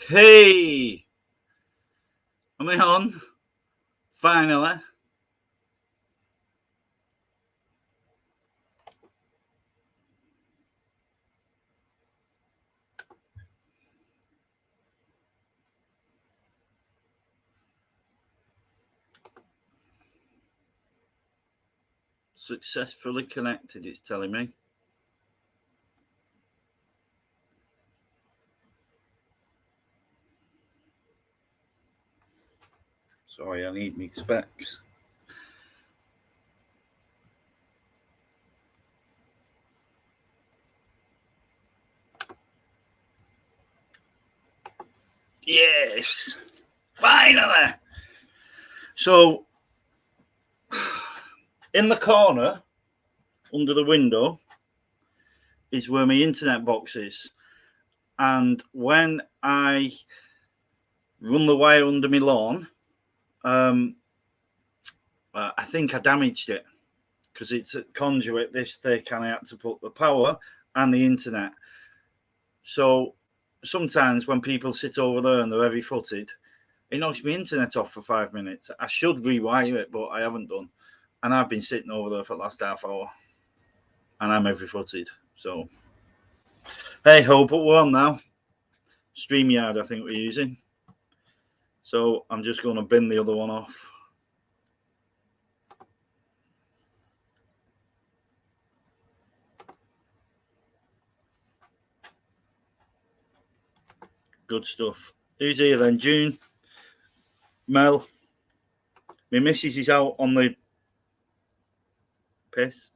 Hey, am I on? Finally. Successfully connected, it's telling me. Sorry, I need me specs. Yes, finally. So, in the corner under the window is where my internet box is. And when I run the wire under my lawn, I think I damaged it because it's a conduit this thick and I had to put the power and the internet. So sometimes when people sit over there and they're heavy footed, it knocks my internet off for 5 minutes. I should rewire it, but I haven't done. And I've been sitting over there for the last half hour and I'm heavy footed. So, hey ho, but we're on now. StreamYard, I think we're using. So I'm just going to bin the other one off. Good stuff. Who's here then? June, Mel. My missus is out on the piss.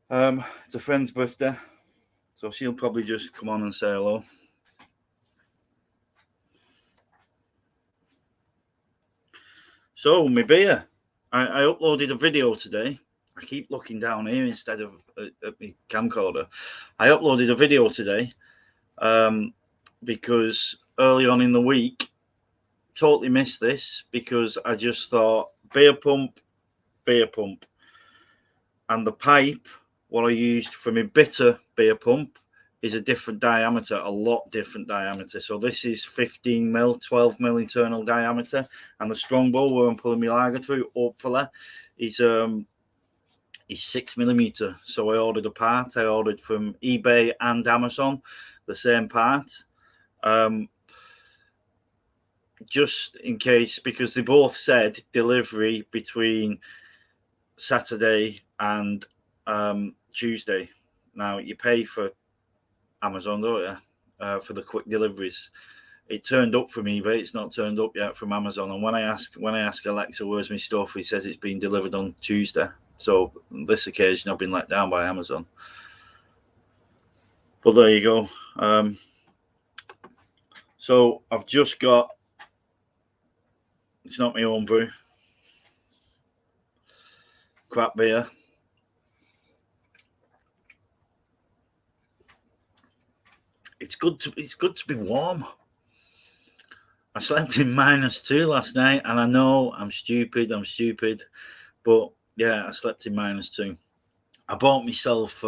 It's a friend's birthday, so she'll probably just come on and say hello. So, my beer. I uploaded a video today. I keep looking down here instead of at my camcorder. I uploaded a video today because early on in the week, totally missed this because I just thought beer pump. And the pipe, what I used for my bitter beer pump, is a different diameter, a lot different diameter. So this is 15 mil, 12 mil internal diameter, and the strongbow where I'm pulling my lager through, hopefully, is 6 millimeter. So I ordered a part. I ordered from eBay and Amazon the same part, just in case, because they both said delivery between Saturday and Tuesday. Now you pay for Amazon, don't you, for the quick deliveries? It turned up from eBay. It's not turned up yet from Amazon. And when I ask Alexa, where's my stuff, he says it's been delivered on Tuesday. So this occasion, I've been let down by Amazon. But there you go. So I've just got. It's not my own brew. Crap beer. It's good to be warm. I slept in -2 last night, and I know I'm stupid, but yeah, I slept in -2. I bought myself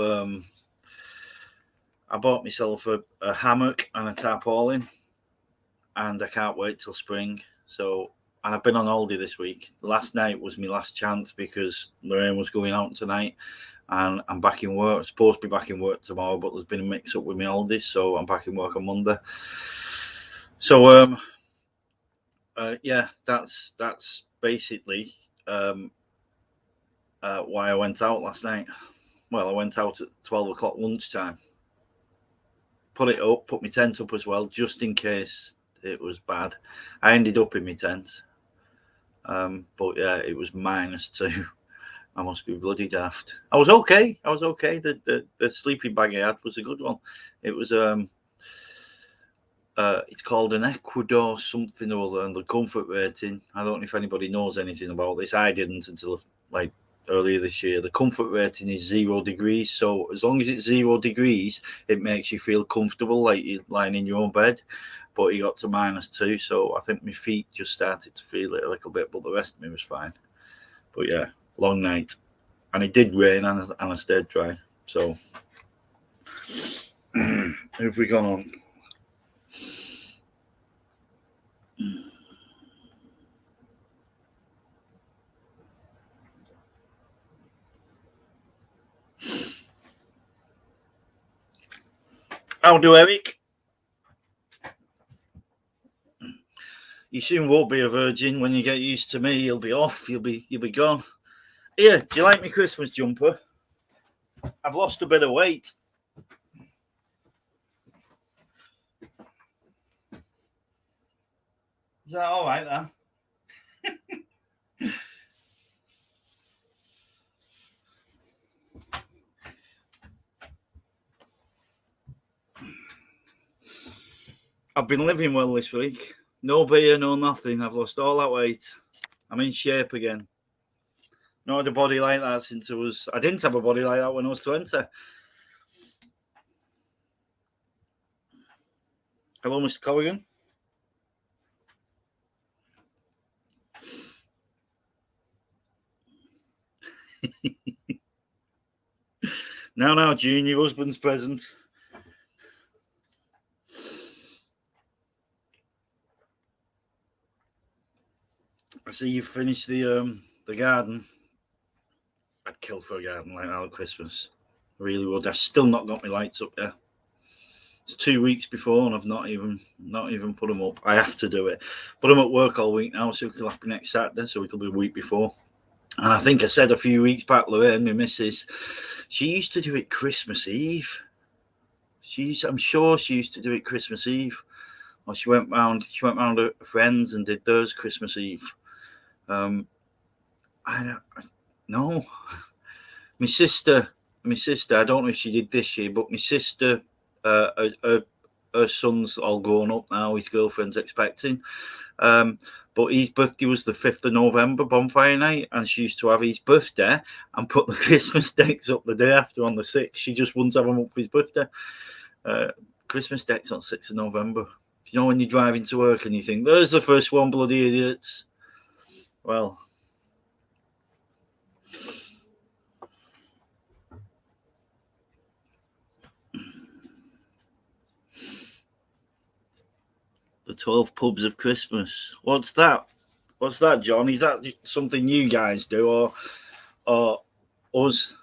a hammock and a tarpaulin, and I can't wait till spring. So, and I've been on holiday this week. Last night was my last chance because Lorraine was going out tonight, and I'm back in work. I'm supposed to be back in work tomorrow, but there's been a mix-up with my holidays, so I'm back in work on Monday. So, yeah, that's basically why I went out last night. Well, I went out at 12 o'clock lunchtime. Put it up, put my tent up as well, just in case it was bad. I ended up in my tent. But yeah, it was -2. I must be bloody daft. I was okay. The sleeping bag I had was a good one. It was it's called an Ecuador something or other, and the comfort rating, I don't know if anybody knows anything about this. I didn't until like earlier this year. The comfort rating is 0 degrees. So as long as it's 0 degrees, it makes you feel comfortable, like you're lying in your own bed. But he got to -2, so I think my feet just started to feel it a little bit, but the rest of me was fine. But yeah, long night. And it did rain, and I stayed dry. So, who have we gone on? How do, Eric? You soon won't be a virgin. When you get used to me, you'll be off. You'll be gone. Here, do you like my Christmas jumper? I've lost a bit of weight. Is that all right, then? I've been living well this week. No beer, no nothing. I've lost all that weight. I'm in shape again. Not had a body like that since I didn't have a body like that when I was 20. Hello, Mr. Corrigan. Now, June, your husband's present. I see you've finished the garden. I'd kill for a garden like that at Christmas. I really would. I've still not got my lights up there. It's 2 weeks before, and I've not even put them up. I have to do it. But I'm at work all week now, so we can have me next Saturday. So we could be a week before. And I think I said a few weeks back, Lorraine, my missus, she used to do it Christmas Eve. I'm sure she used to do it Christmas Eve. Or she went round her friends and did theirs Christmas Eve. No. My sister, I don't know if she did this year, but my sister, her son's all grown up now. His girlfriend's expecting. But his birthday was the 5th of November, bonfire night, and she used to have his birthday and put the Christmas decks up the day after on the 6th. She just wouldn't have them up for his birthday. Christmas decks on 6th of November. You know, when you're driving to work and you think, there's the first one, bloody idiots. Well, the 12 pubs of Christmas. What's that? What's that, John? Is that something you guys do or us?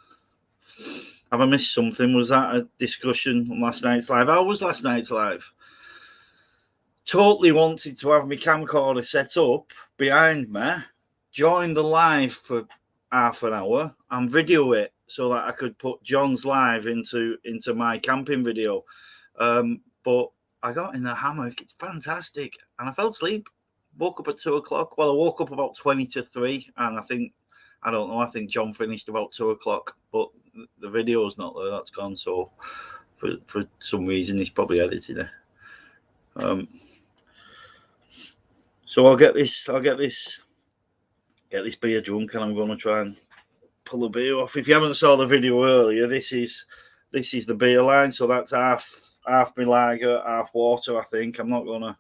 Have I missed something? Was that a discussion on last night's live? How was last night's live? Totally wanted to have my camcorder set up behind me, join the live for half an hour and video it so that I could put John's live into my camping video. But I got in the hammock. It's fantastic. And I fell asleep. Woke up at 2 o'clock. Well, I woke up about 20 to 3. And I think John finished about 2 o'clock. But the video's not there. That's gone. So for some reason, he's probably edited it. So I'll get this beer drunk, and I'm going to try and pull the beer off. If you haven't saw the video earlier, this is the beer line. So that's half my lager, half water. I think I'm not gonna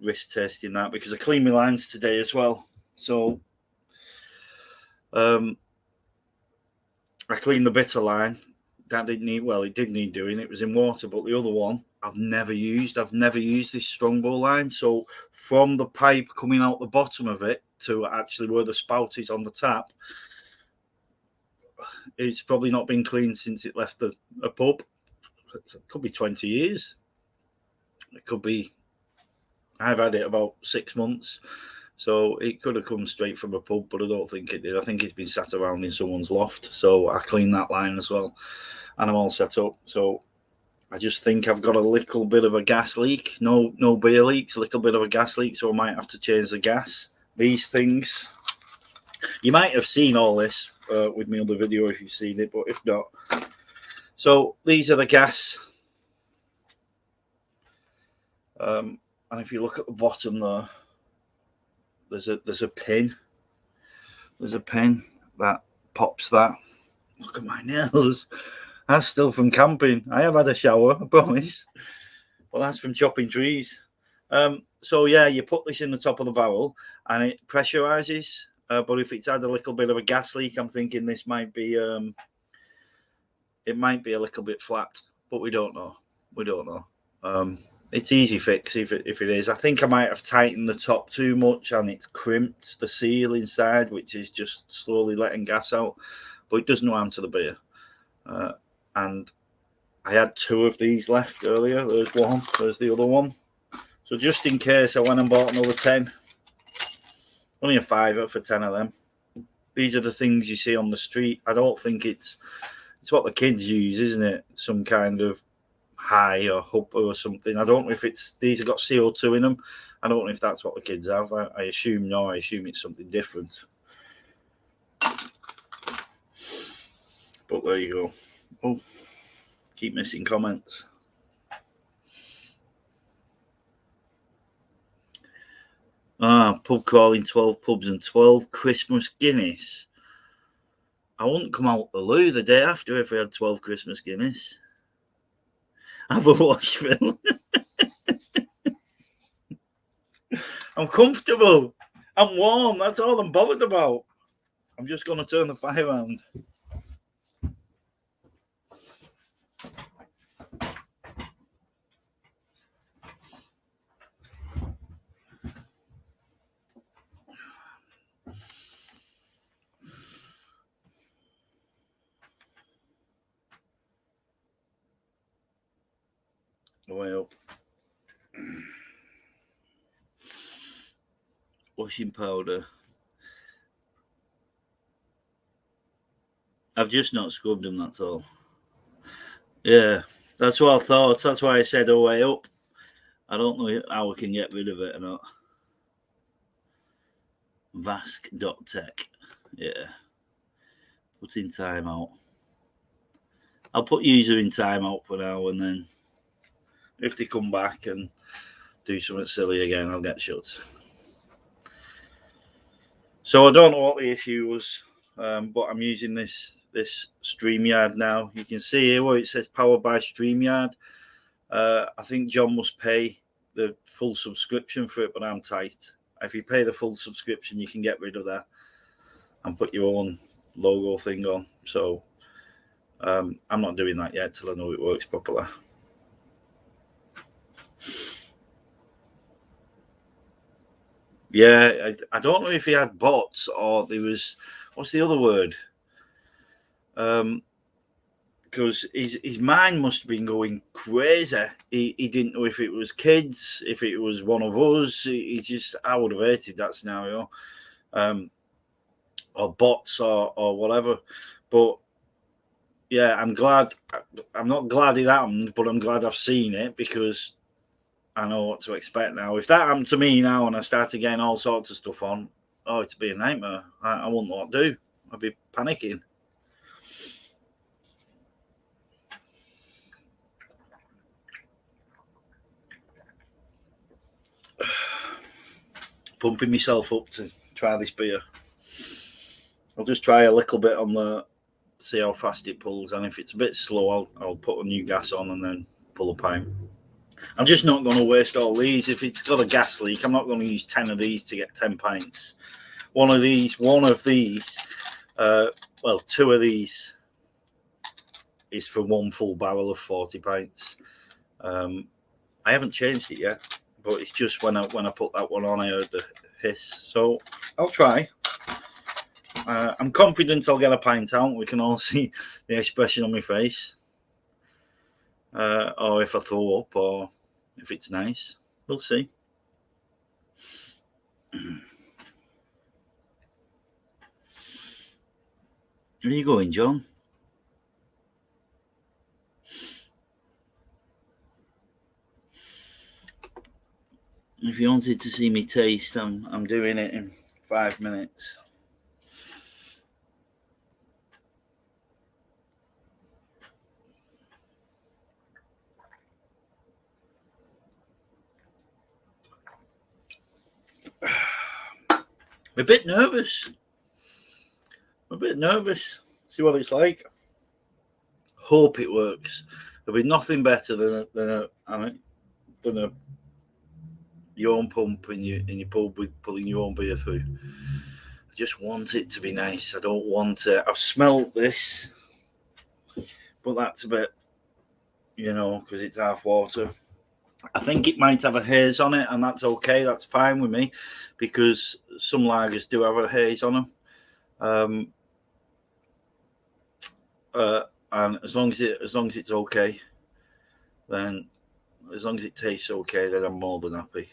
risk tasting that because I cleaned my lines today as well. So I cleaned the bitter line. That didn't need, well, it did need doing. It was in water, but the other one I've never used this Strongbow line. So from the pipe coming out the bottom of it to actually where the spout is on the tap, it's probably not been cleaned since it left a pub. It could be 20 years. It could be, I've had it about 6 months. So it could have come straight from a pub, but I don't think it did. I think it's been sat around in someone's loft. So I cleaned that line as well. And I'm all set up. So I just think I've got a little bit of a gas leak. No beer leaks, a little bit of a gas leak. So I might have to change the gas. These things, you might have seen all this with my other video if you've seen it, but if not. So these are the gas. And if you look at the bottom there, there's a pin. There's a pin that pops that. Look at my nails. That's still from camping. I have had a shower, I promise. But that's from chopping trees. So yeah, you put this in the top of the barrel and it pressurizes. But if it's had a little bit of a gas leak, I'm thinking this might be it might be a little bit flat, but we don't know. It's easy fix if it is. I think I might have tightened the top too much and it's crimped the seal inside, which is just slowly letting gas out. But it does no harm to the beer. and I had 2 of these left earlier. There's one, there's the other one. So just in case, I went and bought another 10. Only a fiver for 10 of them. These are the things you see on the street. I don't think it's what the kids use, isn't it? Some kind of high or hupper or something. I don't know if these have got CO2 in them. I don't know if that's what the kids have. I assume no. I assume it's something different. But there you go. Oh, keep missing comments. Pub crawling, 12 pubs and 12 Christmas Guinness. I wouldn't come out the loo the day after if we had 12 Christmas Guinness. Have a wash, Phil. I'm comfortable. I'm warm. That's all I'm bothered about. I'm just going to turn the fire around. Way up. Washing powder. I've just not scrubbed them, that's all. Yeah, that's what I thought. That's why I said a way up. I don't know how we can get rid of it or not. Vask.tech. Yeah. Put in timeout. I'll put user in timeout for now, and then if they come back and do something silly again, I'll get shut. So I don't know what the issue was, but I'm using this StreamYard now. You can see here where it says powered by StreamYard. I think John must pay the full subscription for it, but I'm tight. If you pay the full subscription, you can get rid of that and put your own logo thing on. So I'm not doing that yet till I know it works properly. Yeah, I don't know if he had bots or there was, what's the other word? Because his mind must have been going crazy. He didn't know if it was kids, if it was one of us. I would have hated that scenario. Or bots or whatever. But yeah, I'm glad. I'm not glad it happened, but I'm glad I've seen it because I know what to expect now. If that happened to me now and I started getting all sorts of stuff on, it'd be a nightmare. I wouldn't know what to do. I'd be panicking. Pumping myself up to try this beer. I'll just try a little bit on see how fast it pulls, and if it's a bit slow, I'll put a new gas on and then pull a pint. I'm just not going to waste all these. If it's got a gas leak, I'm not going to use 10 of these to get 10 pints. One of these, 2 of these is for 1 full barrel of 40 pints. I haven't changed it yet, but it's just when I put that one on, I heard the hiss. So I'll try. I'm confident I'll get a pint out. We can all see the expression on my face. Or if I throw up, or if it's nice. We'll see. Where are you going, John? If you wanted to see me taste, I'm doing it in 5 minutes. I'm a bit nervous. See what it's like. Hope it works. There'll be nothing better than a your own pump in your pub with pulling your own beer through. I just want it to be nice. I don't want it. I've smelled this, but that's a bit, because it's half water. I think it might have a haze on it, and that's okay. That's fine with me, because some lagers do have a haze on them. and as long as it's okay, then as long as it tastes okay, then I'm more than happy.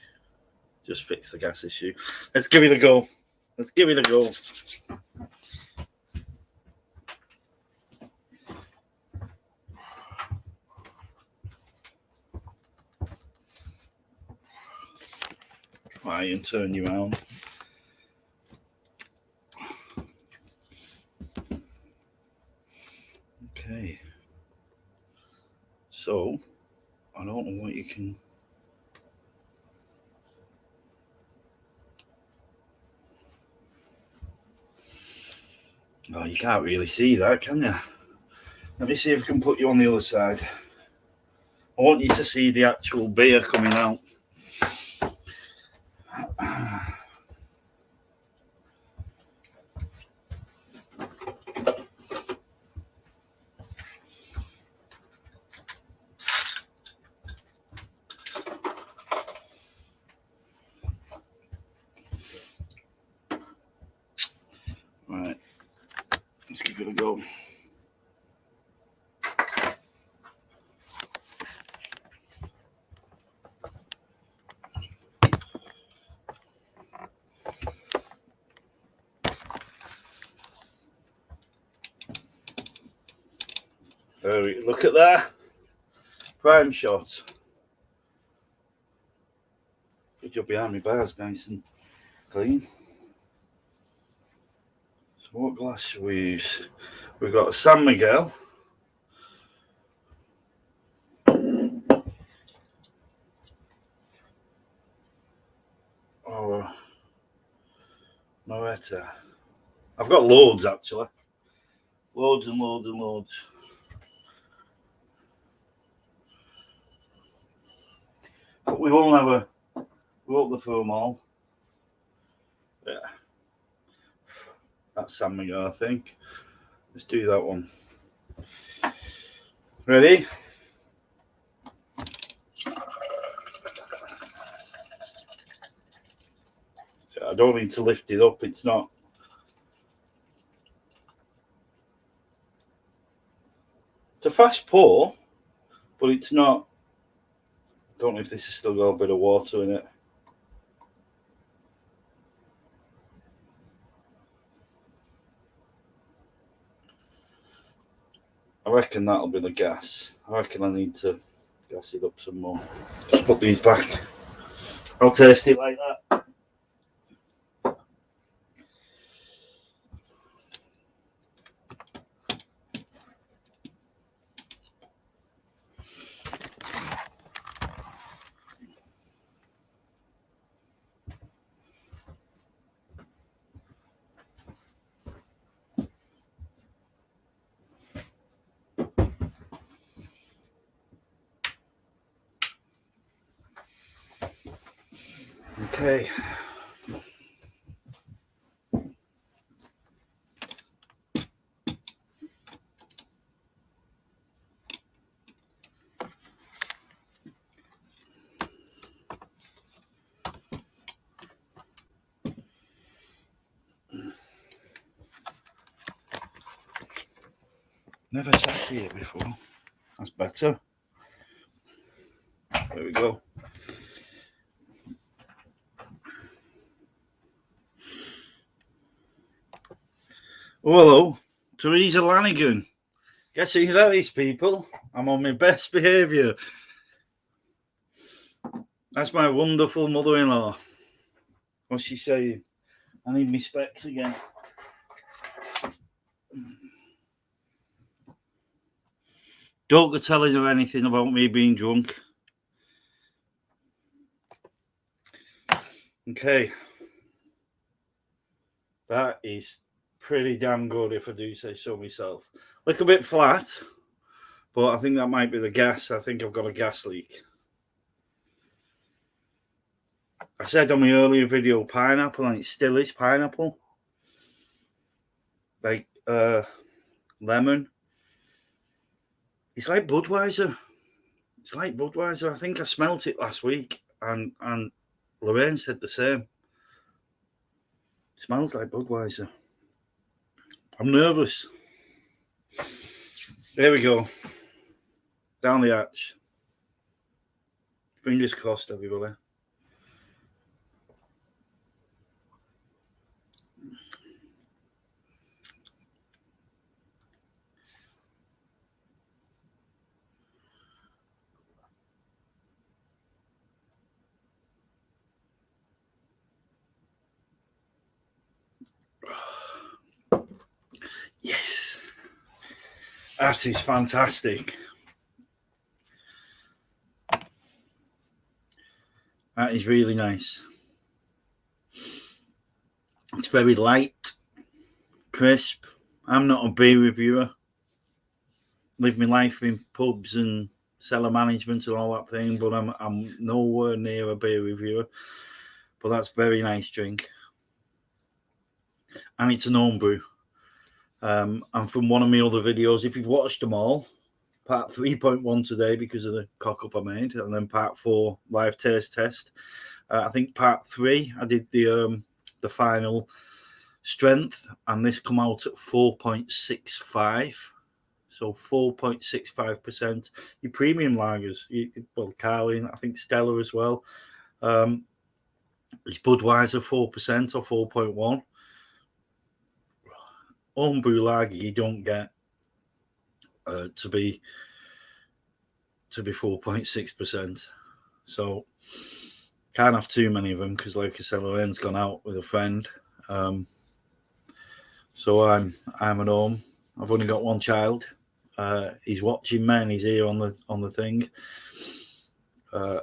Just fix the gas issue. Let's give it a go. Let's give it a go. Try and turn you around. Okay. So, I don't know what you can... Oh, you can't really see that, can you? Let me see if I can put you on the other side. I want you to see the actual beer coming out. Right, let's give it a go. Look at that. Prime shot. Good job behind me bars, nice and clean. So what glass should we use? We've got a San Miguel. Or a Moretta. I've got loads actually. Loads and loads and loads. But we won't go through them all. Yeah. That's San Miguel, I think. Let's do that one. Ready? I don't need to lift it up, it's not. It's a fast pour, but it's not. I don't know if this has still got a bit of water in it. I reckon that'll be the gas. I reckon I need to gas it up some more. Just put these back. I'll taste it like that. Okay. Never sat here before. That's better. There we go. Oh, hello. Teresa Lanigan. Guess who that is, people? I'm on my best behaviour. That's my wonderful mother-in-law. What's she saying? I need my specs again. Don't go telling her anything about me being drunk. Okay. That is pretty damn good if I do say so myself. A little bit flat, but I think that might be the gas. I think I've got a gas leak. I said on my earlier video pineapple, and it still is pineapple. Like lemon. It's like Budweiser. It's like Budweiser. I think I smelt it last week, and Lorraine said the same. It smells like Budweiser. I'm nervous. There we go. Down the hatch. Fingers crossed, everybody. Yes. That is fantastic. That is really nice. It's very light, crisp. I'm not a beer reviewer. Live my life in pubs and cellar management and all that thing, but I'm nowhere near a beer reviewer. But that's very nice drink. And it's an home brew. And from one of my other videos, if you've watched them all, part 3.1 today because of the cock up I made, and then part 4 live taste test. I think part 3 I did the final strength, and this come out at 4.65. So 4.65%. Your premium lagers, well, Carling, I think Stella as well. It's Budweiser 4% or 4.1. Homebrew lager you don't get to be 4.6%. So can't have too many of them because, like I said, Lorraine's gone out with a friend. So I'm at home. I've only got one child. He's watching me and he's here on the thing. On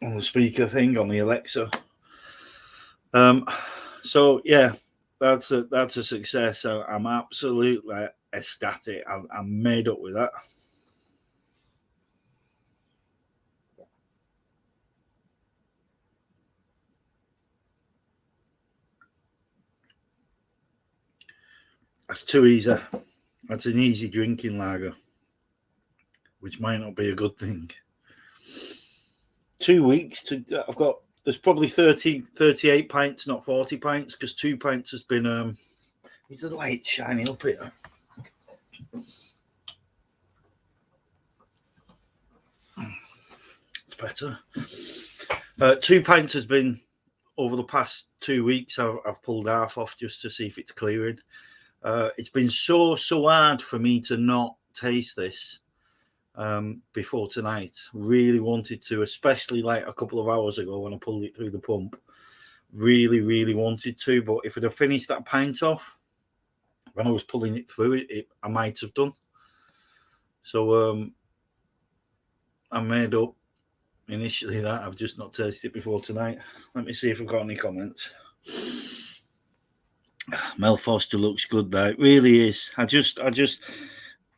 the speaker thing, on the Alexa. So yeah, that's a success. I'm absolutely ecstatic. I'm made up with that. That's too easy. That's an easy drinking lager, which might not be a good thing. 2 weeks I've got, there's probably 38 pints, not 40 pints, because 2 pints has been, is the light shining up here? It's better. 2 pints has been, over the past 2 weeks, I've pulled half off just to see if it's clearing. It's been so hard for me to not taste this before tonight. Really wanted to, especially like a couple of hours ago when I pulled it through the pump. Really wanted to, but if I'd have finished that pint off when I was pulling it through, I might have done. So I made up initially that I've just not tasted it before tonight. Let me see if I've got any comments. Mel Foster looks good though. It really is. I just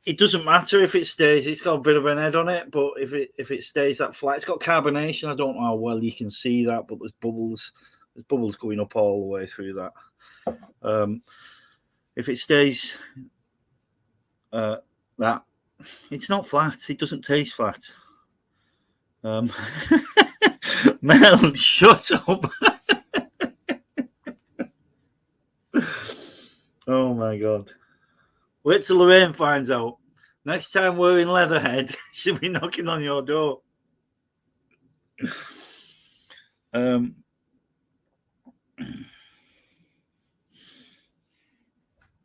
it doesn't matter if it stays. It's got a bit of an head on it, but if it stays that flat, it's got carbonation. I don't know how well you can see that, but there's bubbles. There's bubbles going up all the way through that. If it stays that, it's not flat. It doesn't taste flat. Mel, shut up. Oh my God. Wait till Lorraine finds out. Next time we're in Leatherhead, she'll be knocking on your door.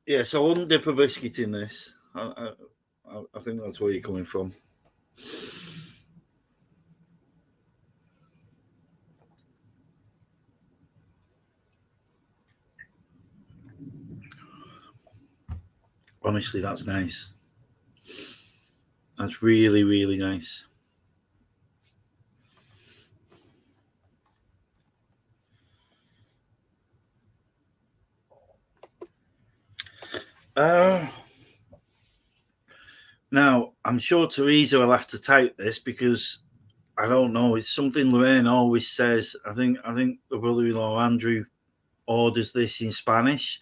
Yeah, so I wouldn't dip a biscuit in this. I think that's where you're coming from. Honestly, that's nice. That's really nice. Now, I'm sure Teresa will have to type this because I don't know. It's something Lorraine always says. I think the brother-in-law Andrew orders this in Spanish.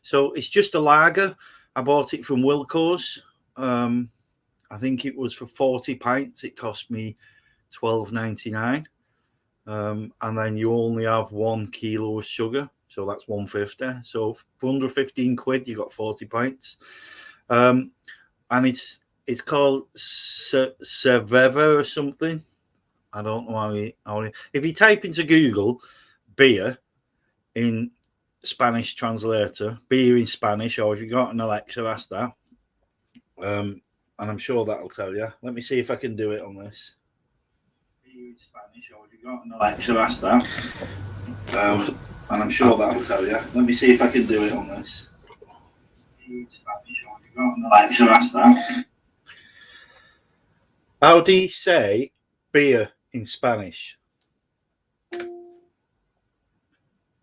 So it's just a lager. I bought it from Wilco's. I think it was for 40 pints. It cost me $12.99. And then you only have 1 kilo of sugar. So that's 150. So for 115 quid, you got 40 pints. And it's called Cerveza or something. I don't know how if you type into Google beer in Spanish translator, beer in Spanish, or if you've got an Alexa, ask that. And I'm sure that'll tell you. Let me see if I can do it on this. Beer in Spanish, or if you've got an Alexa, ask that. And I'm sure that'll tell you. Let me see if I can do it on this. Beer in Spanish, or if you've got an Alexa, ask that. How do you say beer in Spanish?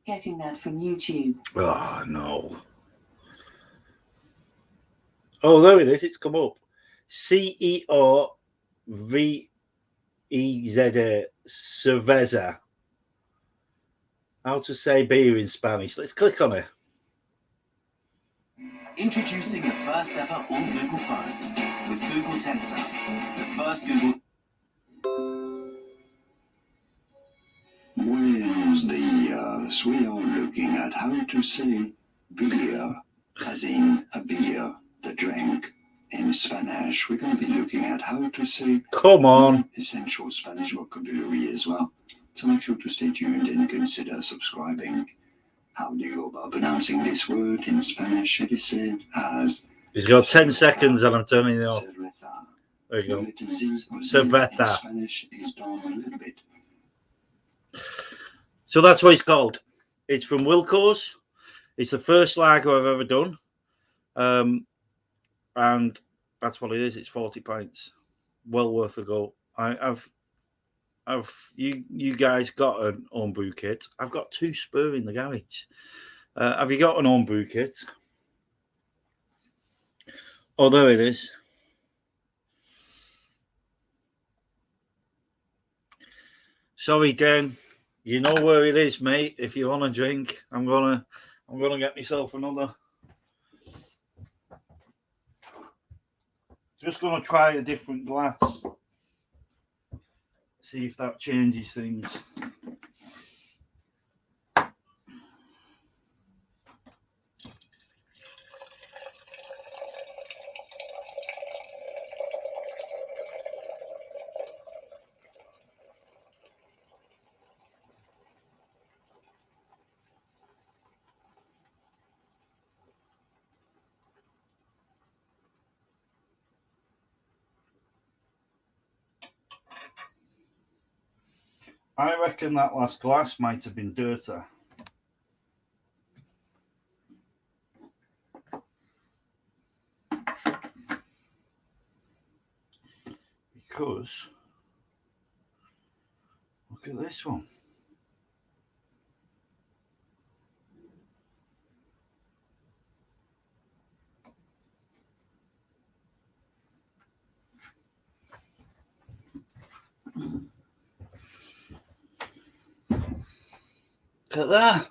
Getting that from YouTube. Oh, no. Oh, there it is. It's come up. Cerveza. Cerveza. How to say beer in Spanish. Let's click on it. Introducing the first ever all-Google phone with Google Tensor. The first Google... Buenos días. We are looking at how to say beer, as in a beer, the drink. In Spanish, we're going to be looking at how to say Come on. essential Spanish vocabulary as well. So make sure to stay tuned and consider subscribing. How do you go about pronouncing this word in Spanish? It is said as... He's got 10 seconds and I'm turning it off. Cerveza. There you go. The letter Z or Z Cerveza. in Spanish is down a little bit. So that's what it's called. It's from Wilco's. It's the first lager I've ever done. And that's what it is. It's 40 pints. Well worth a go. You guys got an home brew kit. I've got 2 spur in the garage. Have you got an home brew kit? Oh, there it is. Sorry, Dan. You know where it is, mate. If you want a drink, I'm gonna get myself another. Just gonna try a different glass. See if that changes things. I reckon that last glass might have been dirty. Because look at this one. Look at that.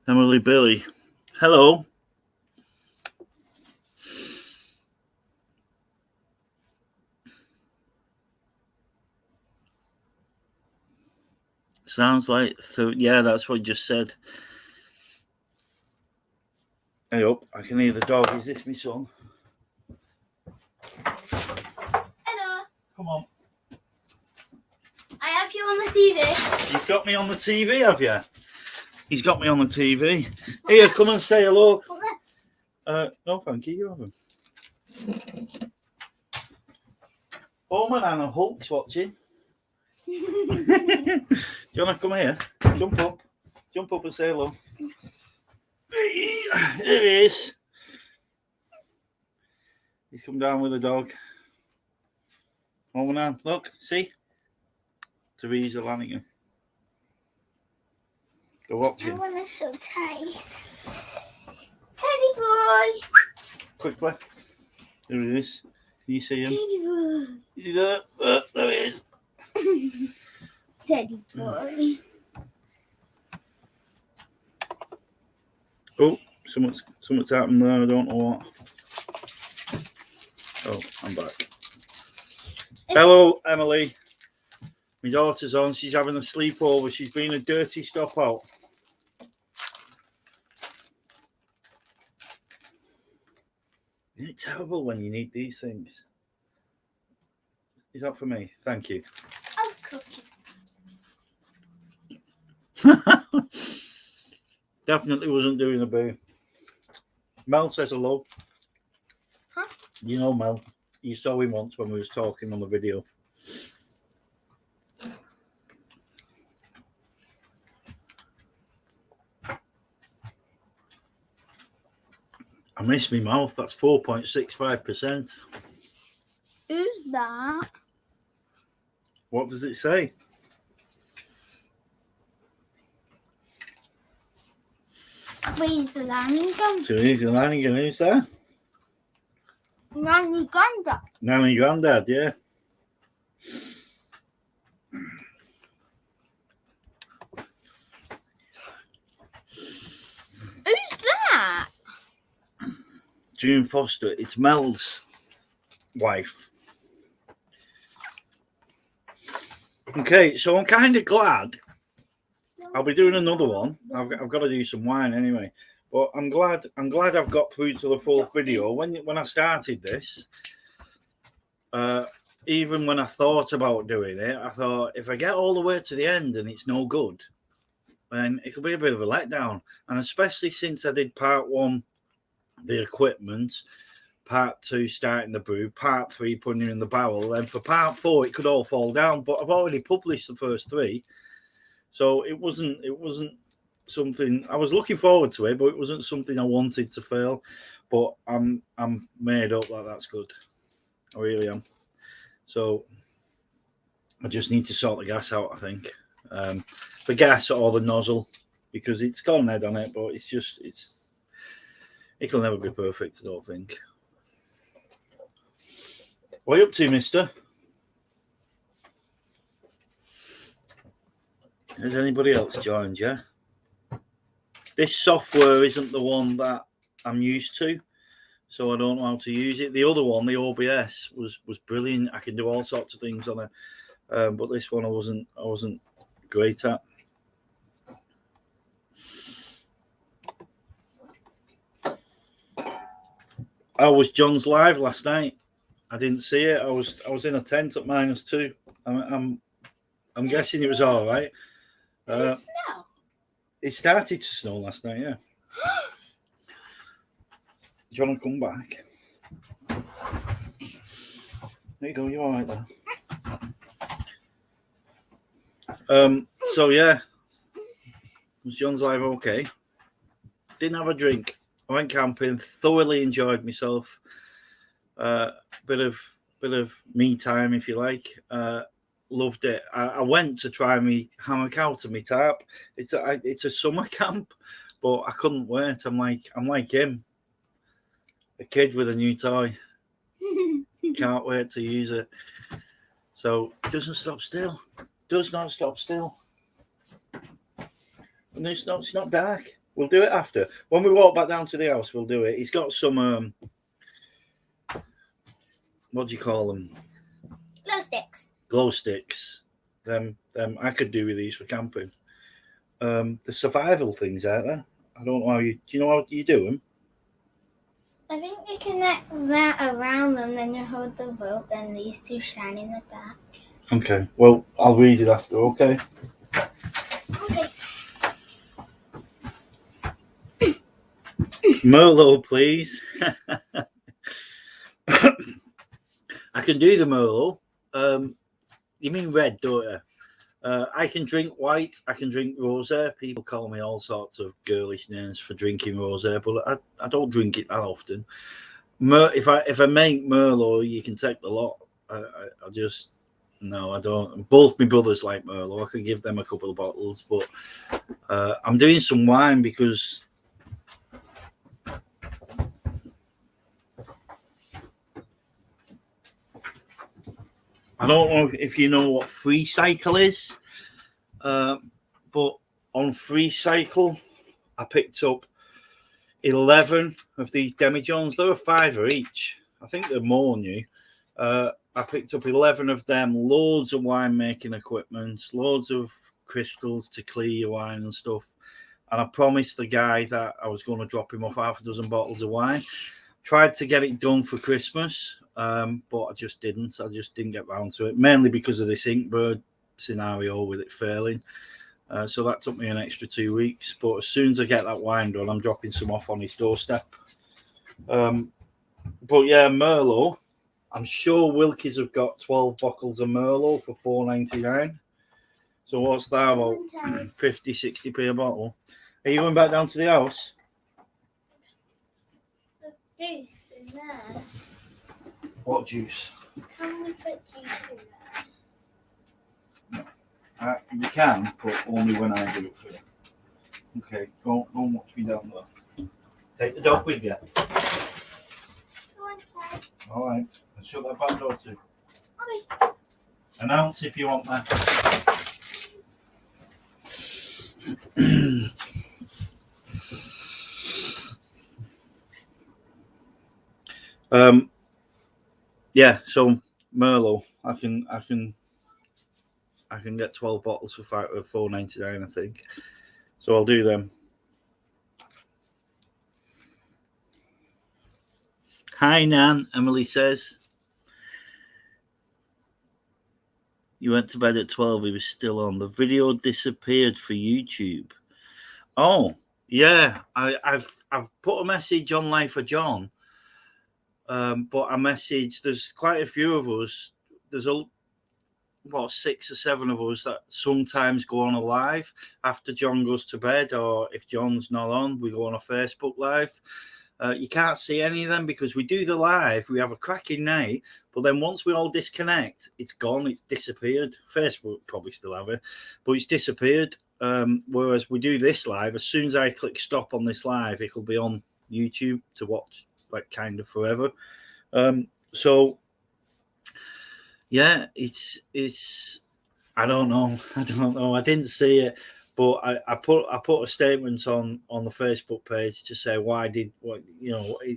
Emily Billy. Hello. Sounds like, yeah, that's what you just said. Hey up, I can hear the dog. Is this my son? Hello. Come on. I have you on the TV. You've got me on the TV, have you? He's got me on the TV. Here, come and say hello. What's this? No, thank you. You have him. Oh, man, Anna Hulk's watching. Do you want to come here? Jump up. Jump up and say hello. There he is. He's come down with a dog. Oh, man, look, see? Teresa Lanigan. Go watch him. I want to show taste. Teddy boy. Quickly. There he is. Can you see him? Teddy boy. Is he there? There he is. Teddy boy. Oh, something's happened there. I don't know what. Oh, I'm back. Hello, Emily. My daughter's on. She's having a sleepover. She's been a dirty stop out. Isn't it terrible when you need these things? Is that for me? Thank you. I'm cooking. Definitely wasn't doing a boo. Mel says hello. Huh? You know Mel. You saw him once when we was talking on the video. I missed my mouth. That's 4.65%. Who's that? What does it say? Where's the landing gun? So here's the landing gun. Who's that? Nanny Granddad. Nanny Grandad, yeah. Who's that? June Foster. It's Mel's wife. Okay, so I'm kind of glad. I'll be doing another one. I've got to do some wine anyway. But I'm glad I've got through to the fourth video. When I started this, even when I thought about doing it, I thought if I get all the way to the end and it's no good, then it could be a bit of a letdown. And especially since I did part 1, the equipment, part 2, starting the brew, part 3, putting it in the barrel, and for part 4 it could all fall down. But I've already published the first 3, so it wasn't something I was looking forward to it, but it wasn't something I wanted to fail. But I'm made up that that's good. I really am. So I just need to sort the gas out, I think. The gas or the nozzle, because it's got an head on it, but it'll never be perfect, I don't think. What are you up to, mister? Has anybody else joined you? This software isn't the one that I'm used to, so I don't know how to use it. The other one, the OBS, was brilliant. I can do all sorts of things on it, but this one I wasn't great at. I was John's live last night. I didn't see it. I was in a tent at -2. I'm guessing it was all right. Did it snow? It started to snow last night, yeah. Do you want to come back? There you go, you're all right there. So yeah. Was John's live okay? Didn't have a drink. I went camping, thoroughly enjoyed myself. Bit of me time, if you like. Loved it. I went to try me hammock out of my tarp. It's a summer camp, but I couldn't wait. I'm like him, a kid with a new toy. Can't wait to use it. So it doesn't stop still. Does not stop still. And it's not dark. We'll do it after. When we walk back down to the house, we'll do it. He's got some what do you call them? Glow sticks. Them I could do with these for camping. The survival things out there. I don't know how do you know how you do them? I think you connect that around them, then you hold the rope, and these two shine in the dark. Okay. Well, I'll read it after. Okay. Okay. Merlot, please. I can do the Merlot. You mean red, don't you? I can drink white. I can drink rosé. People call me all sorts of girlish names for drinking rosé, but I don't drink it that often. If I make Merlot, you can take the lot. I don't. Both my brothers like Merlot. I could give them a couple of bottles, but I'm doing some wine because I don't know if you know what free cycle is, but on free cycle, I picked up 11 of these demijohns. They're a £5 each. I think they're more new. I picked up 11 of them, loads of winemaking equipment, loads of crystals to clear your wine and stuff. And I promised the guy that I was going to drop him off half a dozen bottles of wine. Tried to get it done for Christmas, but I just didn't. I just didn't get round to it, mainly because of this Inkbird scenario with it failing. So that took me an extra 2 weeks. But as soon as I get that wine done, I'm dropping some off on his doorstep. But yeah, Merlot. I'm sure Wilkie's have got 12 bottles of Merlot for $4.99. So what's that, about 50, 60p a bottle? Are you going back down to the house? The juice in there. What juice? Can we put juice in there? You can, but only when I do it for you. Okay, don't watch me down there. Take the dog with you. Go on, Dad. All right, and shut that back door too. Okay. Announce if you want that. Yeah, so Merlot, I can get 12 bottles for $4.99, I think. So I'll do them. Hi, Nan, Emily says. You went to bed at 12, he was still on. The video disappeared for YouTube. Oh, yeah. I've put a message online for John. But I messaged, there's quite a few of us. There's about 6 or 7 of us that sometimes go on a live after John goes to bed, or if John's not on, we go on a Facebook live. You can't see any of them because we do the live, we have a cracking night, but then once we all disconnect, it's gone, it's disappeared. Facebook probably still have it, but it's disappeared. Whereas we do this live, as soon as I click stop on this live, it'll be on YouTube to watch, like, kind of forever. So yeah, it's I don't know. I didn't see it, but I put a statement on the Facebook page to say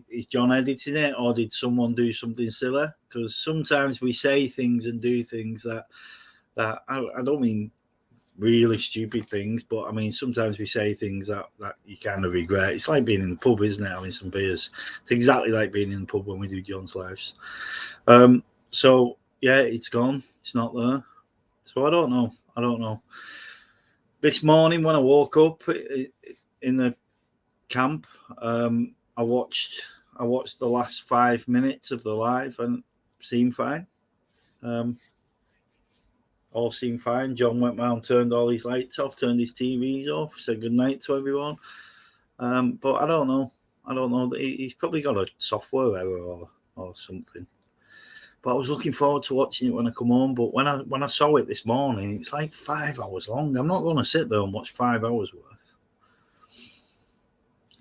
is John editing it, or did someone do something silly? Because sometimes we say things and do things that I don't mean really stupid things, but I mean sometimes we say things that you kind of regret. It's like being in the pub, isn't it? Having some beers. It's exactly like being in the pub when we do John's lives. So yeah, it's gone. It's not there. So I don't know. This morning when I woke up in the camp, I watched the last 5 minutes of the live and it seemed fine. All seemed fine. John went round, turned all his lights off, turned his TVs off, said good night to everyone. But I don't know. He's probably got a software error or something. But I was looking forward to watching it when I come home. But when I saw it this morning, it's like 5 hours long. I'm not going to sit there and watch 5 hours worth.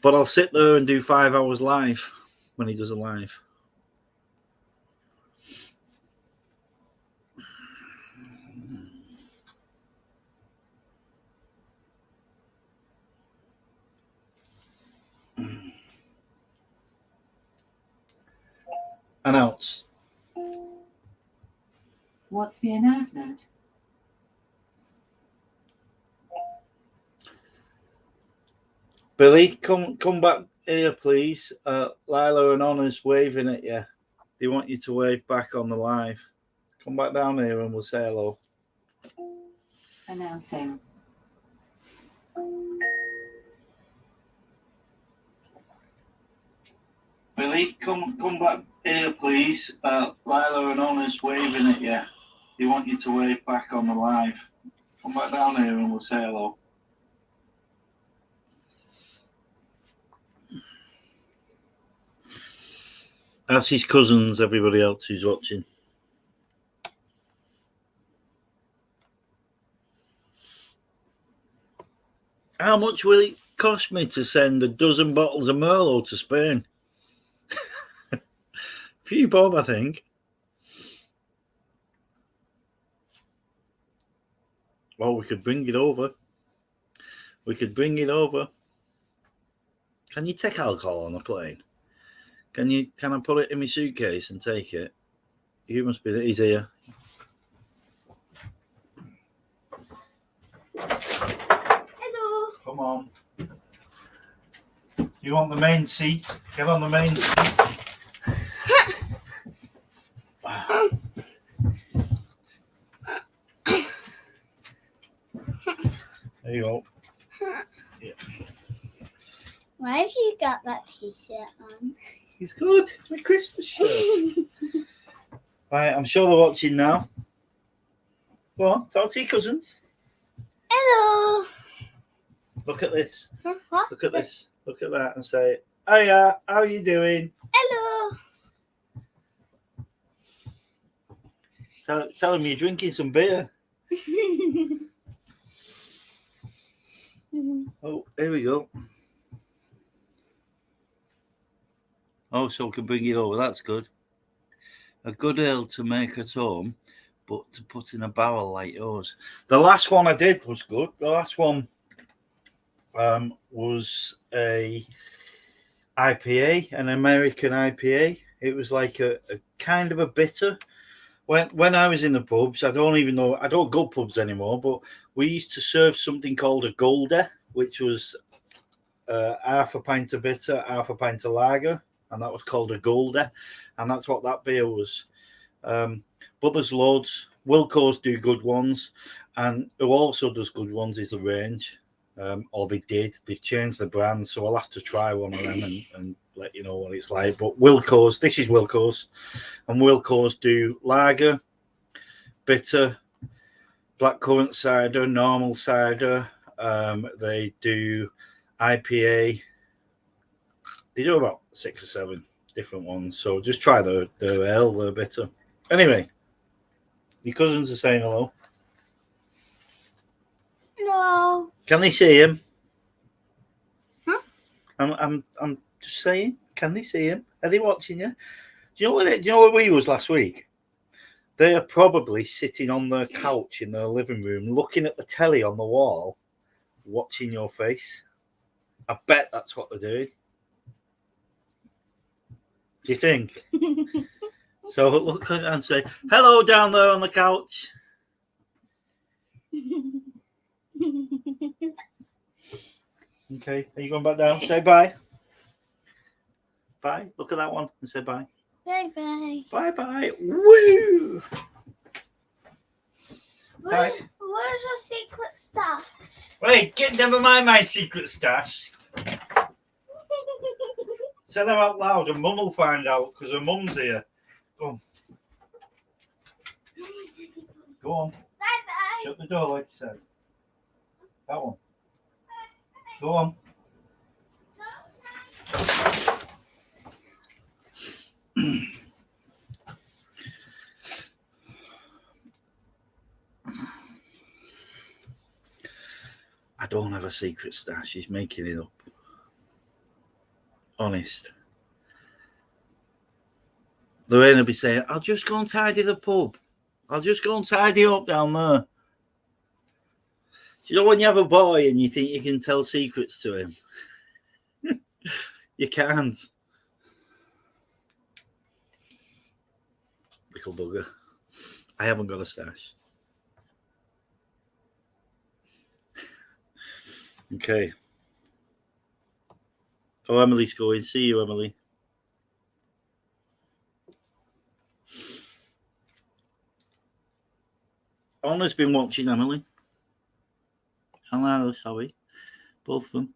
But I'll sit there and do 5 hours live when he does a live. Announce. What's the announcement? Billy, come back here, please. Lila and Honor's waving at you. They want you to wave back on the live. Come back down here and we'll say hello. Announcing. Billy, come back here, please. Lila and Honor's waving at you. They want you to wave back on the live. Come back down here and we'll say hello. That's his cousins, everybody else who's watching. How much will it cost me to send a dozen bottles of Merlot to Spain? Few bob, I think. Well, we could bring it over. We could bring it over. Can you take alcohol on a plane? Can I put it in my suitcase and take it? You must be. He's here. Hello. Come on. You want the main seat? Get on the main seat. There you go. Yeah. Why have you got that t-shirt on? He's good. It's my Christmas shirt. Right, I'm sure they're watching now. Go on, talk to your cousins. Hello. Look at this. What? Look at this. Look at that and say, hiya, how are you doing? Hello. Tell him you're drinking some beer. Oh, here we go. Oh, so we can bring it over. That's good. A good ale to make at home, but to put in a barrel like yours. The last one I did was good. The last one was a IPA, an American IPA. It was like a kind of a bitter. When I was in the pubs, I don't go pubs anymore, but we used to serve something called a Golder, which was half a pint of bitter, half a pint of lager, and that was called a Golder, and that's what that beer was. But there's loads. Wilco's do good ones, and who also does good ones is the Range, or they did. They've changed the brand, so I'll have to try one of them and let you know what it's like. But Wilco's, this is Wilco's, and Wilco's do lager, bitter, blackcurrant cider, normal cider. They do IPA. They do about 6 or 7 different ones. So just try the ale, they're bitter. Anyway, your cousins are saying hello. Hello. Can they see him? Huh? I'm just saying. Can they see him? Are they watching you? Do you know where we was last week? They are probably sitting on their couch in their living room, looking at the telly on the wall, watching your face. I bet that's what they're doing. Do you think? So look and say, hello down there on the couch. Okay, are you going back down? Say bye. Bye. Look at that one and say bye. Bye bye. Bye bye. Woo! Right. Where's your secret stash? Wait, never mind my secret stash. Say them out loud and Mum will find out because her mum's here. Go on. Go on. Bye bye. Shut the door like you said. That one. Go on. I don't have a secret stash. She's making it up. Honest. Lorraine will be saying, I'll just go and tidy the pub. I'll just go and tidy up down there. Do you know when you have a boy and you think you can tell secrets to him? You can't. Little bugger. I haven't got a stash. Okay. Oh, Emily's going. See you, Emily. Anna's been watching Emily. Hello, sorry. Both of them.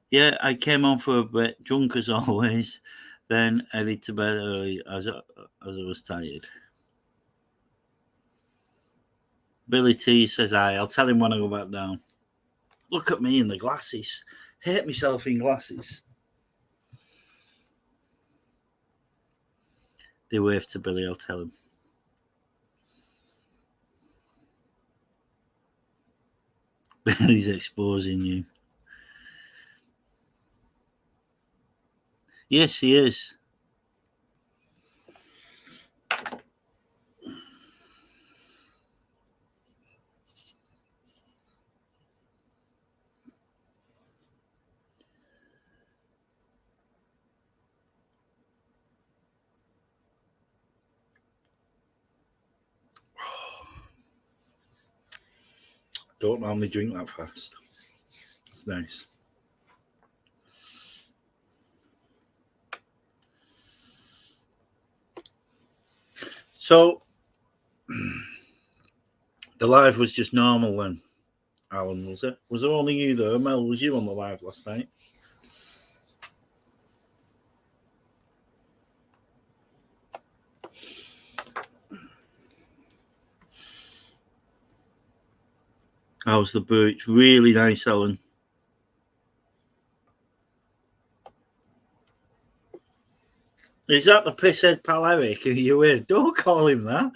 Yeah, I came on for a bit, drunk as always, then headed to bed early as I was tired. Billy T says hi. I'll tell him when I go back down. Look at me in the glasses. Hate myself in glasses. They wave to Billy, I'll tell him. Billy's exposing you. Yes, he is. Don't normally drink that fast. It's nice. So the live was just normal then, Alan, was it? Was there only you there? Mel, was you on the live last night? How's the brew? It's really nice, Alan. Is that the pisshead pal Eric? Are you with? Don't call him that.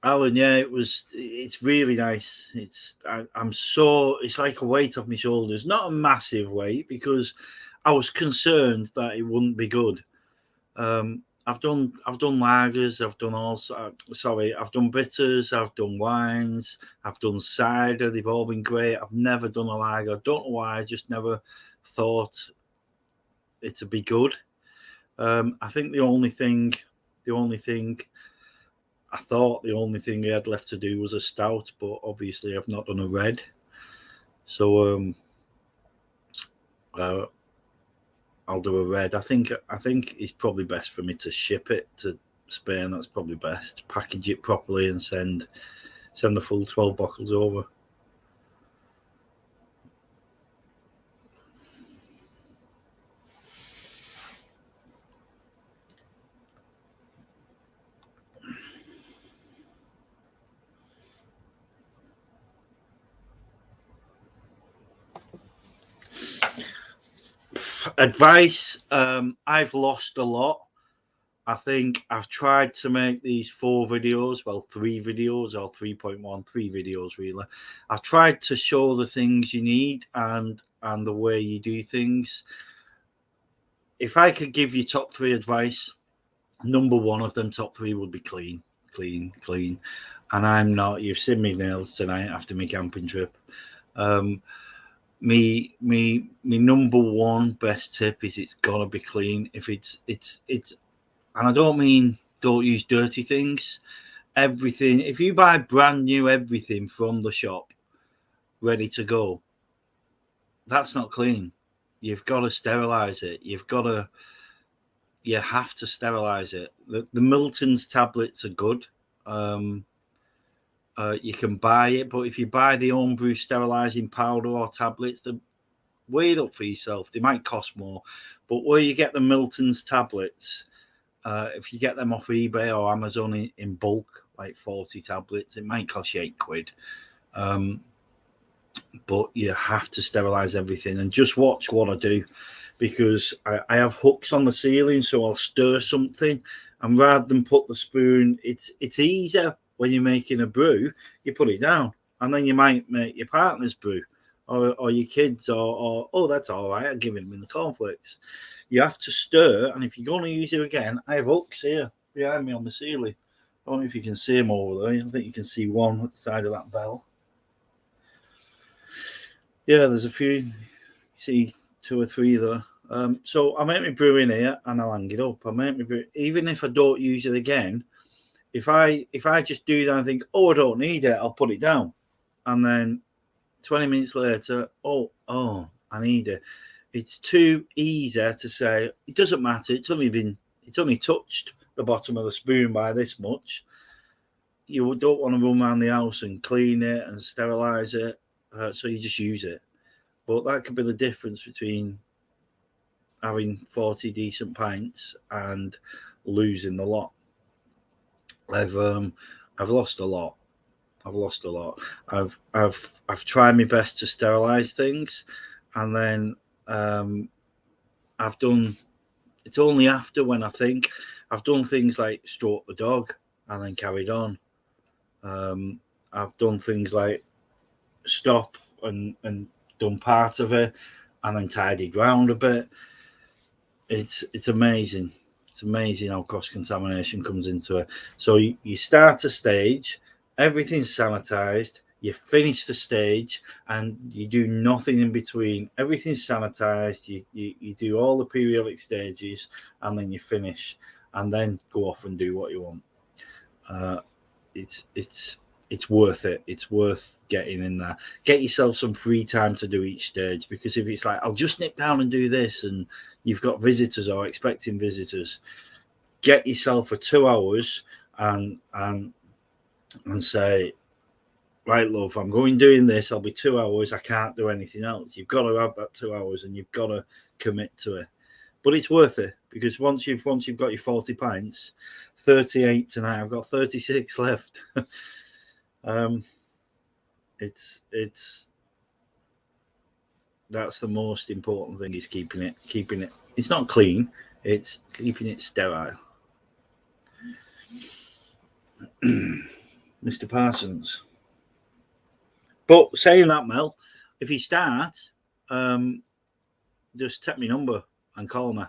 Alan, yeah, it's really nice. It's like a weight off my shoulders. Not a massive weight because I was concerned that it wouldn't be good. I've done lagers, I've done bitters, I've done wines, I've done cider, they've all been great. I've never done a lager. I don't know why, I just never thought it to be good. I think the only thing he had left to do was a stout, but obviously I've not done a red. So I'll do a red. I think it's probably best for me to ship it to Spain. That's probably best. Package it properly and send the full 12 bottles over. Advice, I've lost a lot. I think I've tried to make these 3 videos or 3.1, 3 videos really. I've tried to show the things you need and the way you do things. If I could give you top 3 advice, number 1 of them top 3 would be clean. And I'm not. You've seen me nails tonight after my camping trip. Me number 1 best tip is it's gotta be clean. If it's and I don't mean don't use dirty things. Everything, if you buy brand new everything from the shop ready to go, that's not clean. You've got to sterilize it. You have to sterilize it. The Milton's tablets are good. You can buy it, but if you buy the homebrew sterilizing powder or tablets, they're weighed up for yourself. They might cost more, but where you get the Milton's tablets, if you get them off eBay or Amazon in bulk, like 40 tablets, it might cost you £8. But you have to sterilize everything, and just watch what I do, because I have hooks on the ceiling, so I'll stir something, and rather than put the spoon, it's easier when you're making a brew, you put it down, and then you might make your partner's brew or your kids, or oh, that's all right, I'll give them in the cornflakes. You have to stir, and if you're going to use it again, I have hooks here behind me on the ceiling. I don't know if you can see them over there. I think you can see one at the side of that bell. Yeah, there's a few. See 2 or 3 there. So I make my brew in here and I'll hang it up. I make my brew, even if I don't use it again. If I just do that and think, oh, I don't need it, I'll put it down, and then 20 minutes later, oh, I need it. It's too easy to say it doesn't matter. It's only touched the bottom of the spoon by this much. You don't want to run around the house and clean it and sterilize it, so you just use it. But that could be the difference between having 40 decent pints and losing the lot. I've lost a lot. I've tried my best to sterilize things, and then I've done. It's only after when I think I've done things like stroke the dog and then carried on. I've done things like stop and done part of it and then tidied round a bit. It's amazing. It's amazing how cross-contamination comes into it. So you start a stage, everything's sanitized, you finish the stage, and you do nothing in between. Everything's sanitized, you do all the periodic stages, and then you finish, and then go off and do what you want. It's it's worth it. It's worth getting in there. Get yourself some free time to do each stage, because if it's like, I'll just nip down and do this, and you've got visitors or expecting visitors, get yourself for 2 hours and say, right, love, I'm going doing this. I'll be 2 hours. I can't do anything else. You've got to have that 2 hours, and you've got to commit to it. But it's worth it, because once you've got your 40 pints, 38 tonight, I've got 36 left. It's that's the most important thing, is keeping it. It's not clean. It's keeping it sterile. Mr. Parsons. But saying that, Mel, if you start, just take my number and call me.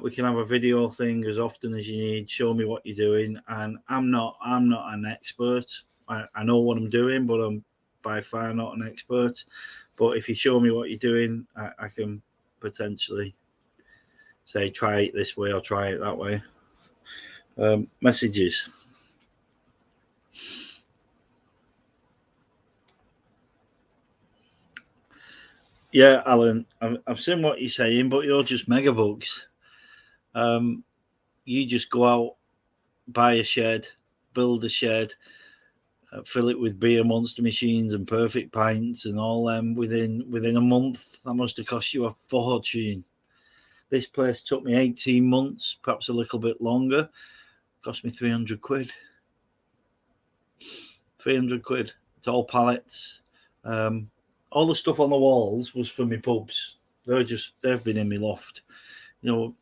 We can have a video thing as often as you need. Show me what you're doing, and I'm not an expert. I know what I'm doing, but I'm by far not an expert. But if you show me what you're doing, I can potentially say, try it this way or try it that way. Messages. Yeah, Alan, I've seen what you're saying, but you're just megabugs. You just go out, buy a shed, build a shed, fill it with beer monster machines and perfect pints and all them within a month. That must have cost you a fortune. This place took me 18 months, perhaps a little bit longer. Cost me 300 quid. 300 quid. It's all pallets. All the stuff on the walls was for my pubs. They've been in my loft. You know,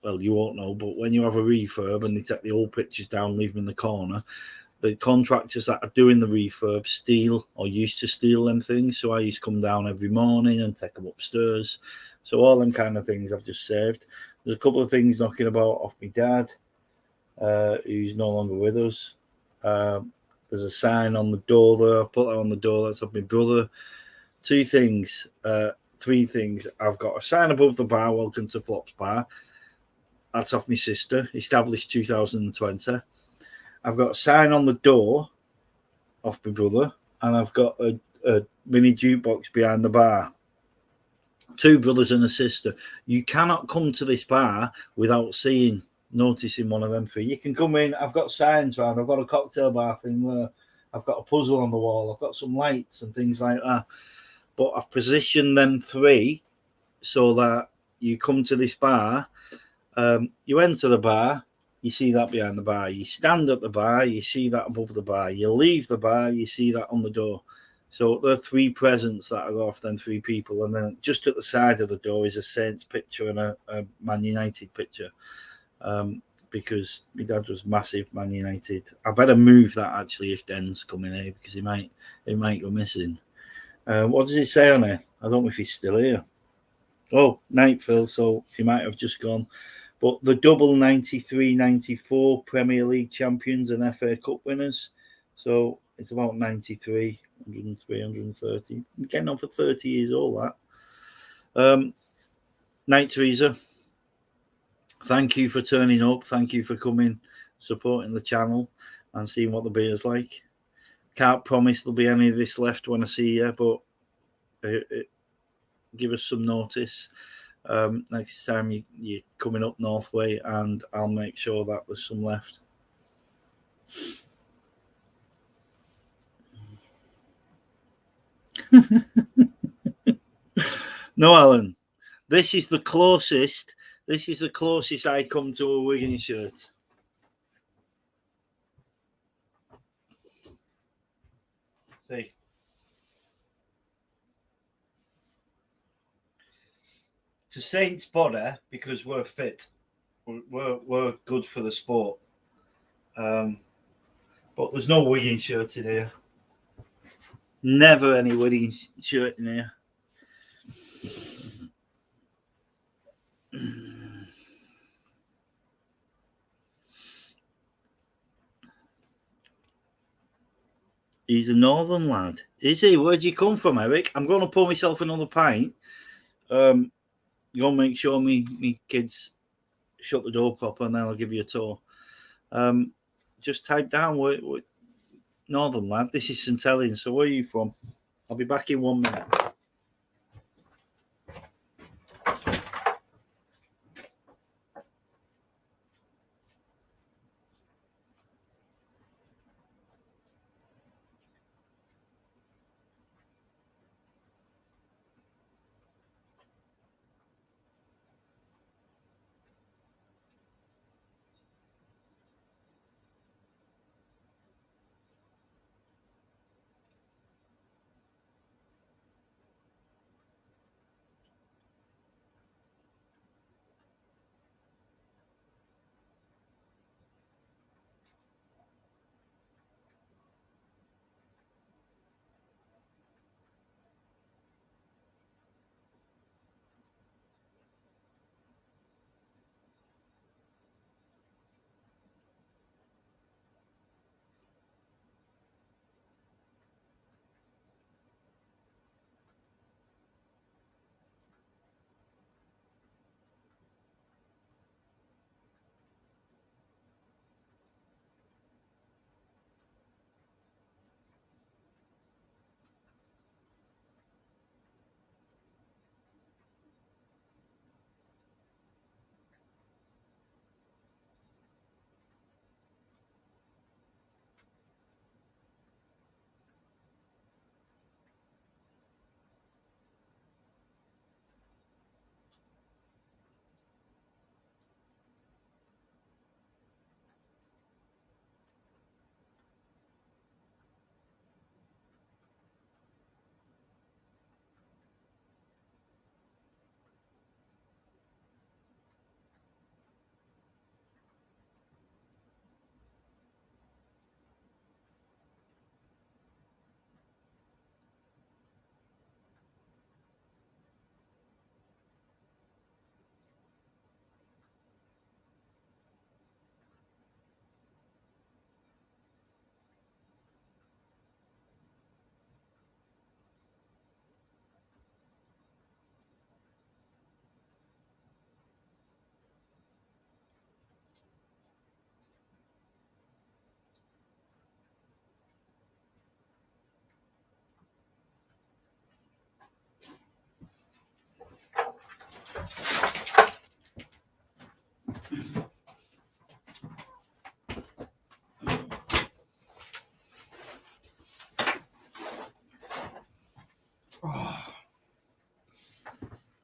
well, you won't know, but when you have a refurb and they take the old pictures down, leave them in the corner, the contractors that are doing the refurb steal or used to steal them things. So I used to come down every morning and take them upstairs. So all them kind of things I've just saved. There's a couple of things knocking about off my dad, who's no longer with us. There's a sign on the door there. I've put that on the door. That's of my brother. Three things. I've got a sign above the bar, welcome to Flop's Bar. That's off my sister, established 2020. I've got a sign on the door off my brother, and I've got a mini jukebox behind the bar. Two brothers and a sister. You cannot come to this bar without noticing one of them three. You can come in. I've got signs around. I've got a cocktail bar thing there. I've got a puzzle on the wall. I've got some lights and things like that. But I've positioned them three so that you come to this bar. You enter the bar. You see that behind the bar. You stand at the bar. You see that above the bar. You leave the bar. You see that on the door. So there are three presents that are off them three people. And then just at the side of the door is a Saints picture and a Man United picture. Because my dad was massive Man United. I better move that actually if Den's coming here, because he might go missing. What does it say on it? I don't know if he's still here. Oh, night, Phil. So he might have just gone. But the double 93-94 Premier League champions and FA Cup winners. So it's about 93, 103, 130. I'm getting on for 30 years old, that. Night, Teresa. Thank you for turning up. Thank you for coming, supporting the channel and seeing what the beer's like. Can't promise there'll be any of this left when I see you, but give us some notice. Next time you're coming up North Way, and I'll make sure that there's some left. No, Alan, this is the closest I come to a Wigan shirt. See. To Saints body, because we're fit. We're good for the sport. But there's no Wigan shirt in here. Never any Wigan shirt in here. He's a northern lad. Is he? Where'd you come from, Eric? I'm going to pour myself another pint. You're going to make sure me kids shut the door proper, and then I'll give you a tour. Just type down Northern lad. This is St Helens. So where are you from? I'll be back in 1 minute.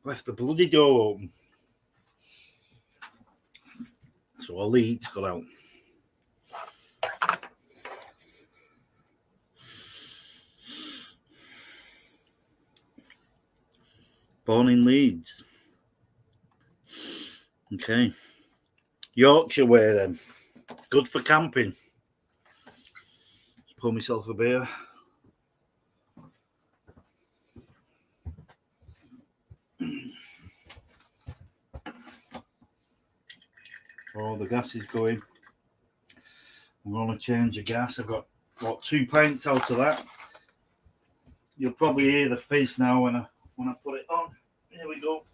Left the bloody door open. So all the heat's got out. Born in Leeds. Okay. Yorkshire way then. Good for camping. Let's pour myself a beer. Oh, the gas is going. I'm going to change the gas. I've got, what, 2 pints out of that. You'll probably hear the fizz now when I put it on. Here we go.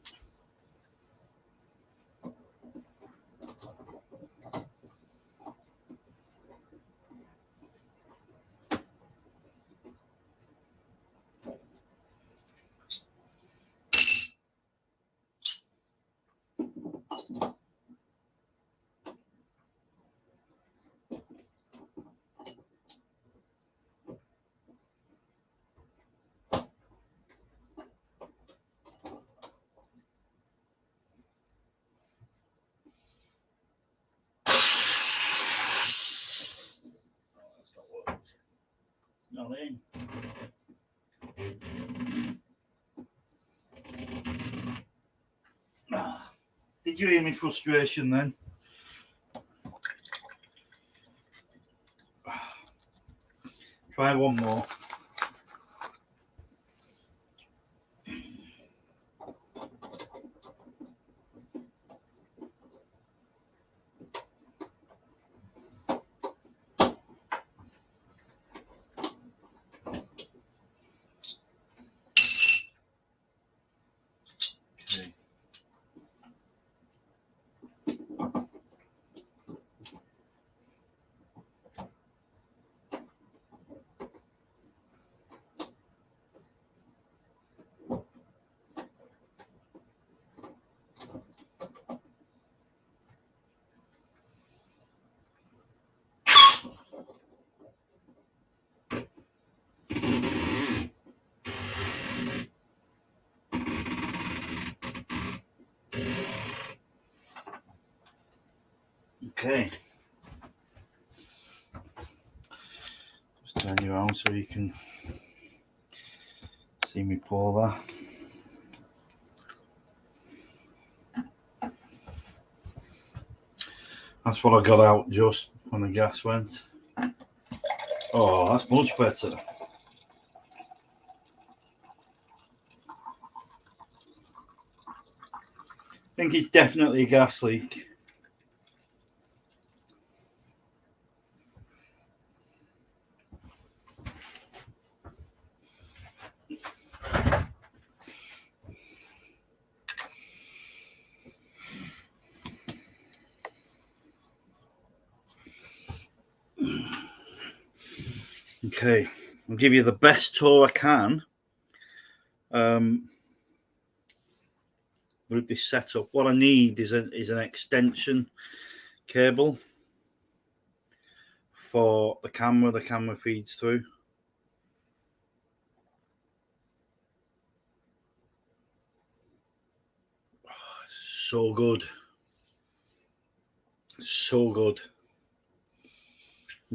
Not in. Did you hear my frustration then? Try one more. Okay. Okay. Just turn you around so you can see me pour that. That's what I got out just when the gas went. Oh, that's much better. I think it's definitely a gas leak. Okay, I'll give you the best tour I can with this setup. What I need is an extension cable for the camera. The camera feeds through. Oh, so good. So good.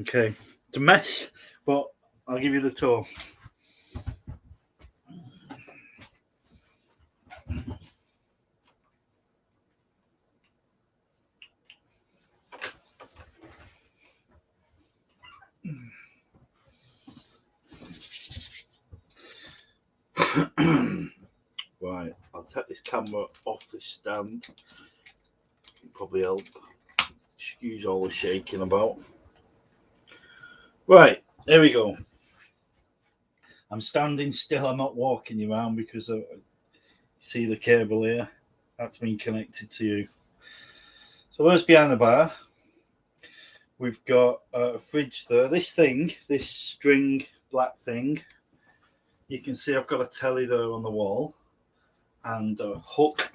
Okay, it's a mess, but I'll give you the tour. Right, I'll take this camera off the stand. Can probably help. Excuse all the shaking about. Right, here we go. I'm standing still. I'm not walking around because I see the cable here. That's been connected to you. So there's behind the bar. We've got a fridge there. This thing, this string black thing, you can see I've got a telly there on the wall and a hook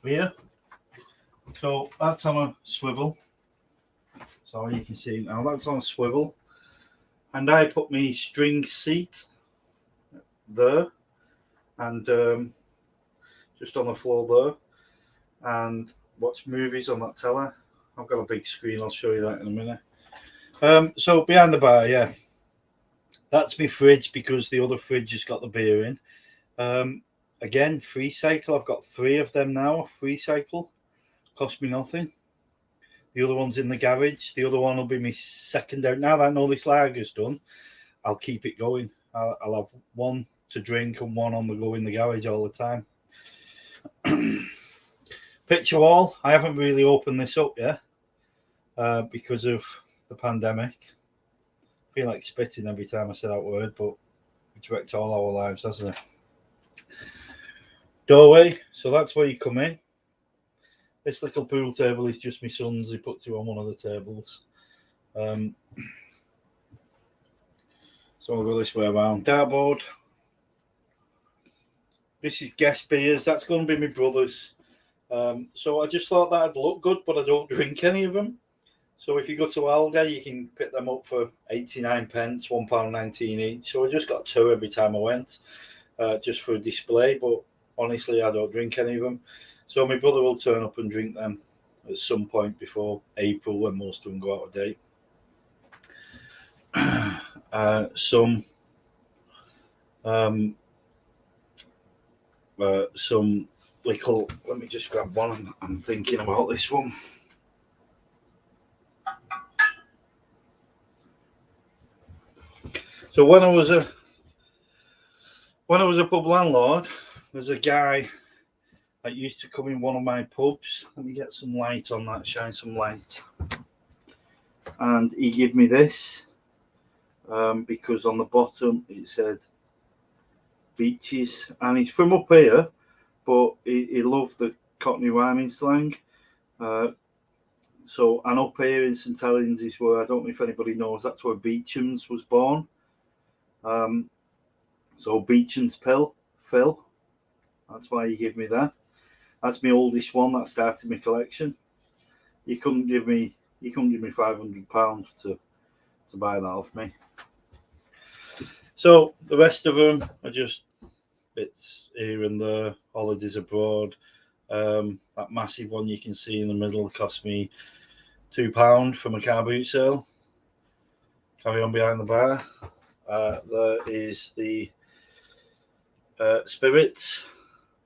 here. So that's on a swivel. So you can see now that's on a swivel. And I put my string seat there and just on the floor there and watch movies on that telly. I've got a big screen, I'll show you that in a minute. So behind the bar, yeah, that's my fridge because the other fridge has got the beer in. Again, free cycle. I've got 3 of them now. Free cycle, cost me nothing. The other one's in the garage. The other one will be my second out. Now that I know this lager's done, I'll keep it going. I'll have one to drink and one on the go in the garage all the time. Picture wall. I haven't really opened this up yet because of the pandemic. I feel like spitting every time I say that word, but it's wrecked all our lives, hasn't it? Doorway. So that's where you come in. This little pool table is just my son's. He puts it on one of the tables. So I'll go this way around. Dartboard. This is guest beers. That's going to be my brother's. So I just thought that'd look good, but I don't drink any of them. So if you go to Alga, you can pick them up for 89 pence, £1.19 each. So I just got 2 every time I went, just for a display. But honestly, I don't drink any of them. So my brother will turn up and drink them at some point before April when most of them go out of date. Some little, let me just grab one. I'm thinking about this one. So when I was a pub landlord, there's a guy that used to come in one of my pubs. Let me get some light on that, shine some light. And he gave me this because on the bottom it said beaches, and he's from up here, but he loved the Cockney rhyming slang. So, and up here in St Helens is where, I don't know if anybody knows, that's where Beecham's was born. So Beecham's Phil, that's why he gave me that. That's my oldest one that started my collection. You couldn't give me £500 to buy that off me. So the rest of them are just bits here and there. Holidays abroad, That massive one you can see in the middle cost me £2 from a car boot sale. Carry on behind the bar. There is the spirits,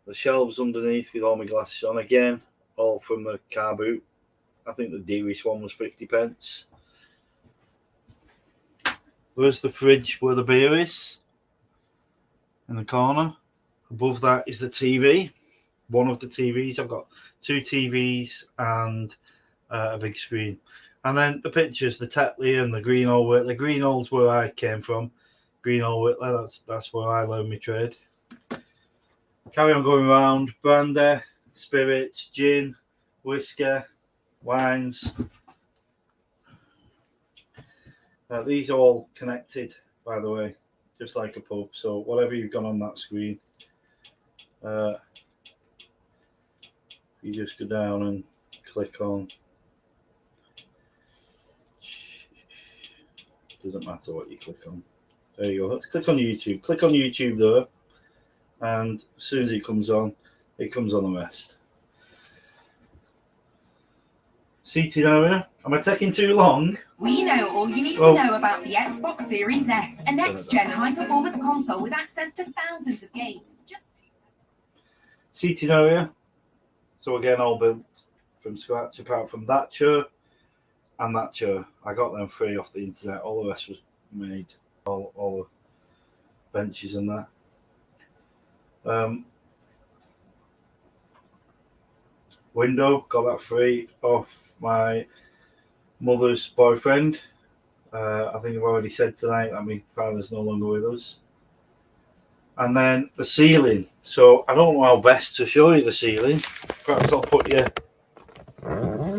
the shelves underneath with all my glasses on, again, all from the car boot. I think the dearest one was 50p. There's the fridge where the beer is in the corner. Above that is the TV. One of the TVs. I've got 2 TVs and a big screen. And then the pictures, the Tetley and the Greenall Whitler. The Greenall's where I came from. Greenall Whitler, that's where I learned my trade. Carry on going around. Brandy, spirits, gin, whiskey, wines. These are all connected, by the way, just like a pub. So whatever you've got on that screen, you just go down and click on. Doesn't matter what you click on. There you go. Let's click on YouTube. Click on YouTube there, and as soon as it comes on the rest. Seating area. Am I taking too long? We know all you need to know about the Xbox Series S, a next-gen high-performance console with access to thousands of games. Seating area. So again, all built from scratch, apart from that chair and that chair. I got them free off the internet. All the rest was made. All the benches and that. Window, got that free off my mother's boyfriend. I think I've already said tonight that my father's no longer with us. And then the ceiling. So I don't know how best to show you the ceiling. Perhaps I'll put you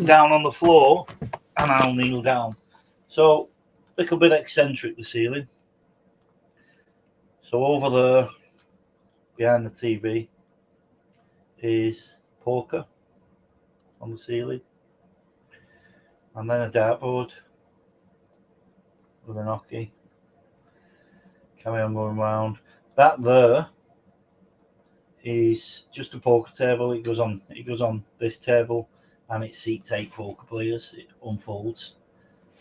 down on the floor and I'll kneel down. So a little bit eccentric, the ceiling. So over there, behind the TV, is poker on the ceiling. And then a dartboard with an hockey. Carry on going round. That there is just a poker table. It goes on this table, and it seats 8 poker players. It unfolds.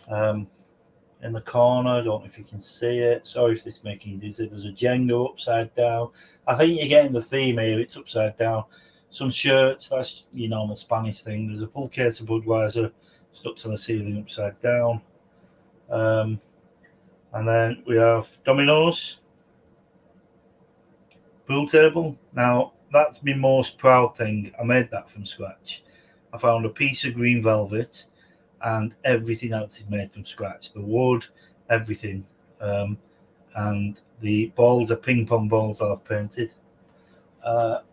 In the corner, I don't know if you can see it. Sorry if this is making you dizzy. There's a Jenga upside down. I think you're getting the theme here. It's upside down. Some shirts. That's your normal Spanish thing. There's a full case of Budweiser stuck to the ceiling upside down. And then we have dominoes. Pool table. Now, that's my most proud thing. I made that from scratch. I found a piece of green velvet and everything else is made from scratch. The wood, everything. And the balls are ping pong balls that I've painted.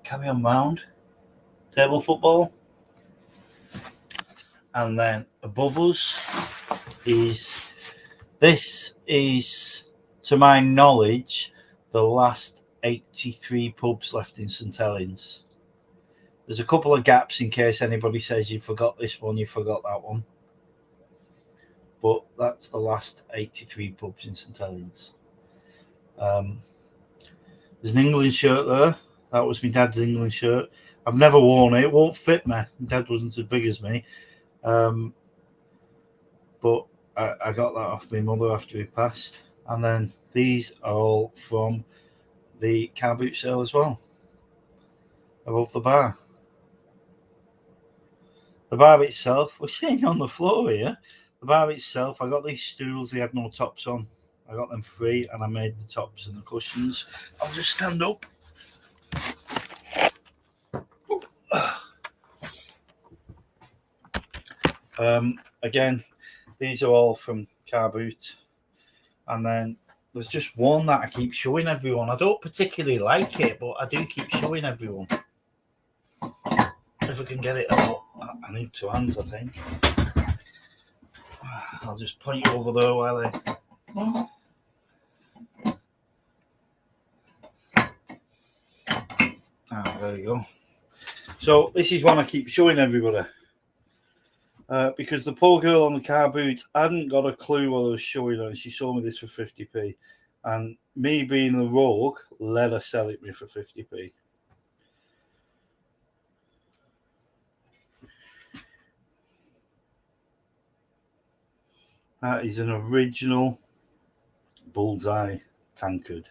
Carry on round. Table football. And then above us this is, to my knowledge, the last 83 pubs left in St Helens. There's a couple of gaps in case anybody says you forgot this one, you forgot that one. But that's the last 83 pubs in St Helens. There's an England shirt there. That was my dad's England shirt. I've never worn it. It won't fit me. My dad wasn't as big as me. But I got that off my mother after he passed. And then these are all from the car boot sale as well. Above the bar. The bar itself, we're sitting on the floor here. The bar itself, I got these stools, they had no tops on. I got them free and I made the tops and the cushions. I'll just stand up. Again, these are all from car boot. And then there's just one that I keep showing everyone. I don't particularly like it, but I do keep showing everyone. If I can get it out, I need 2 hands, I think. I'll just point you over there while there you go. So this is one I keep showing everybody. Because the poor girl on the car boot hadn't got a clue what I was showing her, and she sold me this for 50p. And me being the rogue, let her sell it me for 50p. That is an original Bullseye tankard.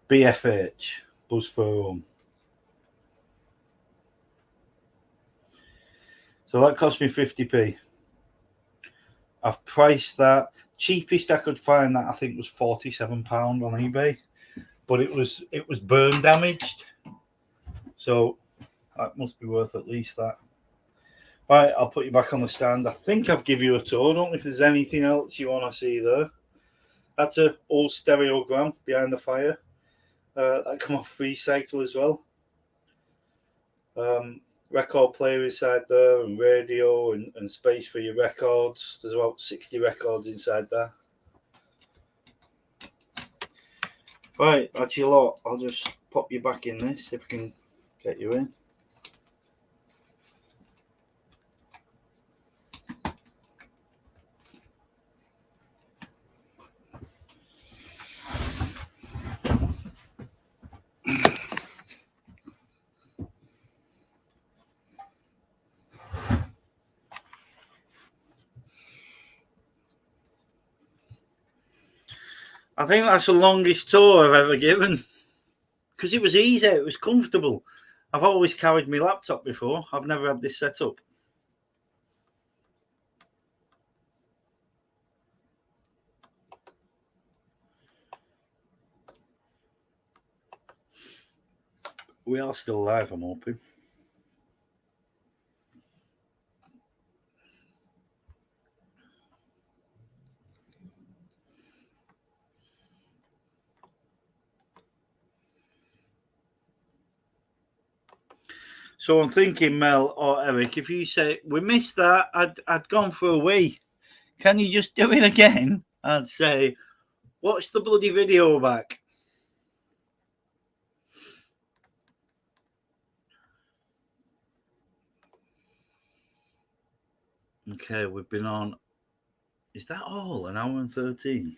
BFH, Buzz for Home. So that cost me 50p. I've priced that. Cheapest I could find that I think was £47 on eBay. But it was burn damaged. So that must be worth at least that. Right, I'll put you back on the stand. I think I've given you a tour. I don't know if there's anything else you want to see there. That's an old stereogram behind the fire. That come off Recycle as well. Record player inside there, and radio and space for your records. There's about 60 records inside there. Right, that's your lot. I'll just pop you back in this if I can get you in. I think that's the longest tour I've ever given because it was easy, it was comfortable. I've always carried my laptop before. I've never had this set up. We are still live, I'm hoping. So I'm thinking, Mel or Eric, if you say we missed that, I'd gone for a wee. Can you just do it again? I'd say, watch the bloody video back. Okay, we've been on. Is that all? An hour and 13?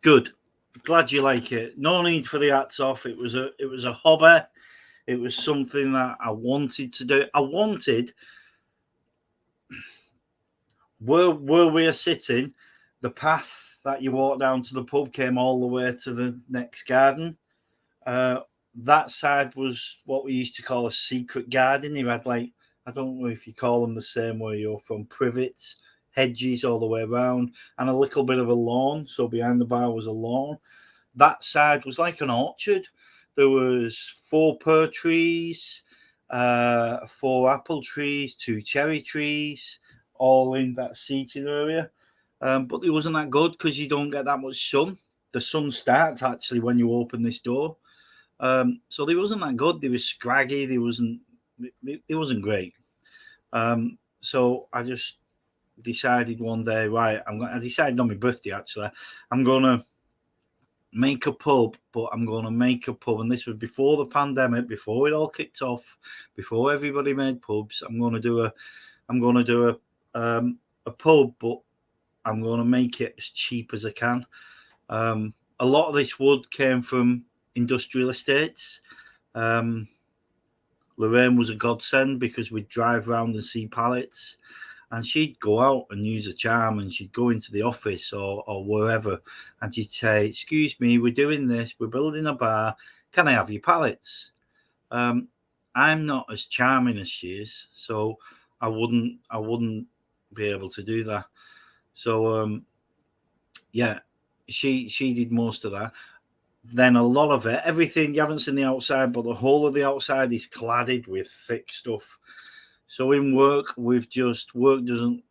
Good. Glad you like it. No need for the hats off. It was a hobby. It was something that I wanted to do. I wanted where we are sitting, the path that you walk down to the pub came all the way to the next garden. That side was what we used to call a secret garden. You had like, I don't know if you call them the same where you're from, privets, hedges all the way around, and a little bit of a lawn. So behind the bar was a lawn. That side was like an orchard. There was 4 pear trees, 4 apple trees, 2 cherry trees, all in that seating area. But it wasn't that good because you don't get that much sun. The sun starts actually when you open this door. So they wasn't that good. They were scraggy. They wasn't great. So I just decided one day, right, I decided on my birthday actually, I'm gonna make a pub, but I'm gonna make a pub, and this was before the pandemic, before it all kicked off, before everybody made pubs. I'm gonna do a pub, but I'm gonna make it as cheap as I can. A lot of this wood came from industrial estates. Lorraine was a godsend because we'd drive around and see pallets, and she'd go out and use a charm, and she'd go into the office or wherever, and she'd say, "Excuse me, we're doing this, we're building a bar, can I have your pallets?" I'm not as charming as she is, so I wouldn't be able to do that. So yeah, she did most of that. Then a lot of it, everything, you haven't seen the outside, but the whole of the outside is cladded with thick stuff. So in work, work doesn't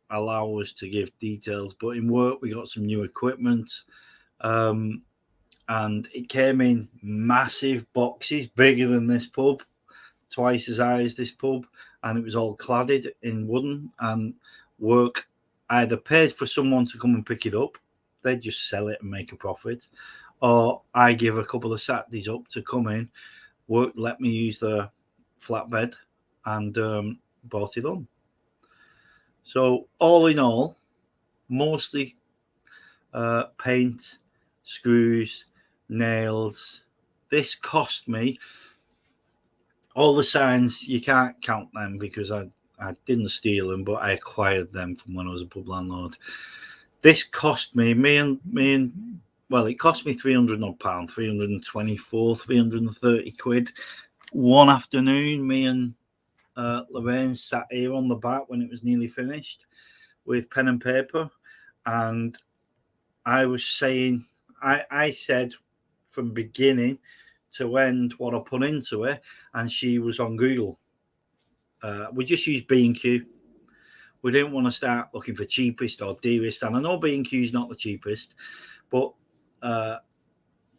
allow us to give details, but in work, we got some new equipment. And it came in massive boxes, bigger than this pub, twice as high as this pub. And it was all cladded in wooden, and work either paid for someone to come and pick it up. They'd just sell it and make a profit. Or I give a couple of Saturdays up to come in, work, let me use the flatbed, and brought it on. So all in all, mostly paint, screws, nails. This cost me all the signs, you can't count them because I didn't steal them, but I acquired them from when I was a pub landlord. This cost me, it cost me £300 odd, 324, 330 quid. One afternoon, me and Lorraine sat here on the back when it was nearly finished with pen and paper, and I was saying, I said from beginning to end what I put into it, and she was on Google. We just used B&Q. We didn't want to start looking for cheapest or dearest, and I know B&Q is not the cheapest, but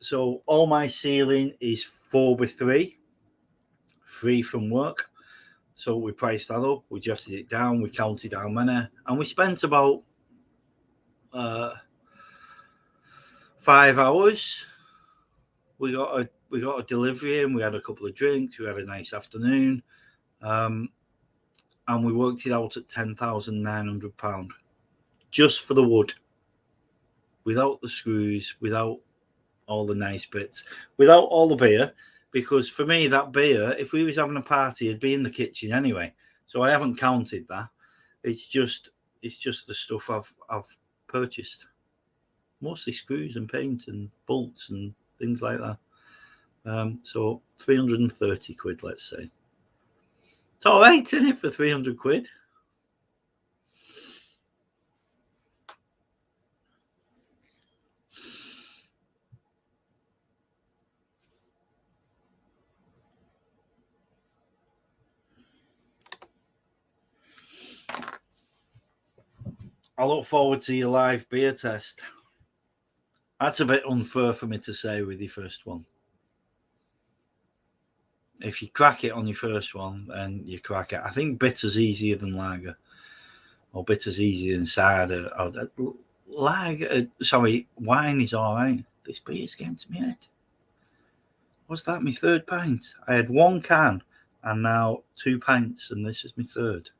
so all my ceiling is 4x3, free from work. So we priced that up, we adjusted it down, we counted how many, and we spent about 5 hours. We got a delivery and we had a couple of drinks, we had a nice afternoon, and we worked it out at £10,900 just for the wood, without the screws, without all the nice bits, without all the beer, because for me that beer, if we was having a party, it'd be in the kitchen anyway. So I haven't counted that. It's just the stuff I've purchased, mostly screws and paint and bolts and things like that. So 330 quid, let's say. It's all right, isn't it, for 300 quid? I look forward to your live beer test. That's a bit unfair for me to say with your first one. If you crack it on your first one, then you crack it. I think bitter's easier than lager, or bitter's easier than cider. Wine is all right. This beer's getting to me head. What's that? My third pint. I had 1 can and now 2 pints, and this is my third.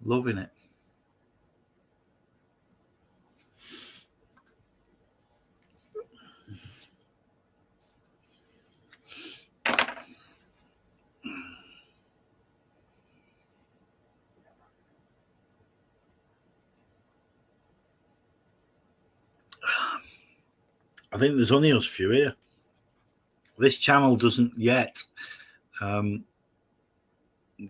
Loving it. I think there's only us few here. This channel doesn't yet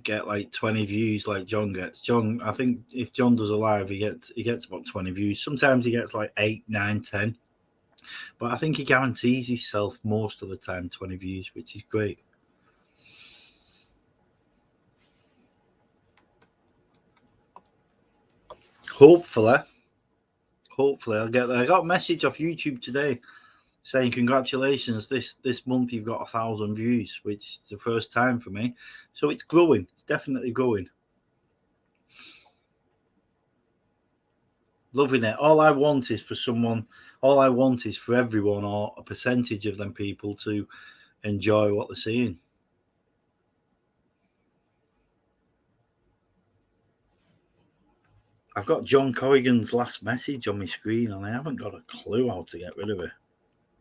get like 20 views like John gets. John, I think if John does a live, he gets about 20 views. Sometimes he gets like 8, 9, 10. But I think he guarantees himself most of the time 20 views, which is great. Hopefully I'll get there. I got a message off YouTube today saying congratulations, this month you've got 1,000 views, which is the first time for me. So it's growing. It's definitely growing. Loving it. All I want is for everyone, or a percentage of them people, to enjoy what they're seeing. I've got John Corrigan's last message on my screen and I haven't got a clue how to get rid of it.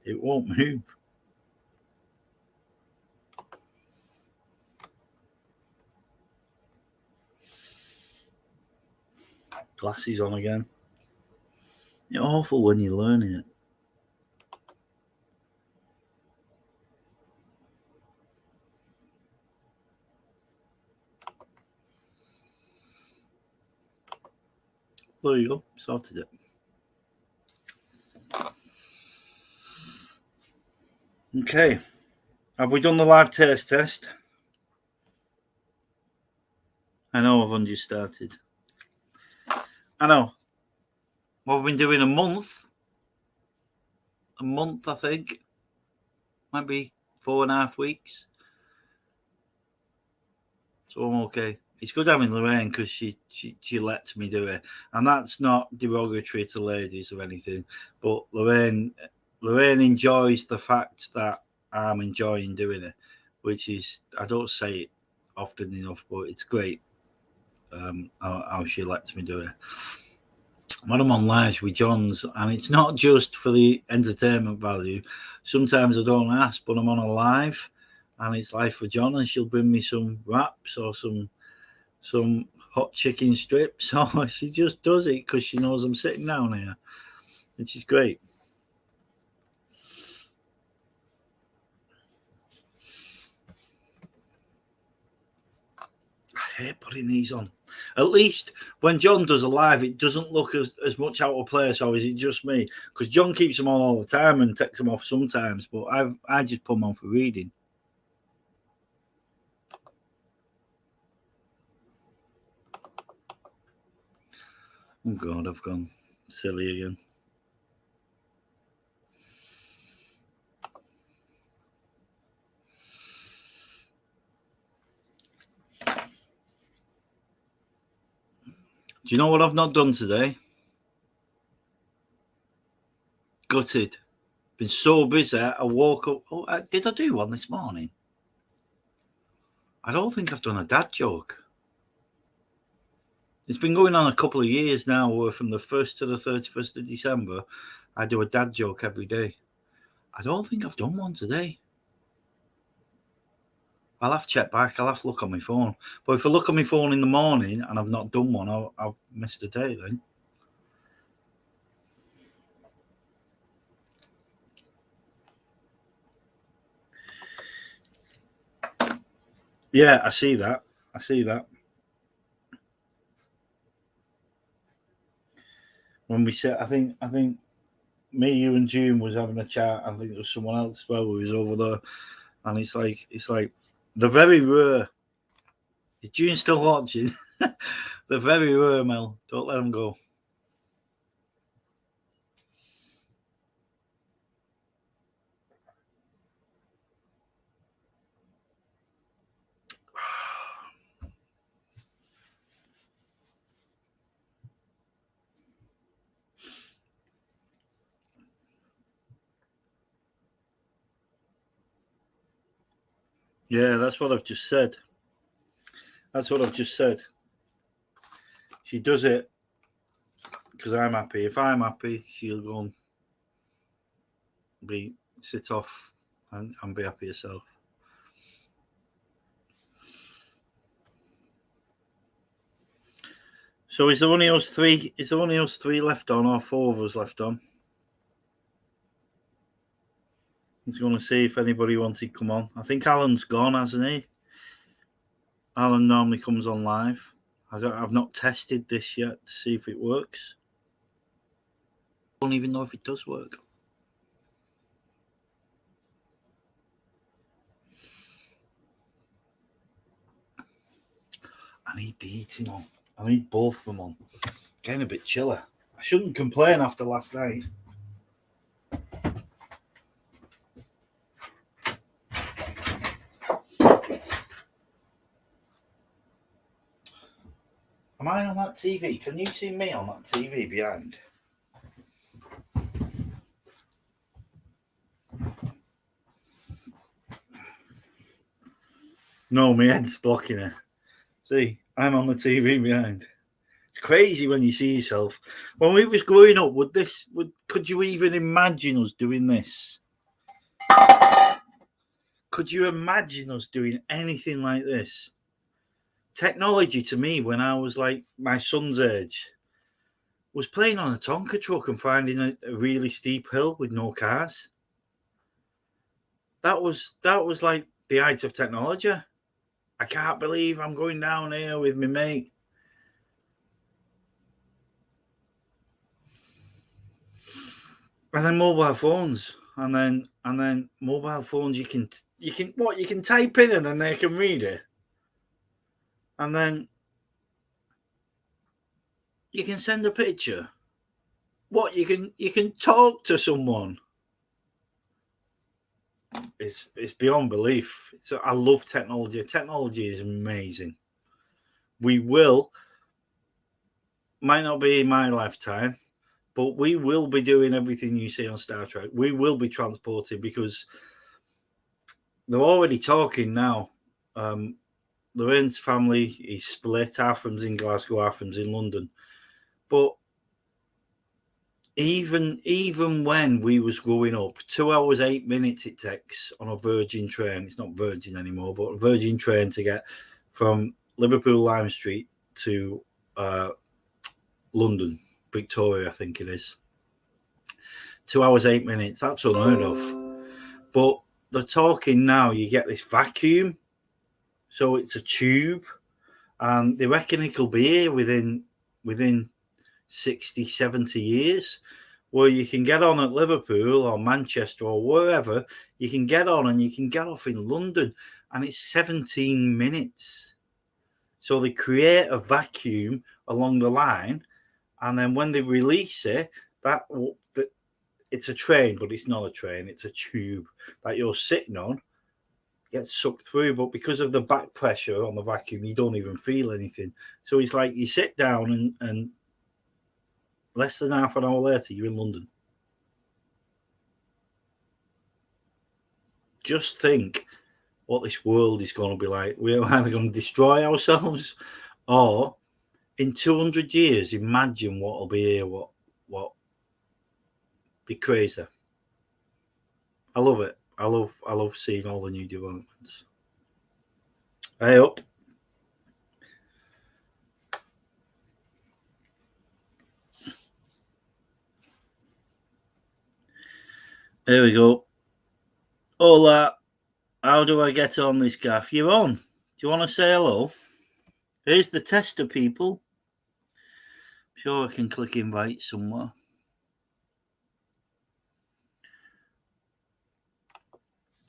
It won't move. Glasses on again. It's awful when you're learning it. There you go, sorted it. Okay, have we done the live taste test? I know I've only just started. I know. Well, we've been doing a month, I think. Might be 4.5 weeks. So I'm okay. It's good having Lorraine because she lets me do it, and that's not derogatory to ladies or anything. But Lorraine enjoys the fact that I'm enjoying doing it, which is, I don't say it often enough, but it's great how she lets me do it. When I'm on live with John's, and it's not just for the entertainment value. Sometimes I don't ask, but I'm on a live and it's life for John, and she'll bring me some wraps or some hot chicken strips. So she just does it because she knows I'm sitting down here, which is great. I hate putting these on. At least when John does a live, it doesn't look as much out of place, or is it just me? Because John keeps them on all the time and takes them off sometimes, but I just put them on for reading. Oh God, I've gone silly again. Do you know what I've not done today? Gutted. Been so busy. I woke up. Oh, did I do one this morning? I don't think I've done a dad joke. It's been going on a couple of years now, where from the 1st to the 31st of December, I do a dad joke every day. I don't think I've done one today. I'll have to check back. I'll have to look on my phone. But if I look on my phone in the morning and I've not done one, I've missed a day then. Yeah, I see that. When we said, I think me, you, and June was having a chat. I think there was someone else as well who was over there, and it's like they're very rare. Is June still watching? They're very rare, Mel. Don't let them go. Yeah, that's what I've just said. She does it because I'm happy. If I'm happy, she'll go and sit off and be happy herself. So is there only us three? Is there only us three left on, or 4 of us left on? He's going to see if anybody wants to come on. I think Alan's gone, hasn't he? Alan normally comes on live. I've not tested this yet to see if it works. I don't even know if it does work. I need the eating on. I need both of them on. Getting a bit chiller. I shouldn't complain after last night. Am I on that TV? Can you see me on that TV behind? No, my head's blocking it. See, I'm on the TV behind. It's crazy when you see yourself. When we was growing up, could you even imagine us doing this? Could you imagine us doing anything like this? Technology to me, when I was like my son's age, was playing on a Tonka truck and finding a really steep hill with no cars. That was like the height of technology. I can't believe I'm going down here with my mate. And then mobile phones, and then mobile phones. You can type in and then they can read it, and then you can send a picture. You can talk to someone. It's beyond belief. I love technology. Technology is amazing. Might not be in my lifetime, but we will be doing everything you see on Star Trek. We will be transporting, because they're already talking now. Lorraine's family is split. Our family's in Glasgow, our family's in London. But even when we was growing up, 2 hours 8 minutes it takes on a Virgin train. It's not Virgin anymore, but a Virgin train to get from Liverpool Lime Street to London, Victoria, I think it is. 2 hours 8 minutes. That's unheard of. But they're talking now. You get this vacuum, so it's a tube, and they reckon it'll be here within 60, 70 years, where you can get on at Liverpool or Manchester or wherever, you can get on and you can get off in London, and it's 17 minutes. So they create a vacuum along the line, and then when they release it, it's a train, but it's not a train, it's a tube that you're sitting on, gets sucked through, but because of the back pressure on the vacuum, you don't even feel anything. So it's like you sit down and less than half an hour later, you're in London. Just think what this world is going to be like. We're either going to destroy ourselves, or in 200 years, imagine what will be here. What be crazy. I love it. I love seeing all the new developments. Hey up. There we go. Hola. How do I get on this gaff? You're on. Do you want to say hello? Here's the tester, people. I'm sure I can click invite somewhere.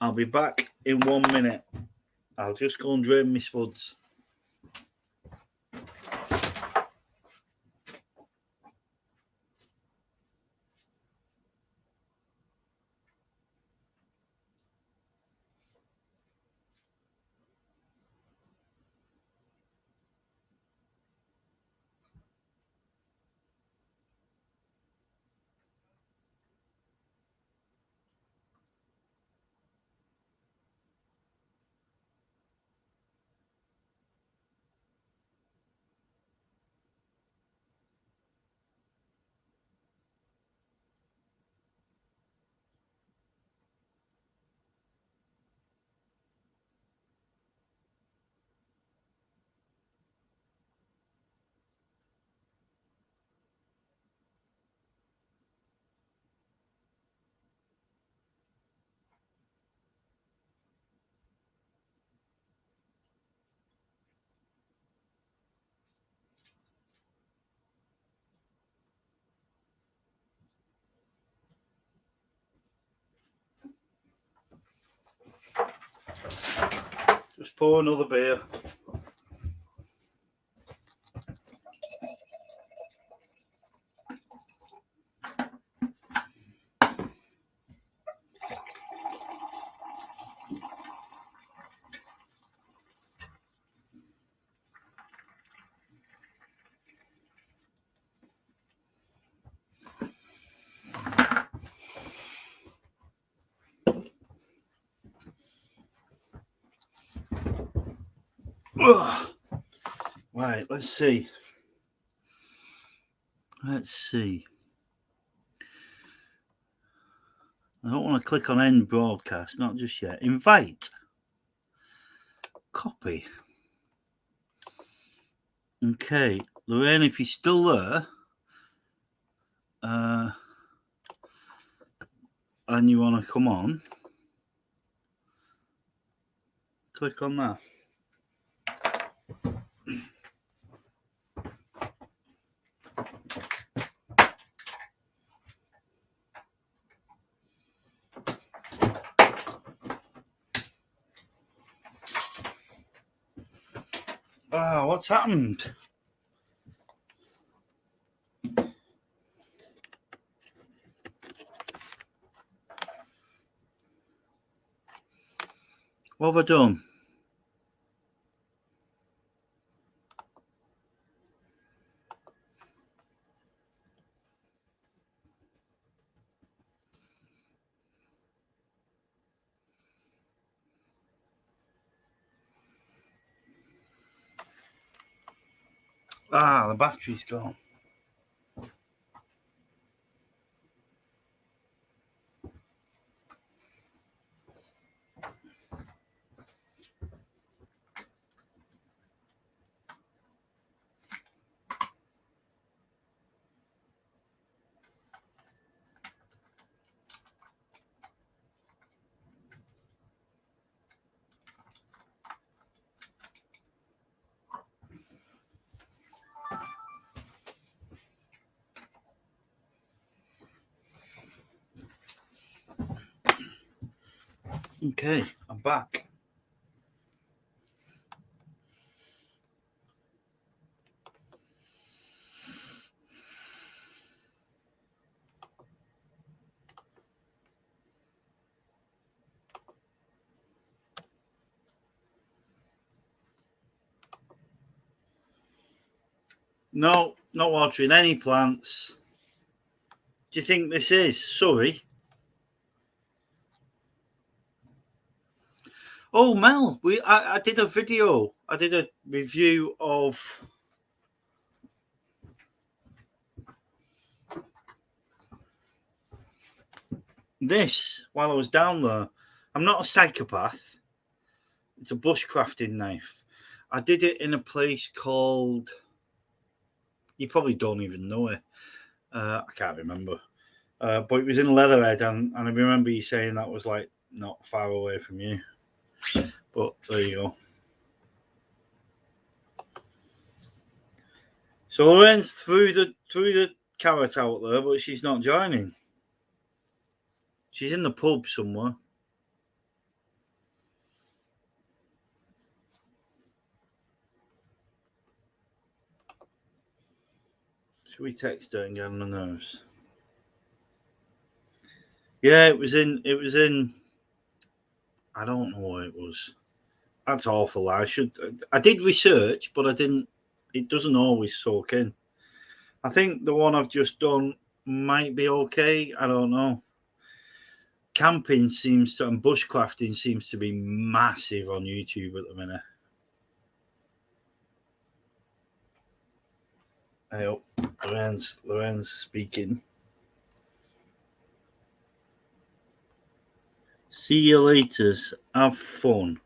I'll be back in 1 minute. I'll just go and drain my spuds. Just pour another beer. Ugh. Right, let's see. I don't want to click on end broadcast, not just yet. Invite. Copy. Okay, Lorraine, if you're still there, and you want to come on, click on that. Ah, what's happened? What have I done? Ah, the battery's gone. Okay, I'm back. No, not watering any plants. Do you think this is Surrey? Oh, Mel, I did a video. I did a review of this while I was down there. I'm not a psychopath. It's a bushcrafting knife. I did it in a place called, you probably don't even know it. I can't remember. But it was in Leatherhead, and I remember you saying that was like not far away from you. But there you go. So Lorraine's threw the carrot out there, but she's not joining. She's in the pub somewhere. Should we text her and get on the nerves? Yeah, it was in. I don't know what it was. That's awful. I did research, but I didn't. It doesn't always soak in. I think the one I've just done might be okay. I don't know. Camping seems to, and bushcrafting seems to be massive on YouTube at the minute. I hope Lorraine's speaking. See you later. Have fun.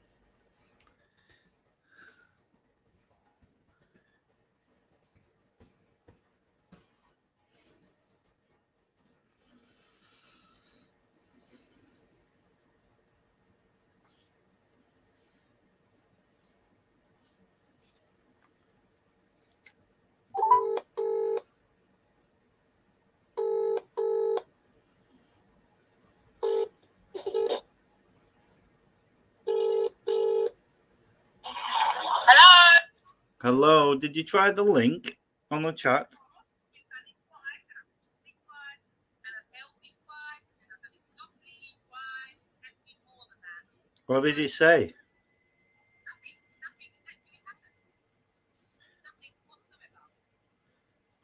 Hello, did you try the link on the chat? What did he say?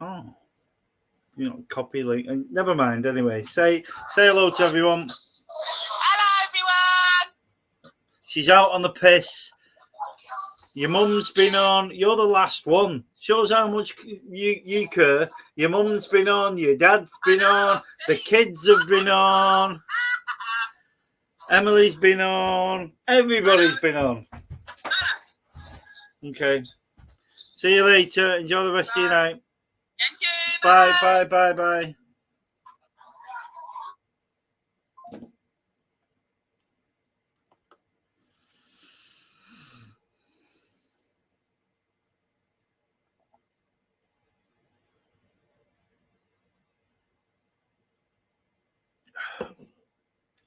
Oh, you know, copy link. Never mind. Anyway, say hello to everyone. Hello, everyone. She's out on the piss. Your mum's been on. You're the last one. Shows how much you care. Your mum's been on. Your dad's been on. The kids have been on. Emily's been on. Everybody's been on. Okay. See you later. Enjoy the rest of your night. Thank you. Bye.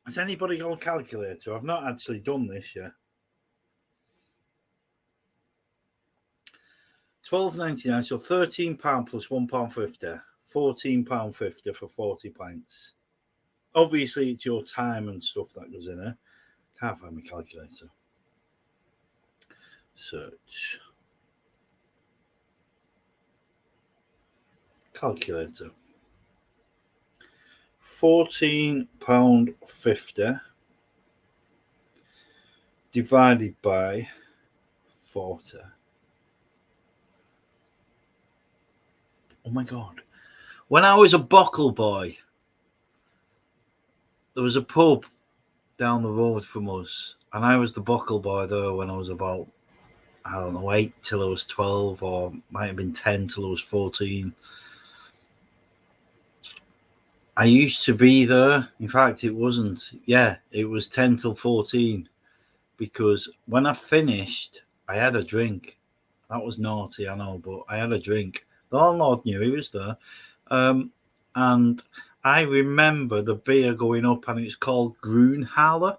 Has anybody got a calculator? I've not actually done this yet. £12.99, so £13 plus £1.50. £14.50 for 40 pints. Obviously, it's your time and stuff that goes in there. Can't find my calculator. Search. Calculator. £14.50 divided by 40. Oh my God. When I was a Bockle boy, there was a pub down the road from us, and I was the Bockle boy there when I was about, I don't know, 8 till I was 12, or might have been 10 till I was 14. I used to be there. In fact, it wasn't. Yeah, it was 10 till 14, because when I finished, I had a drink. That was naughty, I know, but I had a drink. The landlord knew he was there. And I remember the beer going up, and it's called Grünhalle.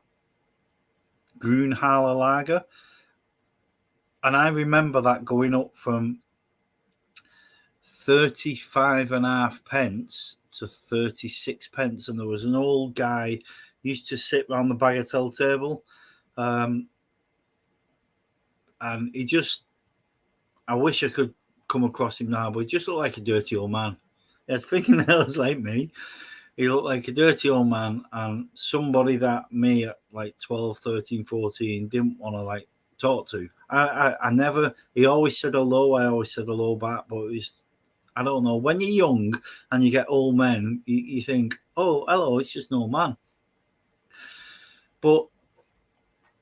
Grünhaler lager. And I remember that going up from 35.5 pence to 36 pence. And there was an old guy used to sit around the bagatelle table. And he just, I wish I could come across him now, but he just looked like a dirty old man. He had fingernails like me. He looked like a dirty old man, and somebody that me at like 12, 13, 14 didn't want to like talk to. I never, he always said hello. I always said hello back, but it was, I don't know. When you're young and you get old men, you think, oh, hello, it's just an old man. But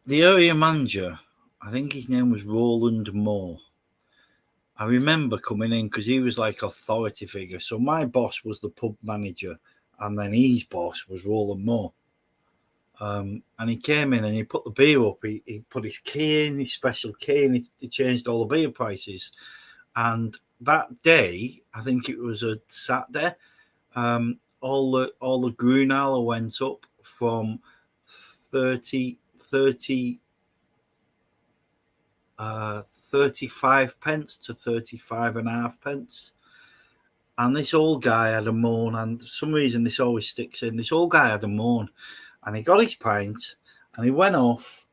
the area manager, I think his name was Roland Moore. I remember coming in because he was like authority figure. So my boss was the pub manager, and then his boss was Roland Moore. And he came in and he put the beer up. He put his key in, his special key, and he changed all the beer prices. And that day, I think it was a Saturday, all the Grünhaler went up from 35 pence to 35.5 pence. And this old guy had a moan, and for some reason this always sticks in. This old guy had a moan, and he got his pint and he went off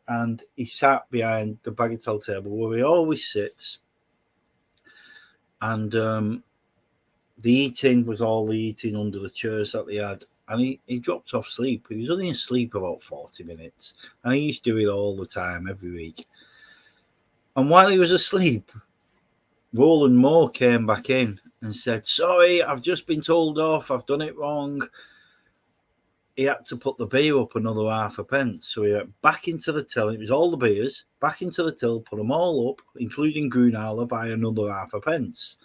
and he sat behind the bagatelle table where he always sits. And the eating was all the eating under the chairs that they had. And he dropped off sleep. He was only asleep about 40 minutes. And he used to do it all the time, every week. And while he was asleep, Roland Moore came back in and said, sorry, I've just been told off. I've done it wrong. He had to put the beer up another 0.5 pence. So he went back into the till. It was all the beers, back into the till, put them all up, including Grünhaler, by another 0.5 pence.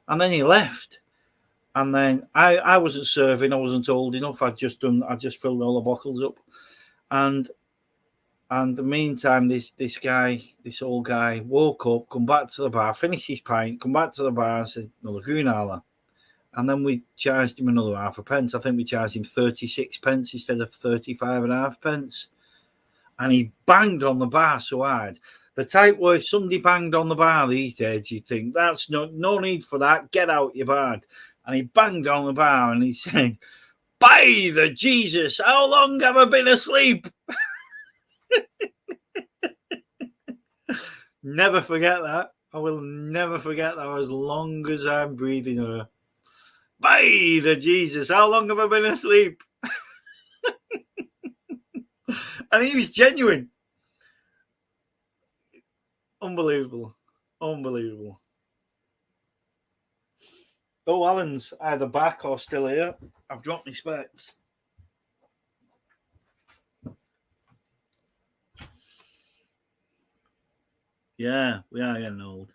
And then he left. And then I wasn't serving. I wasn't old enough. I just filled all the bottles up. And in the meantime, this old guy woke up, come back to the bar, finished his pint, come back to the bar and said, another Grünhaler. And then we charged him another 0.5 pence. I think we charged him 36 pence instead of 35.5 pence. And he banged on the bar so hard. The type where if somebody banged on the bar these days, you'd think, that's no need for that. Get out, you bad. And he banged on the bar and he said, by the Jesus, how long have I been asleep? Never forget that. I will never forget that as long as I'm breathing her. By the Jesus, how long have I been asleep? And he was genuine. Unbelievable. Unbelievable. Oh, Alan's either back or still here. I've dropped my specs. Yeah, we are getting old.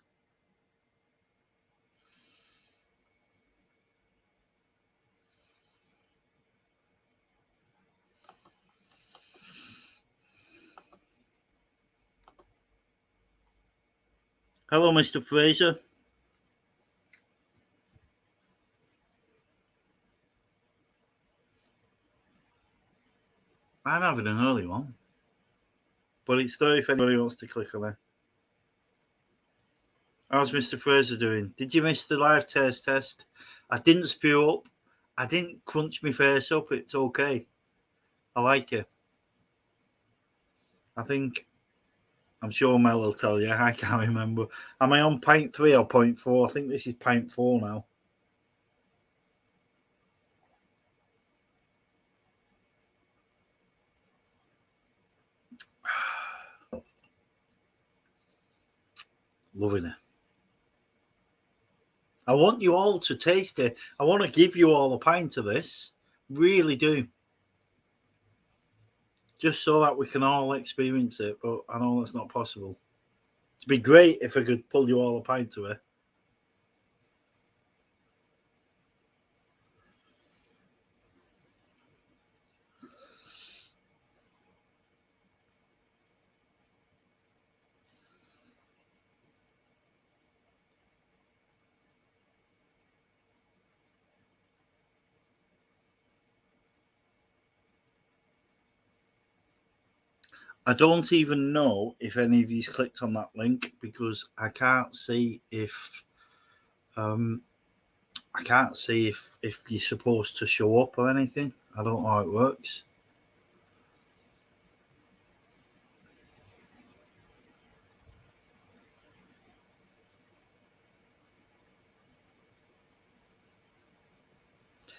Hello, Mr. Fraser. I'm having an early one, but it's there if anybody wants to click on it. How's Mr. Fraser doing? Did you miss the live taste test? I didn't spew up. I didn't crunch my face up. It's okay. I like it. I'm sure Mel will tell you. I can't remember. Am I on pint 3 or pint 4? I think this is pint 4 now. Loving it. I want you all to taste it. I want to give you all a pint of this. Really do. Just so that we can all experience it. But I know that's not possible. It'd be great if I could pull you all a pint of it. I don't even know if any of you clicked on that link because I can't see if if you're supposed to show up or anything. I don't know how it works.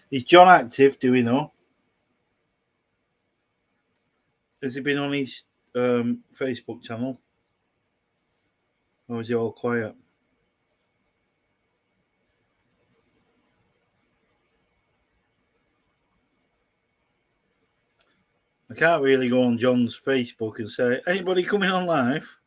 Is John active? Do we know? Has he been on his Facebook channel? Or is he all quiet? I can't really go on John's Facebook and say, anybody coming on live?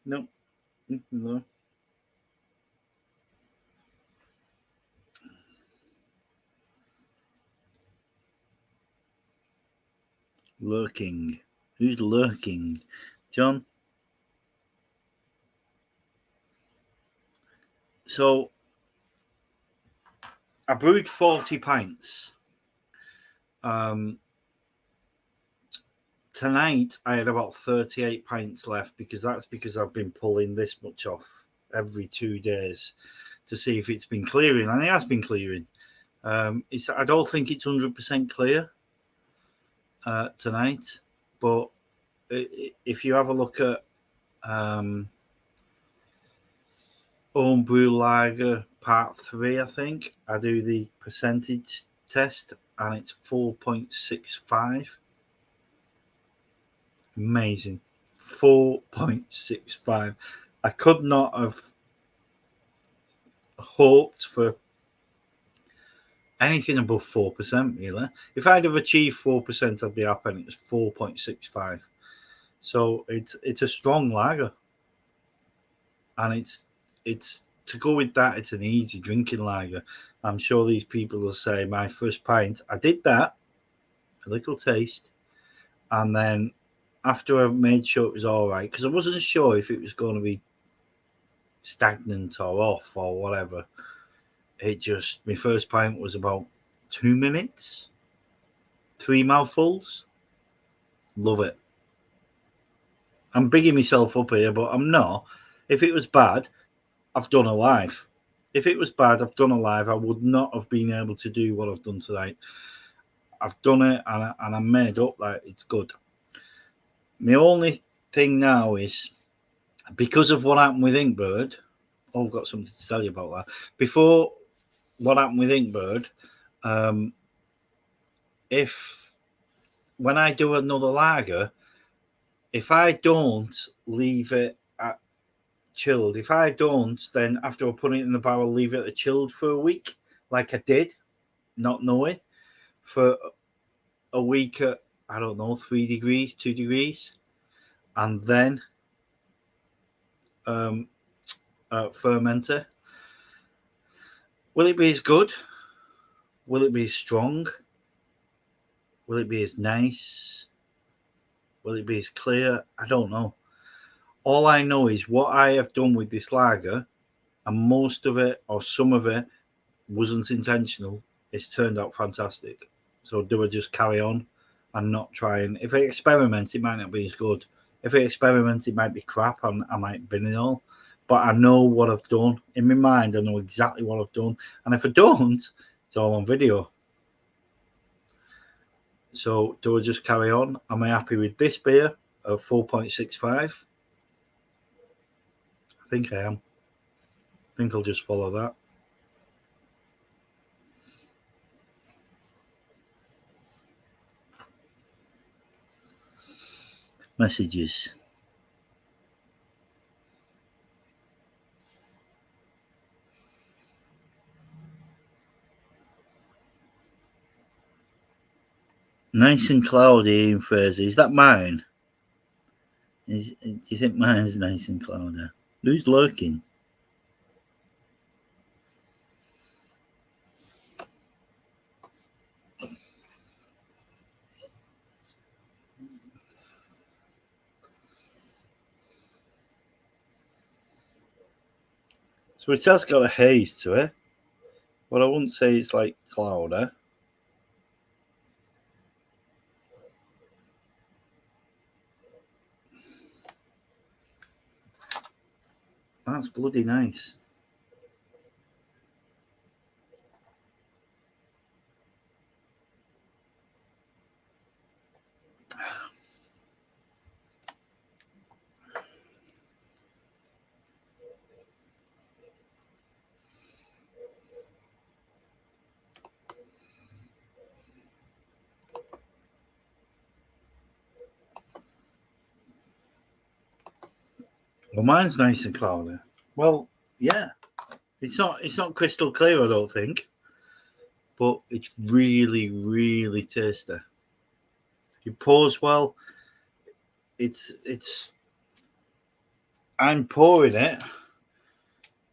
No. No. Lurking. Who's lurking? John? So, I brewed 40 pints. Tonight, I had about 38 pints left because I've been pulling this much off every 2 days to see if it's been clearing. And it has been clearing. I don't think it's 100% clear tonight. But if you have a look at Homebrew Lager Part 3, I think, I do the percentage test and it's 4.65. Amazing. 4.65. I could not have hoped for anything above 4%, really. If I'd have achieved 4%, I'd be happy, and it's 4.65. So it's a strong lager. And it's to go with that, it's an easy drinking lager. I'm sure these people will say my first pint, I did that, a little taste, and then after I made sure it was all right, because I wasn't sure if it was going to be stagnant or off or whatever. My first pint was about 2 minutes, 3 mouthfuls. Love it. I'm bigging myself up here, but I'm not. If it was bad, I've done a live. If it was bad, I've done a live. I would not have been able to do what I've done tonight. I've done it and I'm made up that it's good. My only thing now is because of what happened with Inkbird. I've got something to tell you about that. Before what happened with Inkbird, when I do another lager, if I don't leave it at chilled, if I don't, then after I put it in the barrel, leave it at chilled for a week, like I did, not knowing, for a week at, I don't know, 3 degrees, 2 degrees, and then ferment it. Will it be as good? Will it be as strong? Will it be as nice? Will it be as clear? I don't know. All I know is what I have done with this lager, and most of it or some of it wasn't intentional. It's turned out fantastic. So do I just carry on and not try? And if I experiment, it might not be as good. If I experiment, it might be crap and I might bin it all. But I know what I've done. In my mind, I know exactly what I've done. And if I don't, it's all on video. So do I just carry on? Am I happy with this beer of 4.65? I think I am. I think I'll just follow that. messages. Nice and cloudy in Fraser. Is that mine? Do you think mine's nice and cloudy? Who's lurking? So it has got a haze to it, but I wouldn't say it's like cloudy. That's bloody nice. Well, mine's nice and cloudy. Well, yeah. It's not crystal clear, I don't think. But it's really, really tasty. It pours well. I'm pouring it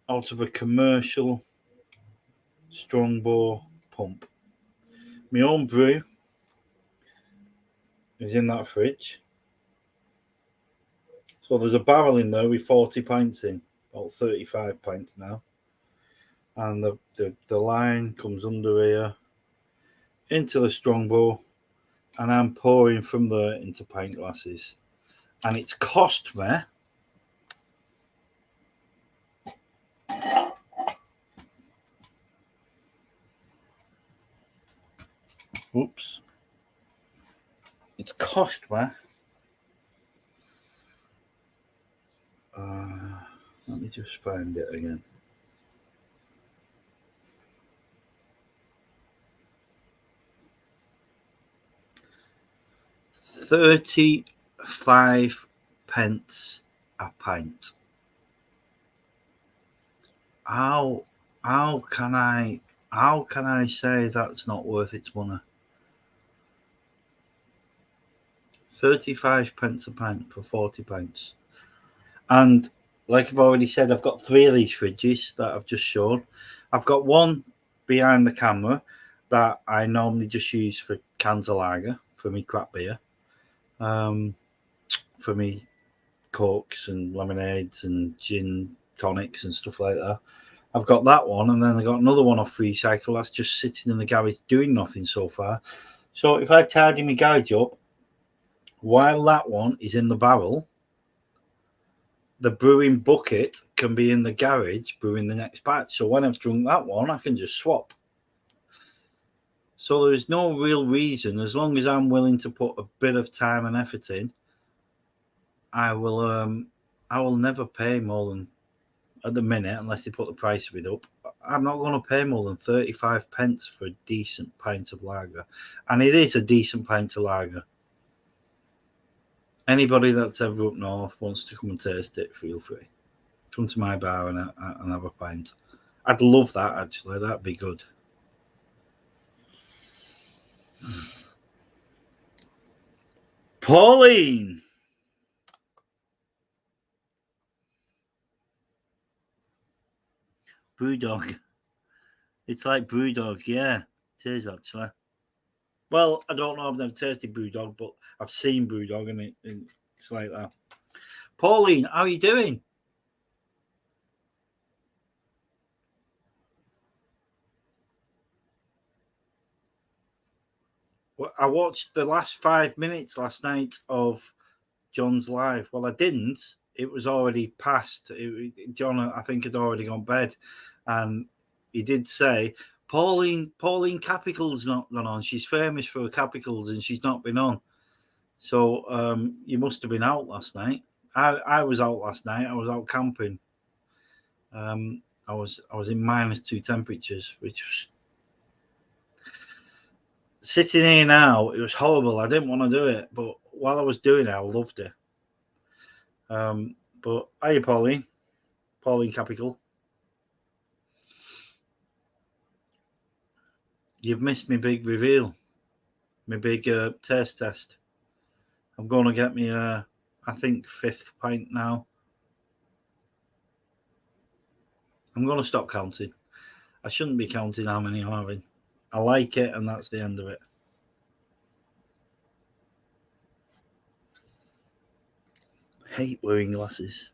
out of a commercial Strongbow pump. My own brew is in that fridge. So there's a barrel in there with 40 pints in, about 35 pints now. And the line comes under here into the Strongbow, and I'm pouring from there into pint glasses. And it's cost me it's cost me let me just find it again. £35 a pint. How can I say that's not worth its money? 35 pence a pint for 40 pints. And like I've already said, I've got 3 of these fridges that I've just shown. I've got one behind the camera that I normally just use for cans of lager, for me crap beer, for me cokes and lemonades and gin tonics and stuff like that. I've got that one, and then I got another one off Recycle that's just sitting in the garage doing nothing so far. So if I tidy my garage up while that one is in the barrel, the brewing bucket can be in the garage brewing the next batch. So when I've drunk that one, I can just swap. So there's no real reason, as long as I'm willing to put a bit of time and effort in, I will never pay more than, at the minute, unless they put the price of it up, I'm not going to pay more than 35 pence for a decent pint of lager. And it is a decent pint of lager. Anybody that's ever up north wants to come and taste it, feel free. Come to my bar and have a pint. I'd love that, actually. That'd be good. Pauline! Brewdog. It's like Brewdog, yeah. It is, actually. Well, I don't know. I've never tasted Brewdog, but I've seen Brewdog, and it's like that. Pauline, how are you doing? Well, I watched the last 5 minutes last night of John's live. Well, I didn't. It was already past. John, I think, had already gone to bed, and he did say, Pauline Capicle's not gone on. She's famous for her Capicles, and she's not been on. So you must have been out last night. I was out last night. I was out camping. I was in -2 temperatures, which was sitting here now. It was horrible. I didn't want to do it, but while I was doing it, I loved it. But hiya, Pauline Capital. You've missed my big reveal, my big taste test. I'm going to get me I think 5th pint now. I'm going to stop counting. I shouldn't be counting how many I'm having. I like it, and that's the end of it. Hate wearing glasses.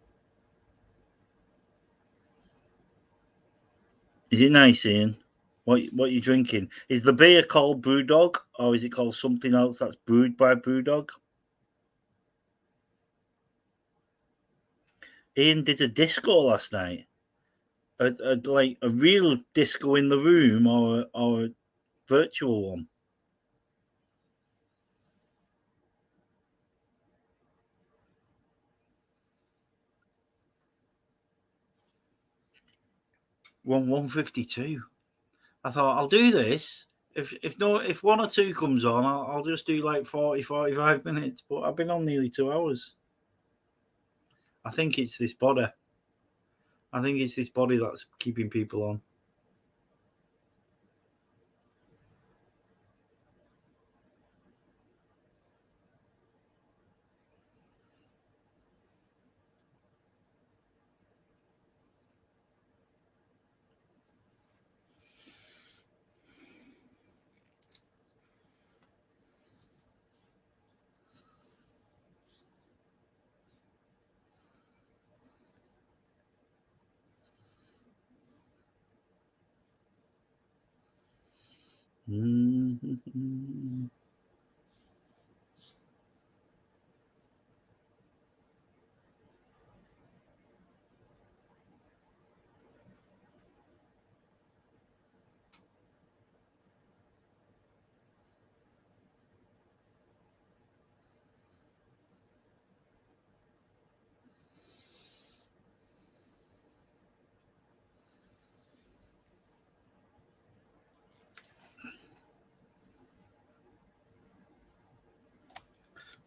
Is it nice, Ian? What are you drinking? Is the beer called Brewdog, or is it called something else that's brewed by Brewdog? Ian did a disco last night. Like a real disco in the room, or a virtual one. Won 152. I thought I'll do this. If one or two comes on, I'll just do like 40, 45 minutes. But I've been on nearly 2 hours. I think it's this body. That's keeping people on. Mm-hmm.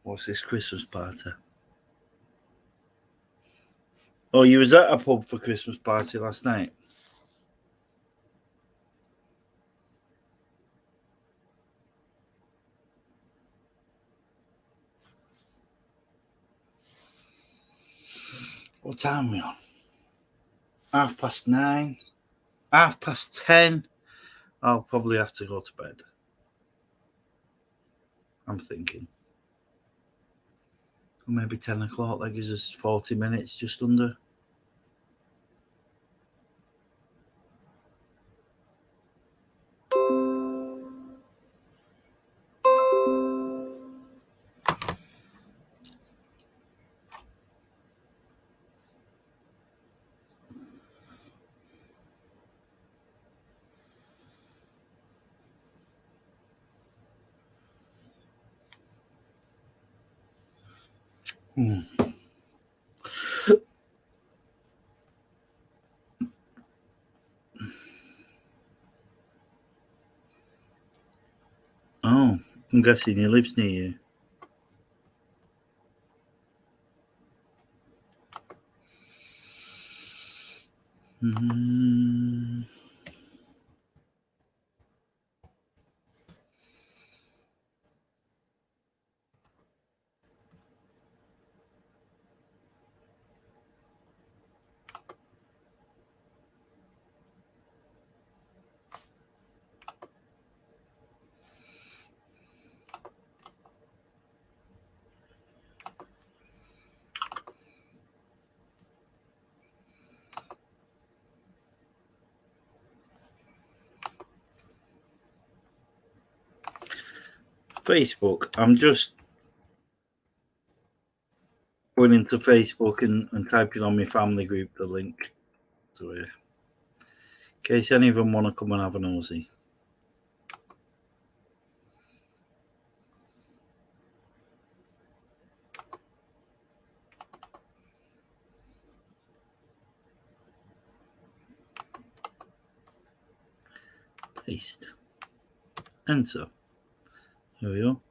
What's this Christmas party? Oh, you was at a pub for Christmas party last night? What time are we on? 9:30. 10:30. I'll probably have to go to bed. I'm thinking. Or maybe 10 o'clock. That gives us 40 minutes, just under. Oh, I'm guessing he lives near you. Facebook. I'm just going into Facebook and typing on my family group the link to it, in case any of them want to come and have a nosy. Paste. Enter. Here we go.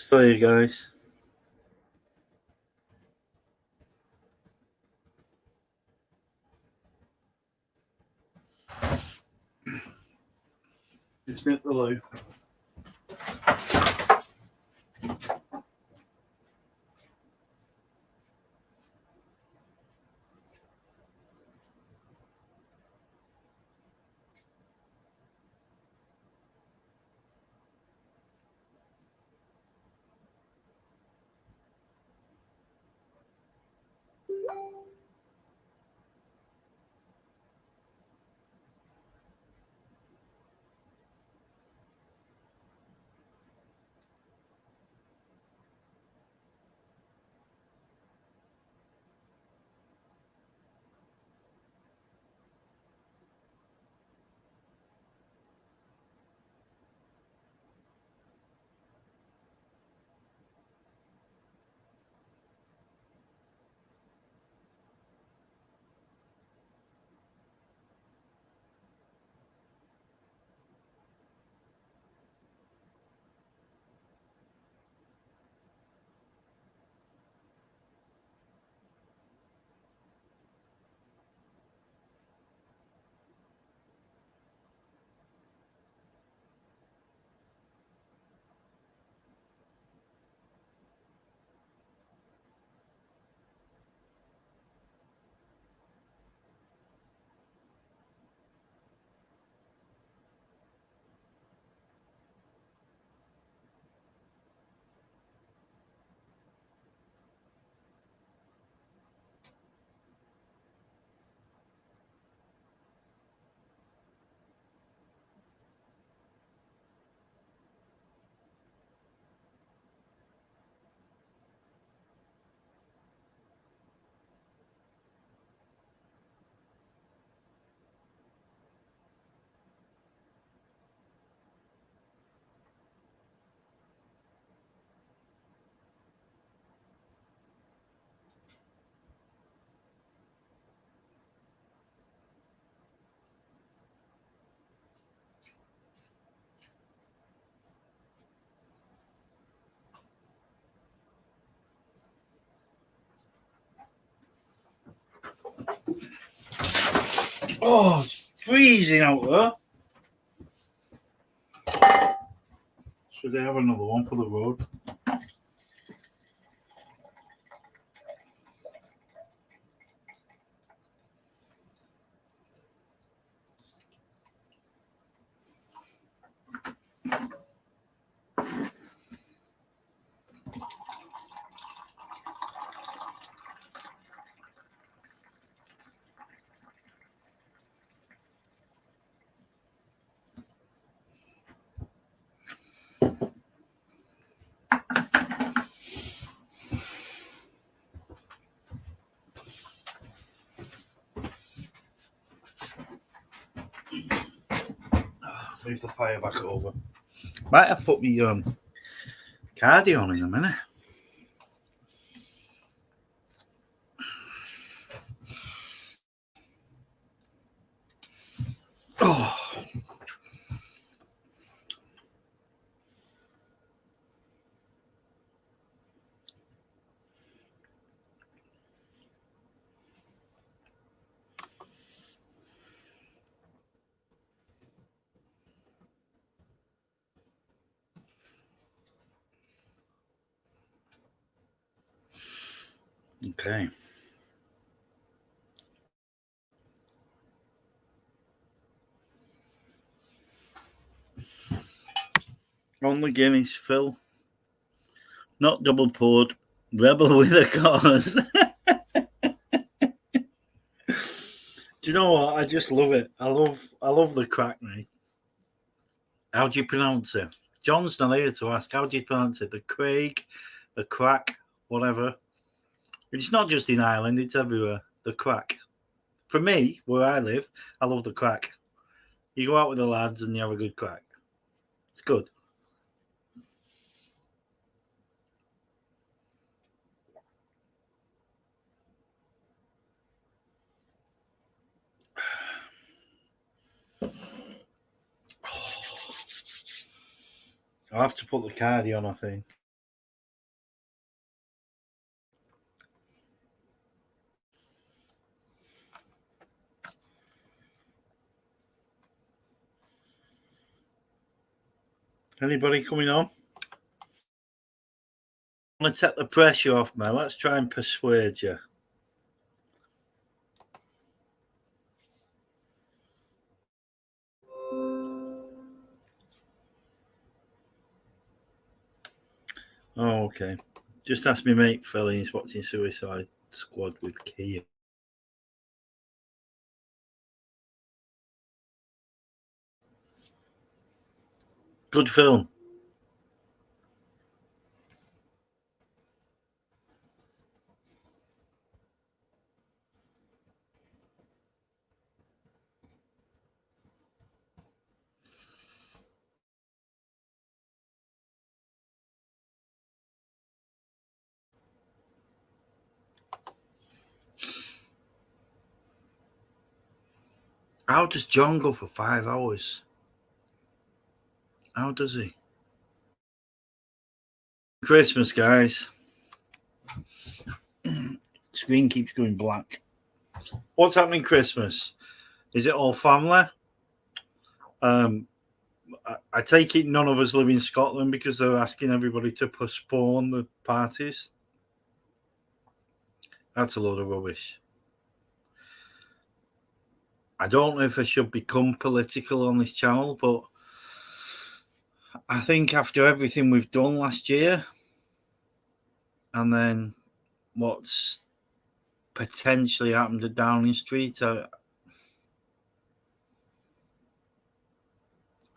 for you guys. Just nip the loo. Oh, it's freezing out there. Should I have another one for the road? Move the fire back over. Might have put me cardio on in a minute. Oh. Okay. On the Guinness, Phil. Not double poured. Rebel with a cause. Do you know what? I just love it. I love the crack, mate. How do you pronounce it? John's not here to ask. How do you pronounce it? The Craig, the crack, whatever. It's not just in Ireland, it's everywhere. The crack. For me, where I live, I love the crack. You go out with the lads and you have a good crack. It's good. I'll have to put the cardi on, I think. Anybody coming on? I want to take the pressure off, man. Let's try and persuade you. Oh, okay. Just ask me mate Phil, he's watching Suicide Squad with Kia. Good film. How does John go for 5 hours? How does he? Christmas, guys. Screen keeps going black. What's happening Christmas? Is it all family? I take it none of us live in Scotland because they're asking everybody to postpone the parties. That's a load of rubbish. I don't know if I should become political on this channel, but I think after everything we've done last year, and then what's potentially happened at Downing Street, I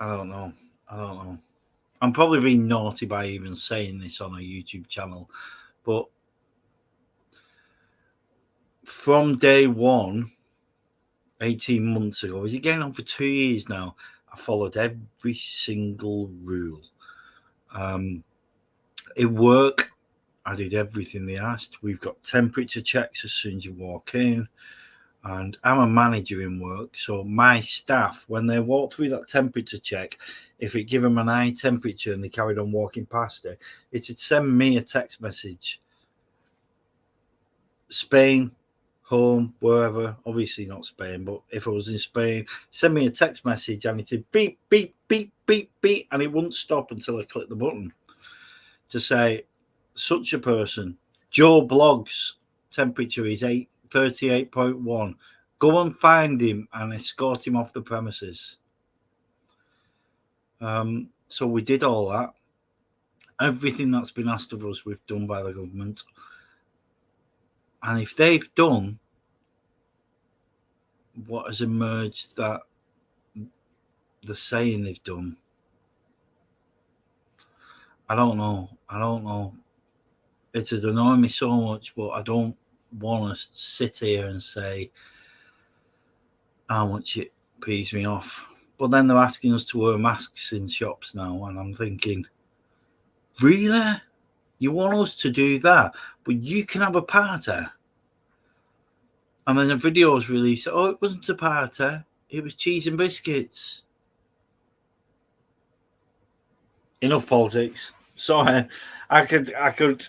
don't know. I'm probably being naughty by even saying this on a YouTube channel, but from day one, 18 months ago, is it getting on for 2 years now? I followed every single rule. At work, I did everything they asked. We've got temperature checks as soon as you walk in. And I'm a manager in work, so my staff, when they walk through that temperature check, if it gave them an high temperature and they carried on walking past it, it'd send me a text message. Spain, home, wherever, obviously not Spain, but if I was in Spain, send me a text message and it'd beep, beep, beep, beep, beep, and it wouldn't stop until I click the button to say, such a person, Joe Blogs, temperature is 38.1. Go and find him and escort him off the premises. So we did all that. Everything that's been asked of us, we've done by the government. And if they've done what has emerged that they're saying they've done, I don't know. It'd annoy me so much, but I don't want to sit here and say how much it pees me off. But then they're asking us to wear masks in shops now, and I'm thinking, really? You want us to do that, but you can have a party? And then the video was released. Oh, it wasn't a party. It was cheese and biscuits. Enough politics. Sorry. I could.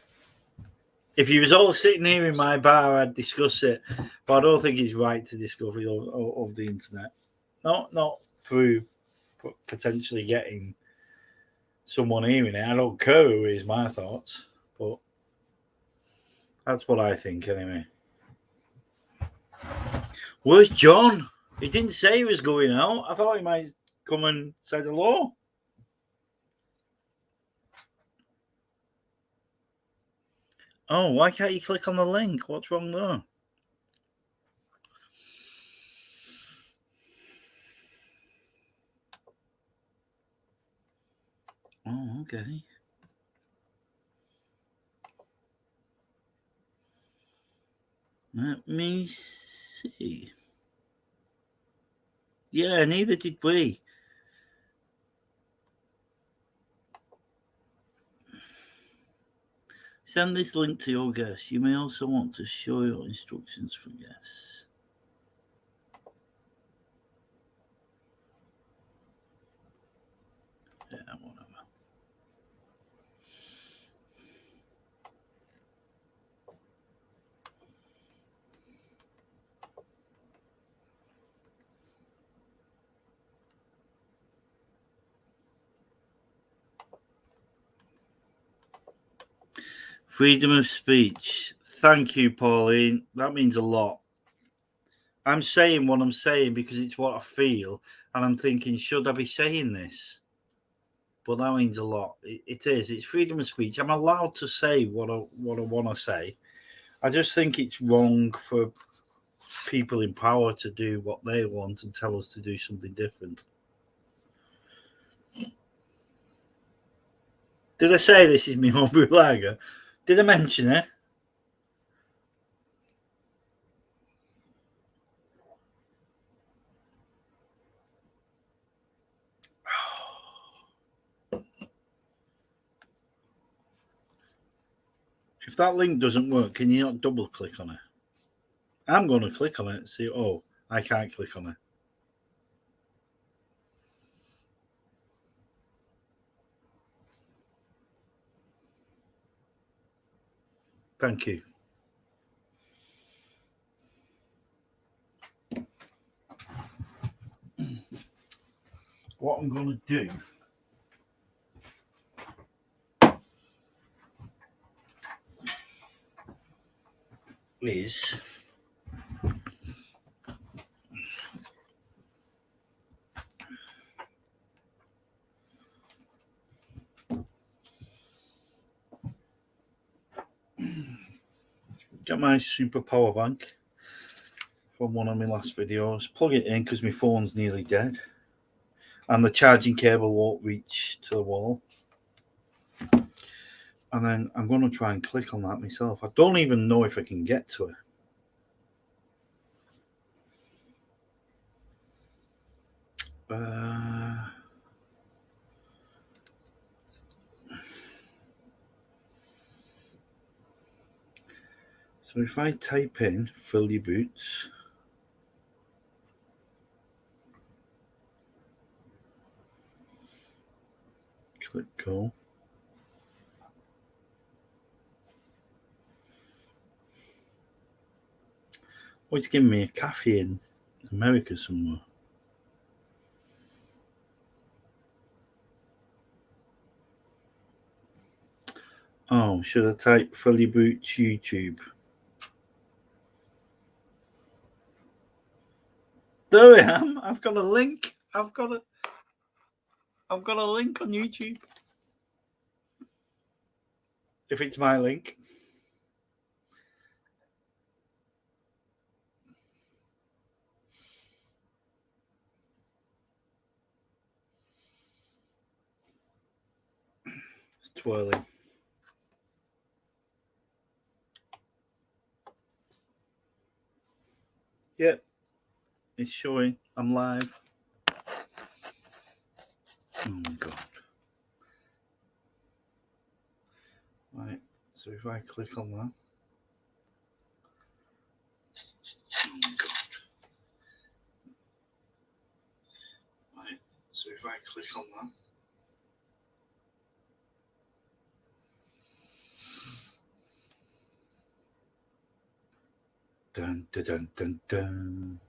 If you was all sitting here in my bar, I'd discuss it. But I don't think it's right to discuss it over the internet. Not through potentially getting someone hearing it. I don't care who is my thoughts, but that's what I think anyway. Where's John? He didn't say he was going out. I thought he might come and say hello. Oh, why can't you click on the link? What's wrong there? Oh, okay. Let me see. Yeah, neither did we. Send this link to your guests. You may also want to show your instructions for guests. Yeah, whatever. Freedom of speech. Thank you, Pauline. That means a lot. I'm saying what I'm saying because it's what I feel, and I'm thinking, should I be saying this? But that means a lot. It is. It's freedom of speech. I'm allowed to say what I want to say. I just think it's wrong for people in power to do what they want and tell us to do something different. Did I say this is my homebrew lager? Did I mention it? If that link doesn't work, can you not double click on it? I'm going to click on it and see. Oh, I can't click on it. Thank you. What I'm going to do is get my super power bank from one of my last videos, plug it in because my phone's nearly dead and the charging cable won't reach to the wall. And then I'm going to try and click on that myself. I don't even know if I can get to it. So if I type in fill your boots, click go. Oh, it's giving me a cafe in America somewhere. Oh, should I type fill your boots YouTube? There I am. I've got a link. I've got a link on YouTube. If it's my link. It's twirling. Yep. It's showing. I'm live. Oh my god. Right. So if I click on that. Oh my god. Right. So if I click on that. Dun, dun, dun, dun, dun.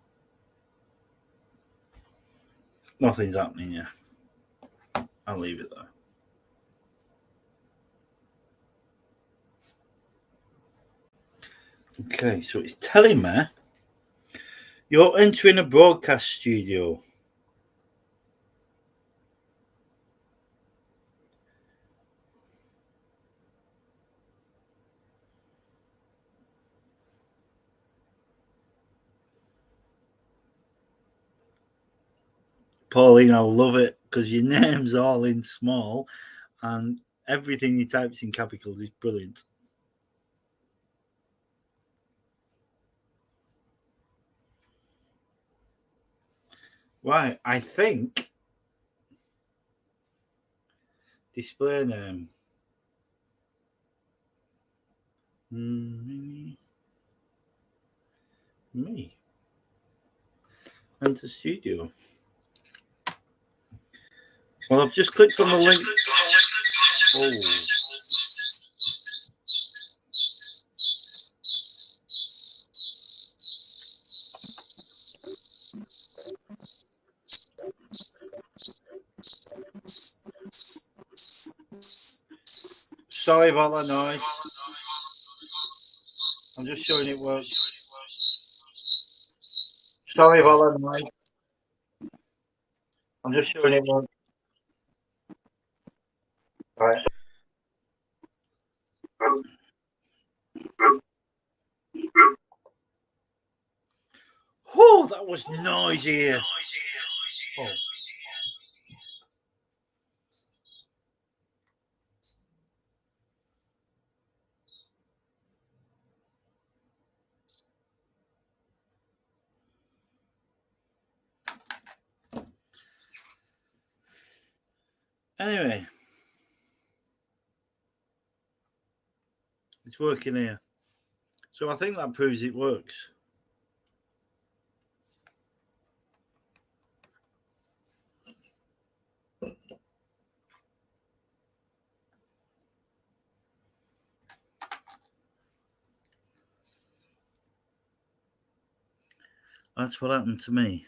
Nothing's happening yet. I'll leave it there. Okay, so it's telling me you're entering a broadcast studio. Pauline, I love it because your name's all in small and everything you type's in capitals is brilliant. Right, I think display name. Me. Enter studio. Well, I've just clicked on the link. Oh. Sorry about that noise. I'm just showing it works. Sorry about that noise. I'm just showing it works. Right. Oh, that was noisy here. Oh. Anyway, it's working here. So I think that proves it works. That's what happened to me.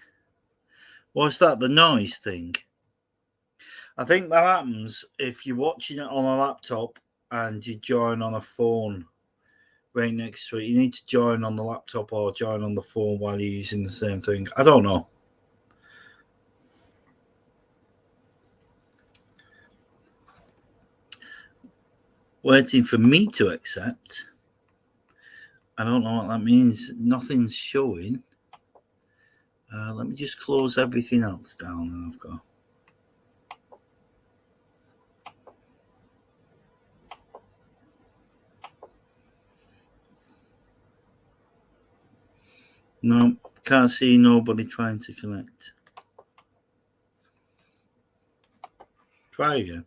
What's that? The noise thing? I think that happens if you're watching it on a laptop and you join on a phone right next to it. You need to join on the laptop or join on the phone while you're using the same thing. I don't know. Waiting for me to accept. I don't know what that means. Nothing's showing. Let me just close everything else down that I've got. No, can't see nobody trying to connect. Try again.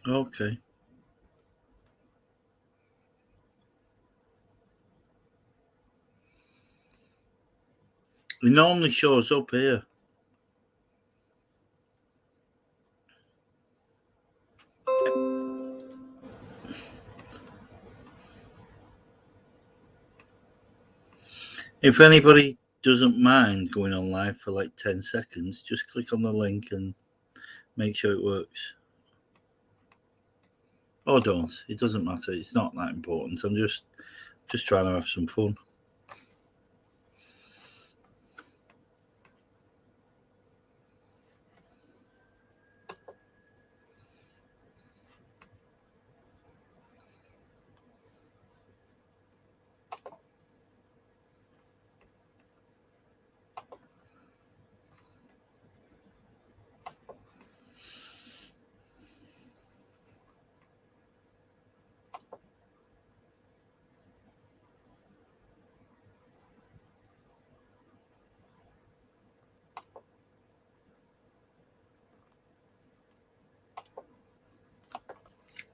Okay. It normally shows up here. If anybody doesn't mind going on live for like 10 seconds, just click on the link and make sure it works. Or don't. It doesn't matter. It's not that important. I'm just trying to have some fun.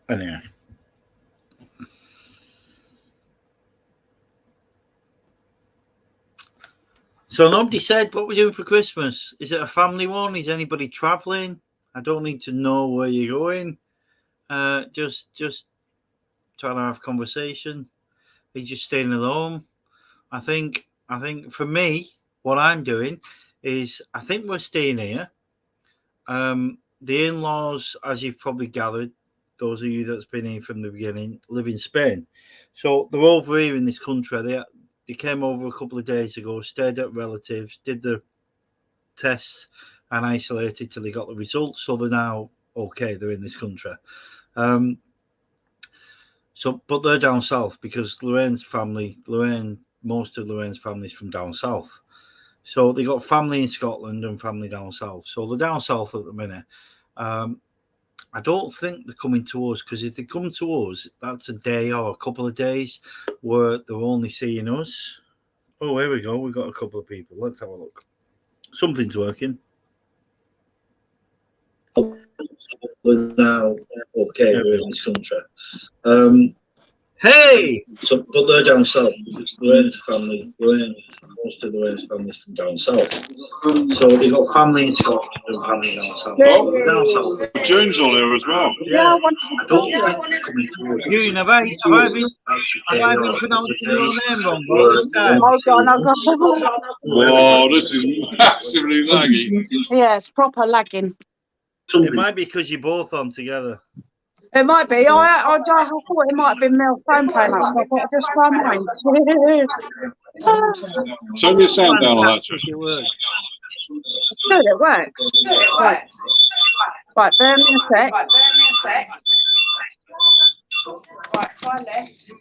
Anyway. So nobody said what we're doing for Christmas. Is it a family one? Is anybody traveling? I don't need to know where you're going. Just trying to have conversation. Are you just staying at home? I think for me, what I'm doing is I think we're staying here. The in-laws, as you've probably gathered, those of you that's been here from the beginning, live in Spain. So they're over here in this country. They came over a couple of days ago, stayed at relatives, did the tests and isolated till they got the results. So they're now okay. They're in this country. But they're down south because most of Lorraine's family is from down south. So they got family in Scotland and family down south. So they're down south at the minute. I don't think they're coming to us because if they come to us, that's a day or a couple of days where they're only seeing us. Oh, here we go. We've got a couple of people. Let's have a look. Something's working. We're now okay. We're in this country. Hey! So, but they're down south. Lorraine's family, most of Lorraine's family's from down south. So they've got family in Scotland and family down south. Oh, Down south. June's on here as well. Yeah. I don't think they're coming through. June, have I been pronouncing your name wrong all this time? Wow, this is massively laggy. Yeah, it's proper lagging. It might be because you're both on together. It might be. I thought it might have been Mel's phone playing up. I thought I'd just try mine. Turn your sound down on that. Fantastic, it works. Good, it works. Right, bear me a sec. Right, try left.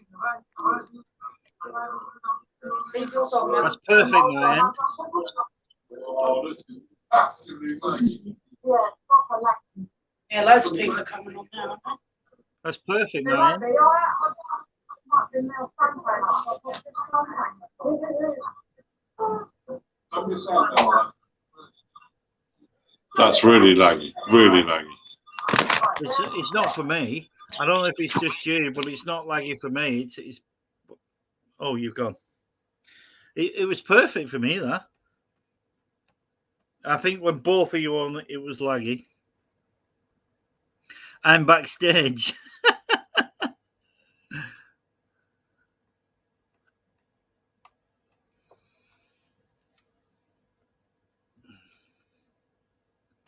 Leave yours on, Mel. That's perfect, man. Yeah, loads of people are coming on now. That's perfect, man. That's really laggy. Really laggy. It's not for me. I don't know if it's just you, but it's not laggy for me. It's oh, you've gone. It was perfect for me, that. I think when both of you were on, it was laggy. I'm backstage.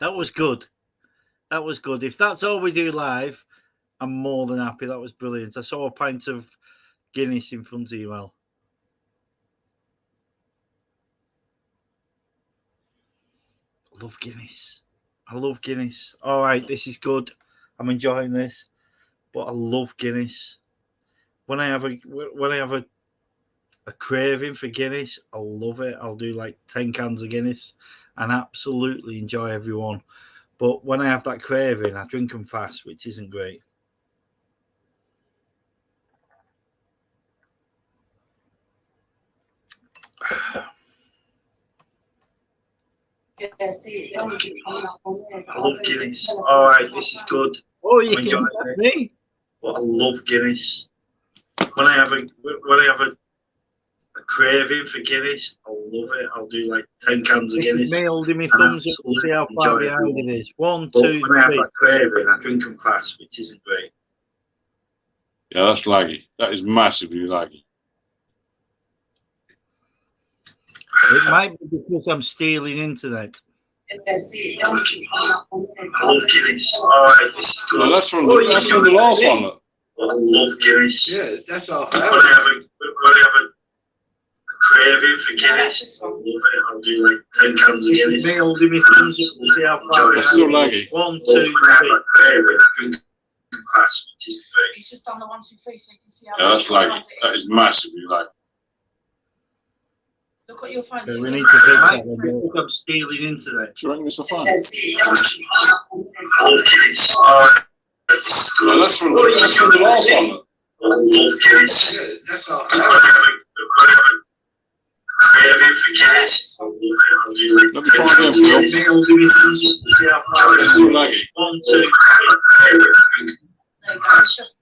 That was good. That was good. If that's all we do live, I'm more than happy. That was brilliant. I saw a pint of Guinness in front of you, Al. I love Guinness. I love Guinness. All right, this is good. I'm enjoying this, but I love Guinness. When I have a craving for Guinness, I love it. I'll do like 10 cans of Guinness and absolutely enjoy every one. But when I have that craving, I drink them fast, which isn't great. Yeah, see, it's only coming up on there. I love Guinness. All right, this is good. Oh, you can that's me. But I love Guinness. When I have a craving for Guinness, I love it. I'll do like 10 cans of Guinness. Me holding my thumbs up to see how far behind it is. 1, 2, 3. When I have that craving, I drink them fast, which isn't great. Yeah, that's laggy. That is massively laggy. It might be because I'm stealing internet. Yeah, see, it's only coming up on there. I love Guinness. All right, this is good. No, that's from the last one. Look. I love Guinness. Yeah, that's all. When I have a craving for Guinness, I love it. I'll do like 10 cans of Guinness. Me holding my thumbs up to see how far It's still behind it laggy. is. 1, 2, When I have 3. that craving, I drink them fast, which isn't great. He's just done the 1, 2, 3 so you can see how Yeah, that's laggy. That is massively laggy. Look at your phone. So we need to fix that one. I'm stealing internet. Do you reckon it's a fun? Yeah, see, it's only coming up on there. I love Guinness. All right, this is good. No, that's from the last one. Look. I love Guinness. Yeah, that's all. When I have a craving for Guinness, I love it. I'll do like Let me try again, 10 Phil. cans of Guinness. Me holding my thumbs up to see how far It's still laggy. 1, 2, 3. I drink There you go. It's just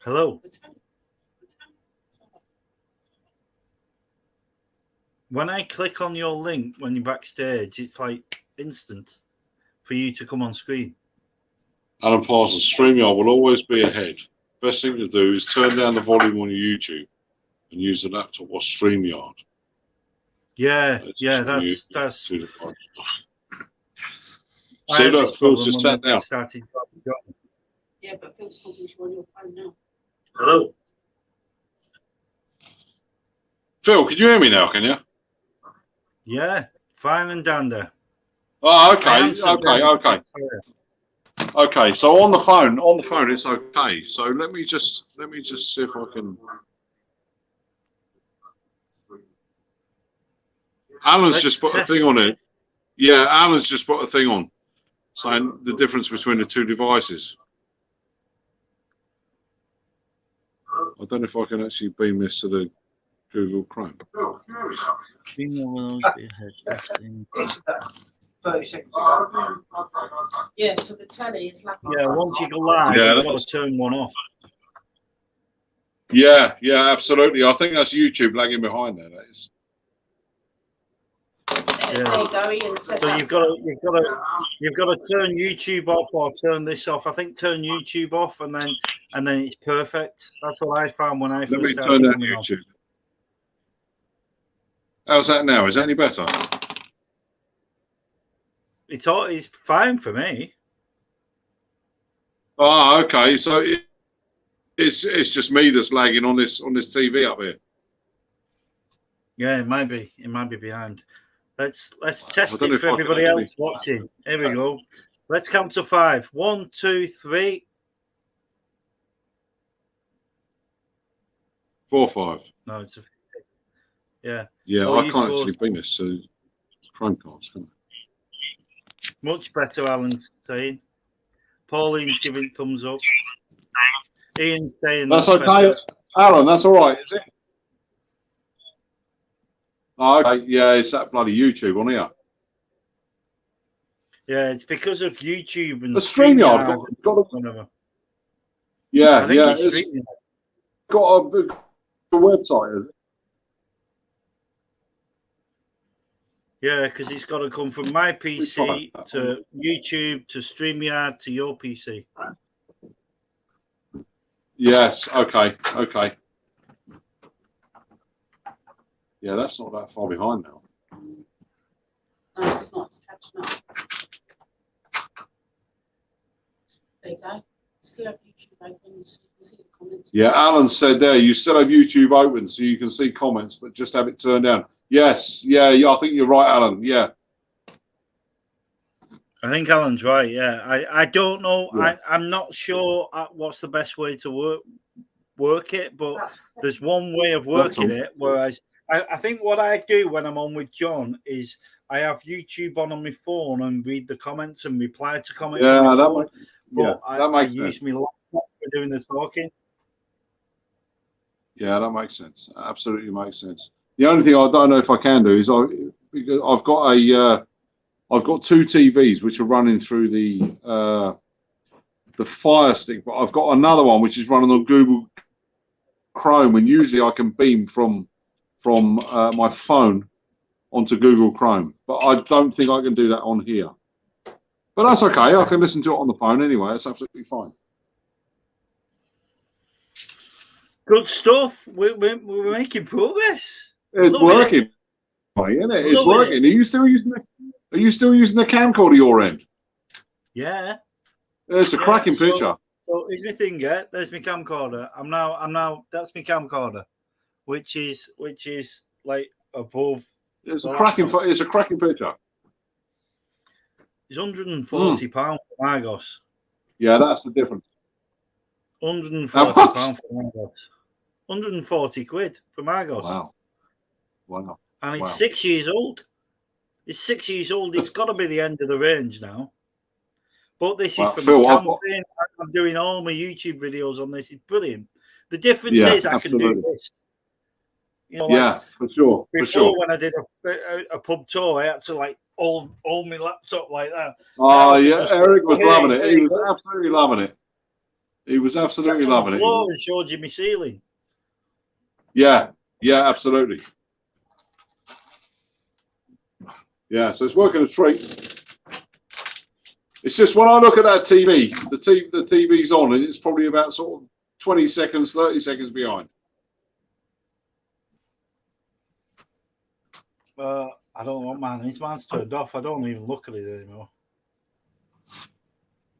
Hello. When I click on your link when you're backstage, it's like instant for you to come on screen. Alan Parsons, StreamYard will always be ahead. Best thing to do is turn down the volume on your YouTube and use the laptop or StreamYard. Yeah, yeah, Two that's. devices. I So had look, this Phil's problem just when sat I down. started. Yeah, but Phil's talking to you on your phone now. Hello. Phil, can you hear me now? Can you? Yeah, fine and dandy. Oh, I okay, answered them. okay. So on the phone, it's okay. So let me just see if I can. Alan's Let's just put a test. thing on it. Yeah, Alan's just put a thing on, saying the difference between the two devices. I don't know if I can actually beam this to the Google Chrome. 30 seconds ago. Yeah, so the telly is like. Yeah, once you go live, Yeah, you've got to turn one off. Yeah, absolutely. I think that's YouTube lagging behind there. That is. Yeah. There you go, Ian said so you've got to turn YouTube off or turn this off. I think turn YouTube off and then it's perfect. That's what I found when I first started turn that coming on. YouTube. How's that now? Is that any better? It's fine for me. Oh, okay. So it's just me that's lagging on this TV up here. Yeah, it might be behind. Let's test don't know it if for I can everybody actually- else watching. Here we go. Let's count to 5. 1, 2, 3. 4, 5. No, it's yeah. Yeah, Oh, I you can't forced- actually beam this to Chromecast, can I? Much better, Alan's saying. Pauline's giving thumbs up. Ian's saying That's okay, better. Alan. That's all right, is it? Oh, okay. Yeah, it's that bloody YouTube on here. Yeah, it's because of YouTube and The StreamYard got a, whatever. yeah, I think yeah. it's It's StreamYard. got a website, is it? Yeah, because it's got to come from my PC to YouTube to StreamYard to your PC. Yes. Okay. Yeah, that's not that far behind now. No, it's not. It's catching up. There you go. Still have YouTube open, so you can see the comments. Yeah, Alan said there, you still have YouTube open, so you can see comments, but just have it turned down. Yes. Yeah. I think you're right, Alan. Yeah. I think Alan's right. Yeah, I don't know. Yeah. I'm not sure what's the best way to work it, but there's one way of working it. Whereas I think what I do when I'm on with John is I have YouTube on my phone and read the comments and reply to comments on my phone. But I use my laptop for doing the talking. Yeah, that makes sense. Absolutely makes sense. The only thing I don't know if I can do is I've got two TVs which are running through the Fire Stick, but I've got another one which is running on Google Chrome, and usually I can beam from my phone onto Google Chrome, but I don't think I can do that on here. But that's okay. I can listen to it on the phone anyway. It's absolutely fine. Good stuff. We're making progress. It's working, isn't it? It's working. Are you still using the camcorder your end? Yeah. It's a cracking picture. So here's my thing, yeah. There's my camcorder. I'm now. That's my camcorder, which is like above. It's a cracking picture. It's £140 for Argos. Yeah, that's the difference. £140 for Argos. 140 quid from Argos. Wow. And it's 6 years old. It's 6 years old. It's got to be the end of the range now. But this is from Phil, the campaign. I'm doing all my YouTube videos on this. It's brilliant. The difference is I can do this. You know, like for sure. Before, when I did a pub tour, I had to like hold my laptop like that. Oh, yeah. Eric was loving it. He was absolutely loving it. He was absolutely loving it. And showed you my ceiling. Yeah, absolutely. Yeah, so it's working a treat. It's just when I look at that TV, the TV's on, and it's probably about sort of 20 seconds, 30 seconds behind. I don't know, man. His man's turned off. I don't even look at it anymore.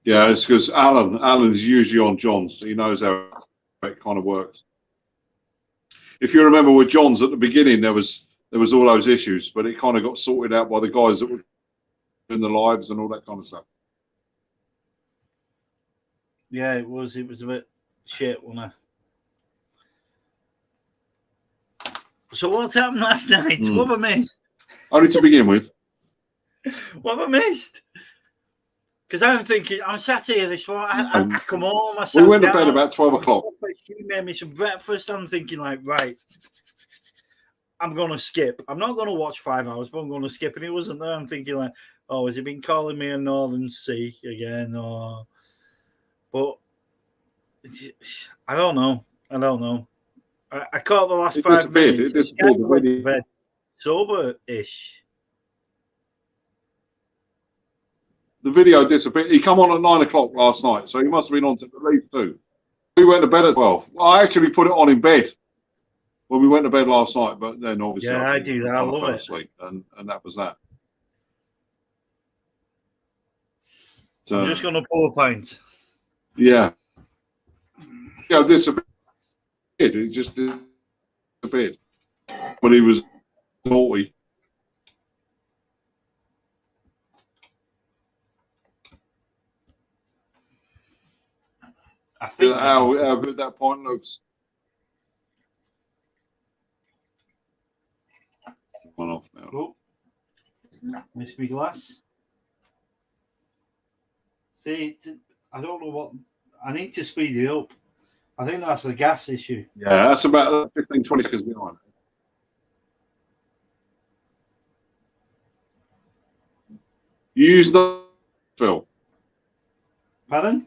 Yeah, it's because Alan is usually on John's. He knows how it kind of works. If you remember with John's at the beginning, there was all those issues, but it kind of got sorted out by the guys that were in the lives and all that kind of stuff. Yeah, it was a bit shit, wasn't it? So what's happened last night? What have I missed? Only to begin with. What have I missed? Because I'm sat here this morning. I come home. We went to bed about 12 o'clock. She made me some breakfast. I'm thinking, like, right, I'm going to skip. I'm not going to watch 5 hours, but I'm going to skip. And it wasn't there. I'm thinking, like, oh, has he been calling me a Northern Sea again? Or... But I don't know. I caught the last 5 minutes. It disappeared. Sober-ish. The video disappeared. He come on at 9 o'clock last night, so he must have been on to at least 2. We went to bed at 12. I actually put it on in bed when we went to bed last night, but then obviously I do that. I love it. Asleep, and that was that. I'm just going to pour a pint. Yeah. Yeah, disappeared. It just disappeared. But he was naughty. I think how good that point looks. One off now. Oh, missed me glass. See, I don't know what. I need to speed it up. I think that's the gas issue. Yeah, that's about 15, 20 seconds behind. You use the Phil. Pardon?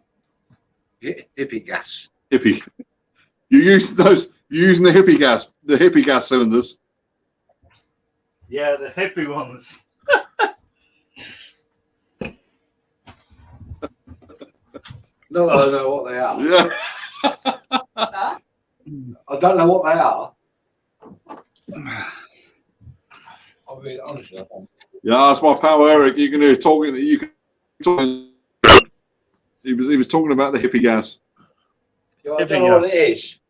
Hippie gas. Hippie. You use those. You're using the hippie gas cylinders. Yeah, the hippie ones. No, I don't know what they are. Yeah. I don't know what they are. I'll be honest. Yeah, that's my pal Eric. You can hear talking. You can talk. He was talking about the hippie gas. Yeah, I don't know what it is.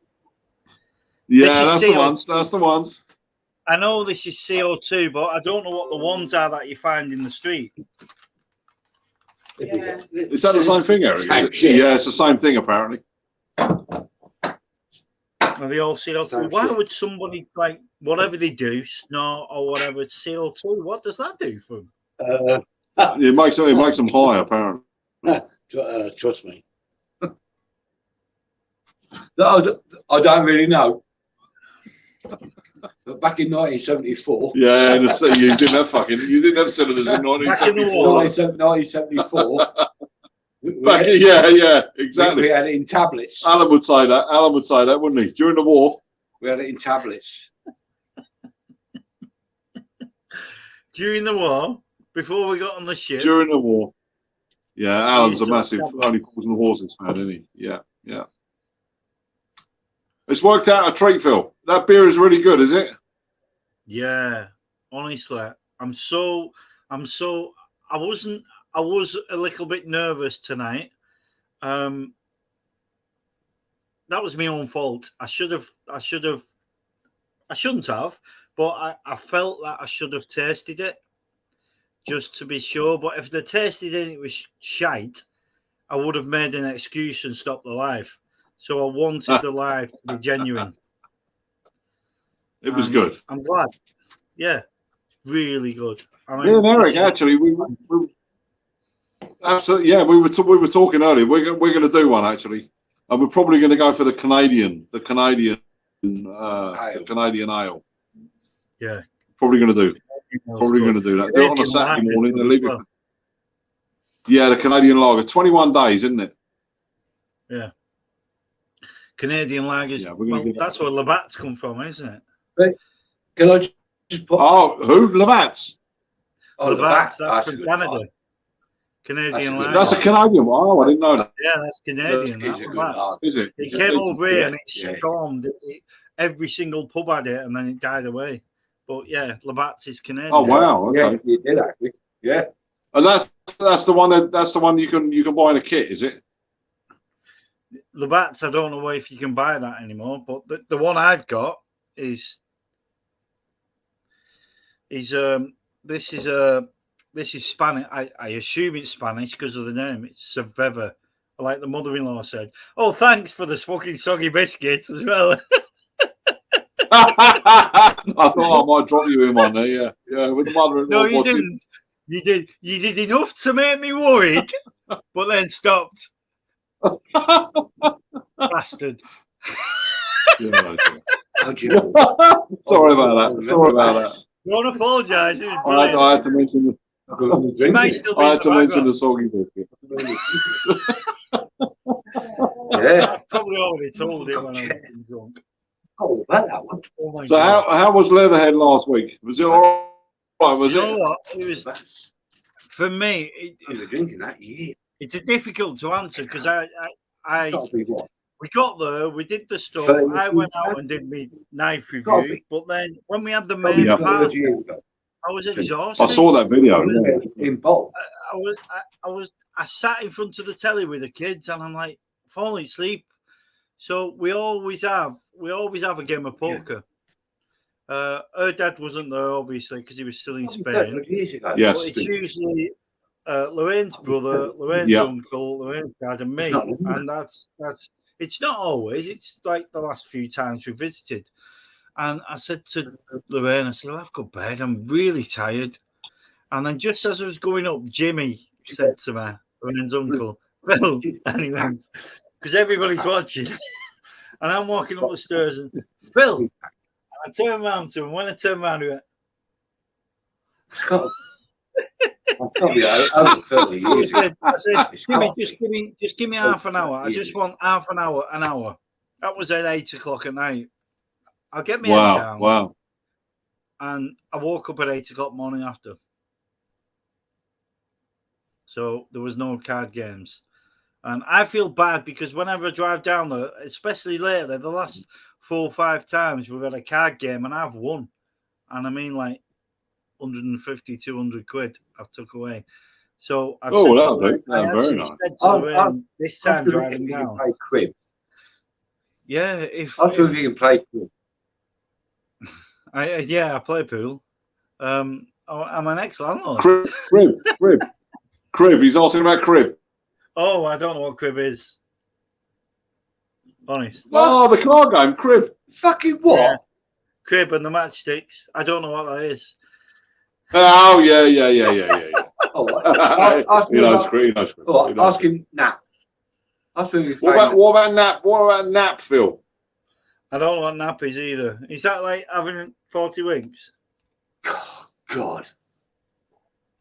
Yeah, that's the ones. That's the ones. I know this is CO2, but I don't know what the ones are that you find in the street. Yeah. Is that the same thing, Eric? Yeah, it's the same thing apparently. Are they all CO2? Why would somebody, like, whatever they do, snort or whatever, CO2? What does that do for them? It makes them high apparently. Trust me. I don't really know. But back in 1974. Yeah, you didn't have cylinders in 1974. Yeah, exactly. We had it in tablets. Alan would say that, wouldn't he? During the war. We had it in tablets. During the war, before we got on the ship. During the war. Yeah, Alan's a massive Only Fools and Horses fan, isn't he? Yeah. It's worked out a treat, Phil. That beer is really good, is it? Yeah, honestly, I was a little bit nervous tonight. That was my own fault. I shouldn't have, but I felt that I should have tasted it just to be sure. But if they tasted it and it was shite, I would have made an excuse and stopped the live. So I wanted the live to be genuine. It was good. I'm glad. Yeah, really good. I mean, Eric, actually, we absolutely, yeah, we were talking earlier. We're going to do one actually, and we're probably going to go for the Canadian ale. Yeah, probably going to do that. Do it on a Saturday morning and leave it. Yeah, the Canadian lager, 21 days, isn't it? Yeah. Canadian lagers. Yeah, well, that's where Labatt's come from, isn't it? Can I just put? Oh, who? Labatt's. Oh, Labatt's. That's from Canada. Part. Canadian lager. That's a Canadian one. Oh, I didn't know that. Yeah, that's Canadian. Is it? It came over here and it stormed. Every single pub had it, and then it died away. But yeah, Labatt's is Canadian. Oh wow! Yeah, Okay. you did actually. Yeah. And that's the one you can buy in a kit, is it? Labatt's, I don't know if you can buy that anymore, but the one I've got is this is Spanish. I assume it's Spanish because of the name. It's Seveva. Like the mother-in-law said. Oh, thanks for the fucking soggy biscuits as well. I thought I might drop you in one there. Yeah, yeah. With the mother-in-law. No, you didn't. You did. You did enough to make me worried, but then stopped. Bastard. Yeah, How do you know? Sorry about that. Sorry about that. Don't apologise. It was brilliant. I had to mention. You might still be I in had the to mention background. the soggy biscuit. Yeah. I've probably already told it when I was drunk. Oh, that one. Oh my So God. how was Leatherhead last week? Was it all right? Was You know it? what? It was for me. You were drinking that year. It's difficult to answer because I Gotta be what? we got there, we did the stuff. So- I went out and did my knife Gotta review, be. but then when we had the Gotta be main 30 party, years ago. I was exhausted. I saw that video. Yeah. In bulk. I sat in front of the telly with the kids, and I'm like falling asleep. So we always have a game of poker. Her dad wasn't there obviously because he was still in Spain. Years ago. Yes. But it's usually Lorraine's brother, Lorraine's Yeah. uncle, Lorraine's dad, and me. It's not long, And that's it's not always. It's like the last few times we visited. And I said to Lorraine, I said, I'll have to go to bed. I'm really tired. And then just as I was going up, Jimmy said to me, Lorraine's uncle, Phil, and he went, because everybody's watching. And I'm walking up the stairs and Phil, and I turned around to him. When I turned around, he went, I've got to be over 30 years. I said, It's Jimmy, got to just give me half an hour. I just want half an hour. That was at 8 o'clock at night. I'll get my head Wow. down. Wow. And I woke up at 8 o'clock morning after. So there was no card games. And I feel bad because whenever I drive down there, especially lately, the last 4 or 5 times we've had a card game and I've won. And I mean like 150, 200 quid I've took away. So I've Oh, said to that'll Lorraine- do. That's I very actually nice. said to Lorraine this time After driving you can down. play crib. Yeah, if I think you can play crib. I play pool. I'm an ex-landlord. Crib. He's asking about crib. Oh, I don't know what crib is. Honest. Oh, the car game, crib. Fucking what? Yeah. Crib and the matchsticks. I don't know what that is. Oh, yeah. Oh, He knows crib. ask him now. Ask him if What about nap? What about nap, Phil? I don't know what nap is either. Is that like having 40 winks? Oh, God.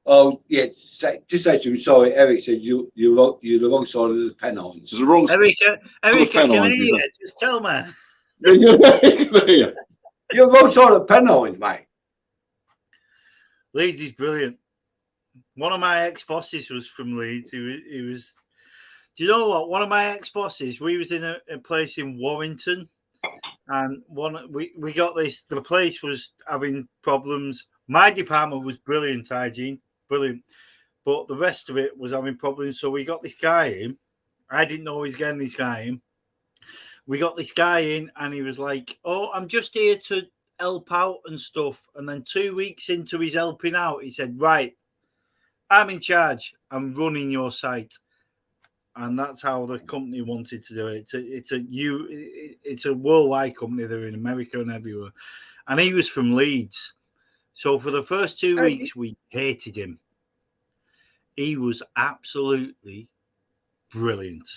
Oh, yeah. Just say to him, sorry, Eric said you're the wrong side of the Pennines. It's the wrong side. Eric, I can Pennines, hear is you. Just tell me. Yeah. You're the wrong side of the Pennines, mate. Leeds is brilliant. One of my ex-bosses was from Leeds. He was. Do you know what? One of my ex-bosses, we was in a place in Warrington, and we got this. The place was having problems. My department was brilliant, hygiene, brilliant, but the rest of it was having problems. So we got this guy in. I didn't know he was getting this guy in. We got this guy in, and he was like, "Oh, I'm just here to help out and stuff." And then 2 weeks into his helping out, he said, "Right, I'm in charge. I'm running your site." And that's how the company wanted to do it. It's a worldwide company. They're in America and everywhere. And he was from Leeds. So for the first 2 weeks, we hated him. He was absolutely brilliant.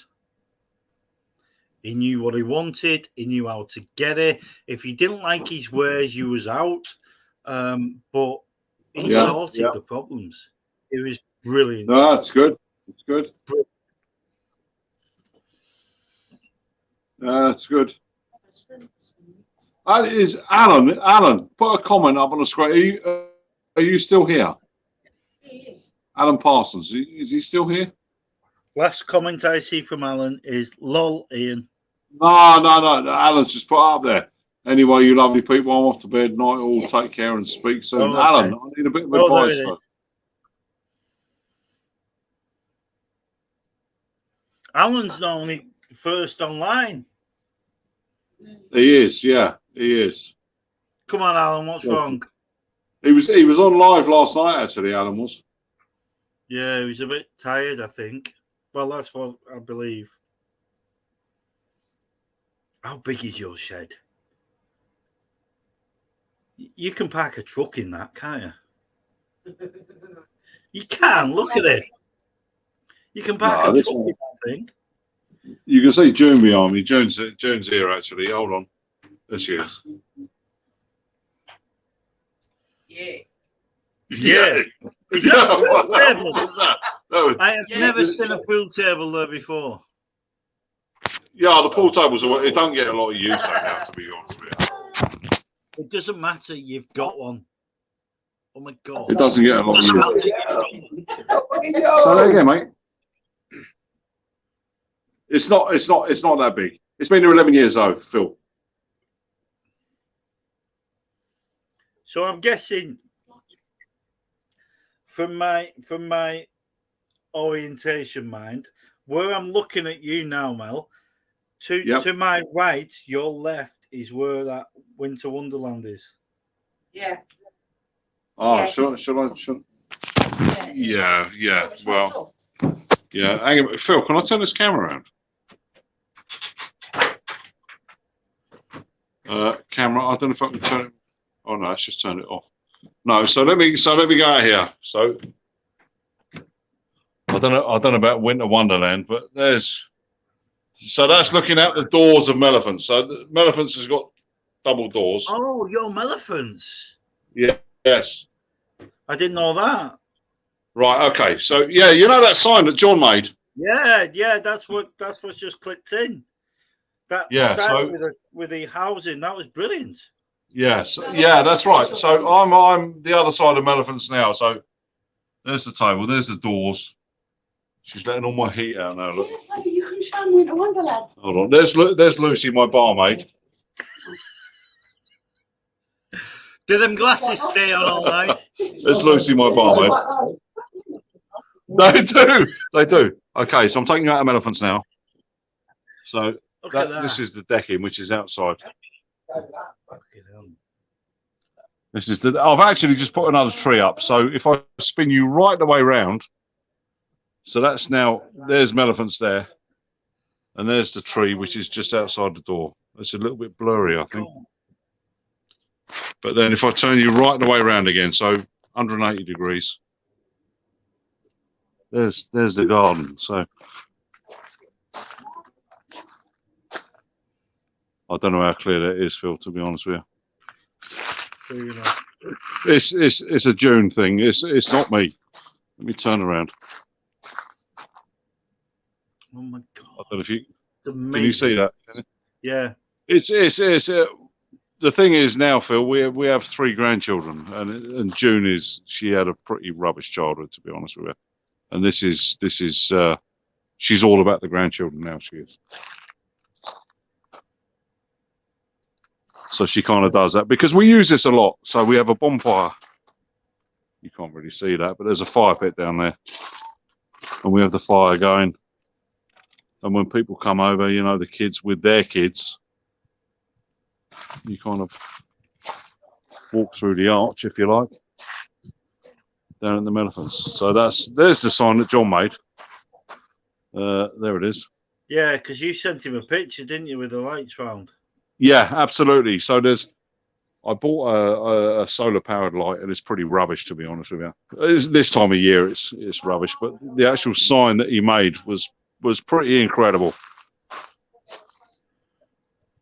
He knew what he wanted. He knew how to get it. If you didn't like his ways, you was out. But he sorted the problems. It was brilliant. No, that's good. It's good. That's good. Is Alan? Alan, put a comment up on the screen. Are you still here? He is. Alan Parsons, is he still here? Last comment I see from Alan is "lol, Ian." No. Alan's just put up there. Anyway, you lovely people, I'm off to bed. Night all. Take care and speak soon. Oh, okay. Alan, I need a bit of Oh, there advice it is. though. Alan's normally first online. He is, yeah, he is. Come on, Alan, what's wrong? He was on live last night actually, Alan was. Yeah, he was a bit tired, I think. Well, that's what I believe. How big is your shed? You can park a truck in that, can't you? You can. Look at it. You can park a truck in that thing. You can see June behind me. June's here actually. Hold on. There she is. Yeah. Yeah. Is that a pool table? That was, I have never seen a pool table there before. yeah, the pool tables, it don't get a lot of use though now, to be honest with you. It doesn't matter. You've got one. Oh my God. It doesn't get a lot of use. So there again, mate. It's not that big. It's been here 11 years though, Phil. So I'm guessing from my orientation mind, where I'm looking at you now, Mel, to my right, your left is where that Winter Wonderland is. Yeah. Oh, Yes. should I? Yeah. Well, yeah. Hang on, Phil. Can I turn this camera around? Camera. I don't know if I can turn it. Oh no, let's just turn it off. No. So let me go out here. So I don't know about Winter Wonderland, but there's. So that's looking out the doors of Melephants. So Melephants has got double doors. Oh, your Melephants. Yeah. Yes. I didn't know that. Right. Okay. So yeah, you know that sign that John made. Yeah. That's what's just clicked in. That sign with the housing, that was brilliant. Yes. Yeah, that's right. So I'm the other side of Melephants now. So there's the table. There's the doors. She's letting all my heat out now. Look. Yes, no, you can show me Winter Wonderland. Hold on. There's Lucy, my barmaid. Do them glasses stay on all night? There's Lucy, my barmaid. They do. Okay, so I'm taking you out of Melephants now. So this is the decking, which is outside. This is I've actually just put another tree up. So if I spin you right the way round, so that's now, there's Melephants there. And there's the tree, which is just outside the door. It's a little bit blurry, I think. But then if I turn you right the way around again, so 180 degrees, there's the garden. So I don't know how clear that is, Phil, to be honest with you. It's a June thing. It's not me. Let me turn around. Oh my God! I don't know if you can you see that? Yeah. It's the thing is now, Phil. We have 3 grandchildren, and June she had a pretty rubbish childhood, to be honest with her. And this is she's all about the grandchildren now. She is. So she kind of does that because we use this a lot. So we have a bonfire. You can't really see that, but there's a fire pit down there, and we have the fire going. And when people come over, you know, the kids with their kids, you kind of walk through the arch, if you like, down at the Melephants. So there's the sign that John made. There it is. Yeah, because you sent him a picture, didn't you, with the lights round? Yeah, absolutely. So I bought a solar powered light, and it's pretty rubbish, to be honest with you. This time of year, it's rubbish, but the actual sign that he made was pretty incredible.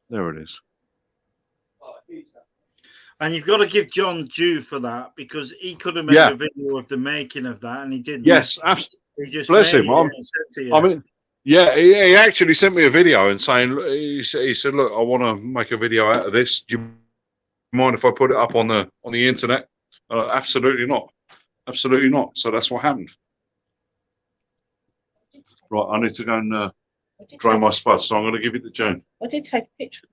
There it is. And you've got to give John due for that, because he could have made a video of the making of that, and he didn't. Yes, he just bless him. I mean, yeah, he actually sent me a video and saying, he said, look, I want to make a video out of this. Do you mind if I put it up on the internet? Absolutely not. Absolutely not. So that's what happened. Right, I need to go and dry my spud, so I'm going to give it to Jane. I did take a picture.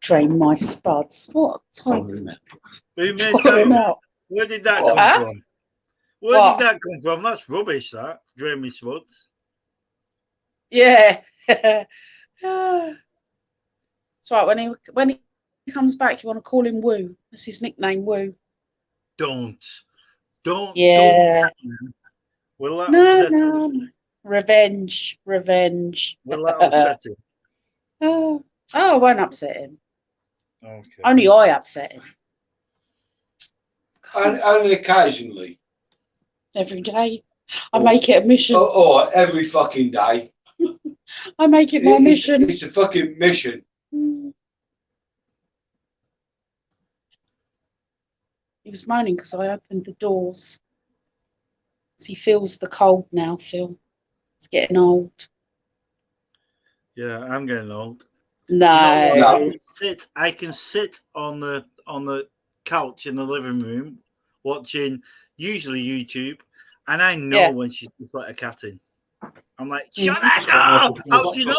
Drain my spuds. What type of Who made Talking that? out. Where did that What? come Huh? from? Where What? did that come from? That's rubbish. That drain me spuds. Yeah. It's right. When he comes back, you want to call him Woo. That's his nickname, Woo. Don't. Yeah. Will that No, upset him? no. Revenge. Will that upset him? Oh, it won't upset him. Okay. Only I upset him. Only occasionally. Every day. I make it a mission. Or every fucking day. I make it my mission. It's a fucking mission. He was moaning because I opened the doors. He feels the cold now, Phil. It's getting old. Yeah, I'm getting old. No. You know what? I can sit on the couch in the living room watching usually YouTube, and I know when she's let a cat in. I'm like, shut that door! How do you know?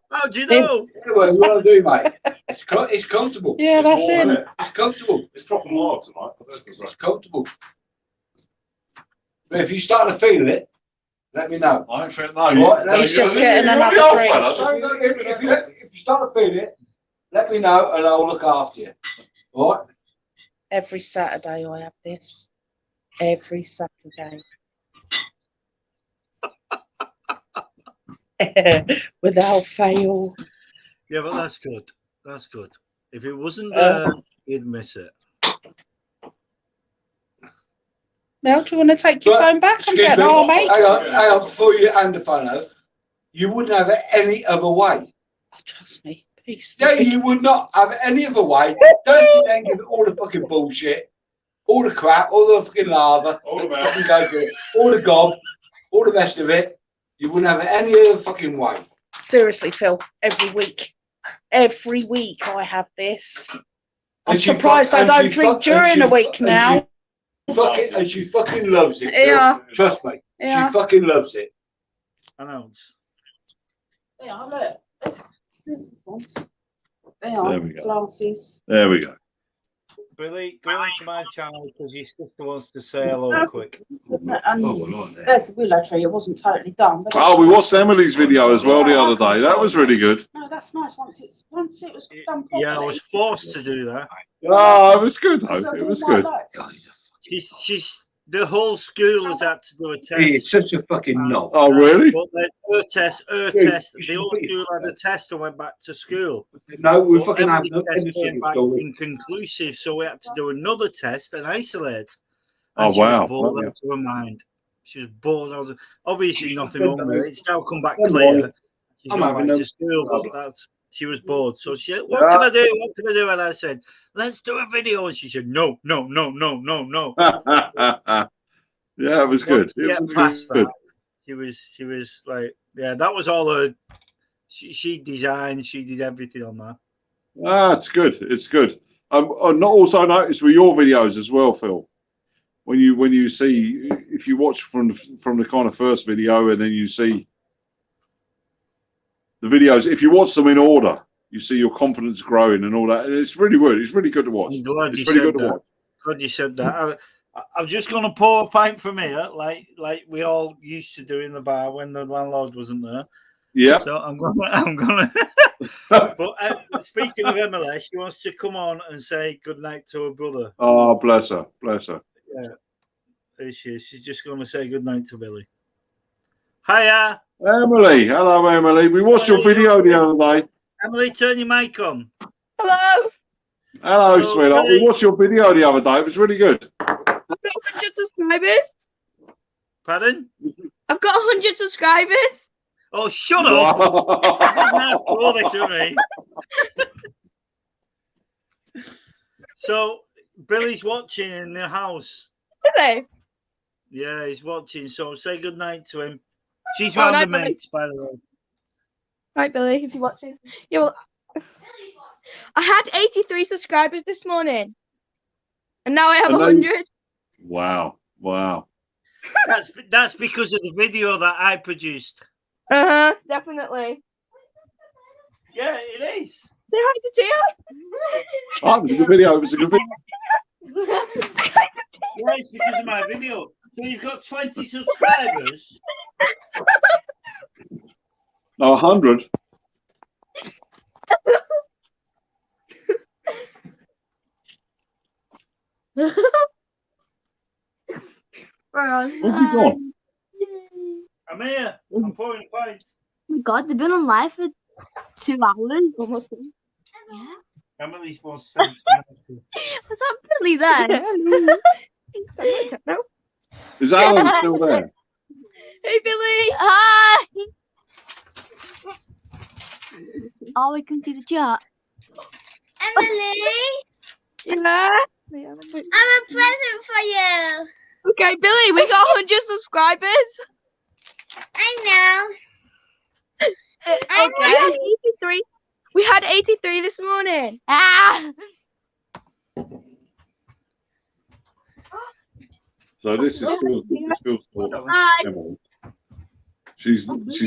How do you know? What do you want to do, mate? It's comfortable. Yeah, that's it. It's comfortable. It's dropping hard tonight. It's comfortable. But if you start to feel it, let me know. I ain't feeling no. He's just getting another drink. If you start to feel it, let me know and I'll look after you. All right? Every Saturday I have this. Every Saturday. Without fail. Yeah, but that's good. That's good. If it wasn't there, you'd miss it. Mel, do you want to take your phone back? I'm getting all, mate. Hang on, before you hand the phone out, you wouldn't have it any other way. Oh, trust me, please. Yeah, you would not have it any other way. Don't you then give it all the fucking bullshit, all the crap, all the fucking lava, all the gob, all the rest of it. You wouldn't have it any other fucking way. Seriously, Phil, every week I have this. I'm surprised I don't drink during the week now. And she fucking loves it. Yeah. Trust me. Yeah. She fucking loves it. Announce. Yeah, look. This is one. There we go. Glasses. There we go. Billy, go onto my channel because your sister wants to say hello quick. There's a willow tree. It wasn't totally done. But Oh, we watched Emily's video as well the other day. That was really good. No, that's nice. Once it was done properly. Yeah, I was forced to do that. Oh, it was good though. It was good. She's the whole school has had to do a test. He's such a fucking knob. Oh, really? But her test. The whole school had a test and went back to school. No, we But fucking have Emily's test came back inconclusive, so we had to do another test and isolate. And Oh, she wow. was bored out of her mind. She was bored out of. Obviously, nothing wrong with it. It's now come back clear. She's gone back to school, but she was bored. So she said, what can I do? What can I do? And I said, let's do a video. And she said, no. Yeah, it was good. Yeah, past that. She was like, yeah, that was all her. She designed, she did everything on that. Ah, it's good. It's good. I also noticed with your videos as well, Phil. When you see, if you watch from the kind of first video and then you see the videos, if you watch them in order, you see your confidence growing and all that. And it's really good. It's really good to watch. I'm glad it's you really said good to that. watch. Glad you said that. I'm just going to pour a pint from here, like we all used to do in the bar when the landlord wasn't there. Yeah. So I'm gonna. But speaking of Emily, she wants to come on and say good night to her brother. Oh, bless her. Bless her. Yeah, there she is. She's just going to say good night to Billy. Hiya, Emily. Hello, Emily. We watched your video the other day. Emily. Turn your mic on. Hello. Hello, sweetheart. We watched your video the other day. It was really good. I've got 100 subscribers. Pardon? I've got 100 subscribers. Oh, shut up! You didn't have to all this with me. So Billy's watching in the house. Really? Yeah, he's watching. So say good night to him. She's round the mates, by the way. Right, Billy, if you're watching. Yeah, well, I had 83 subscribers this morning, and now I have 100. Wow! Wow! That's because of the video that I produced. Definitely. Yeah, it is. Say hi to Tia. Oh, it was a good video. It was a good video. Yeah, it's because of my video. So you've got 20 subscribers. No, 100. Right. Where's he gone? I'm here. I'm pouring a pint. Oh my God, they've been on live for 2 hours. Almost. Yeah. Emily's supposed to send. What's up, Billy? There. Is Alan still there? Hey, Billy. Hi. Oh, we can see the chat. Emily, Yeah. I'm a present for you. Okay, Billy, we got 100 subscribers. I know. We had 83. We had 83 this morning. Ah. So this is Phil's daughter, Hi. Emily. She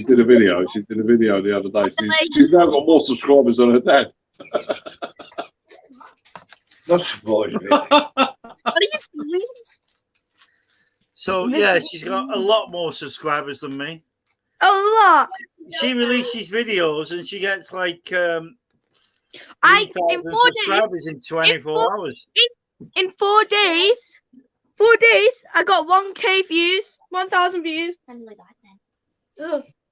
did a video. She did a video the other day. She's now got more subscribers than her dad. Not surprised me. What are you doing? So yeah, she's got a lot more subscribers than me. A lot. She releases videos and she gets like 3,000 in 4 subscribers in 24 hours. In 4 days, I got 1K views, 1,000 views. And like that then.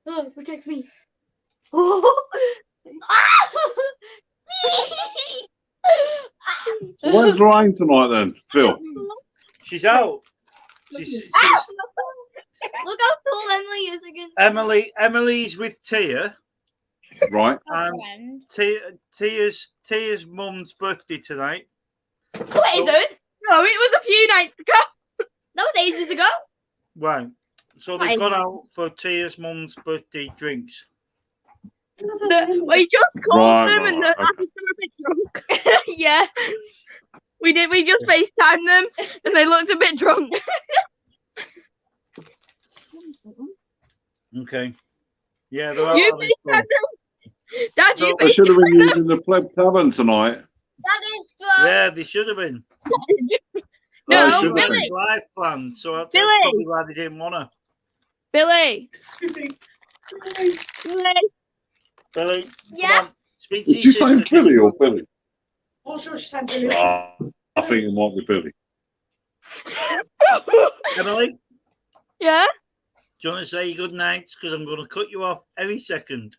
Oh, protect me. So where's Lorraine tonight then, Phil? She's out. She's Look how tall Emily is again. Emily's with Tia. Right. And Tia's mum's birthday tonight. What are you doing? No, it was a few nights ago. That was ages ago. Right. So they've gone out for Tia's mum's birthday drinks. We just called them and they're a bit drunk. Yeah. We did. We just FaceTimed them and they looked a bit drunk. Okay. Yeah, they're out You having FaceTimed fun. them. Dad, you I should have been FaceTimed them. using the Pleb Tavern tonight. That is drunk. Yeah, they should have been. No, They should should have Billy. been live planned, so that's Billy. probably why they didn't want to. Billy. Billy, Yeah? come on. Speak to Did you say sister. Billy or Billy? Oh, sure, she said Billy. I think it might be Billy. Emily, Yeah. do you want to say good night? Because I'm going to cut you off any second.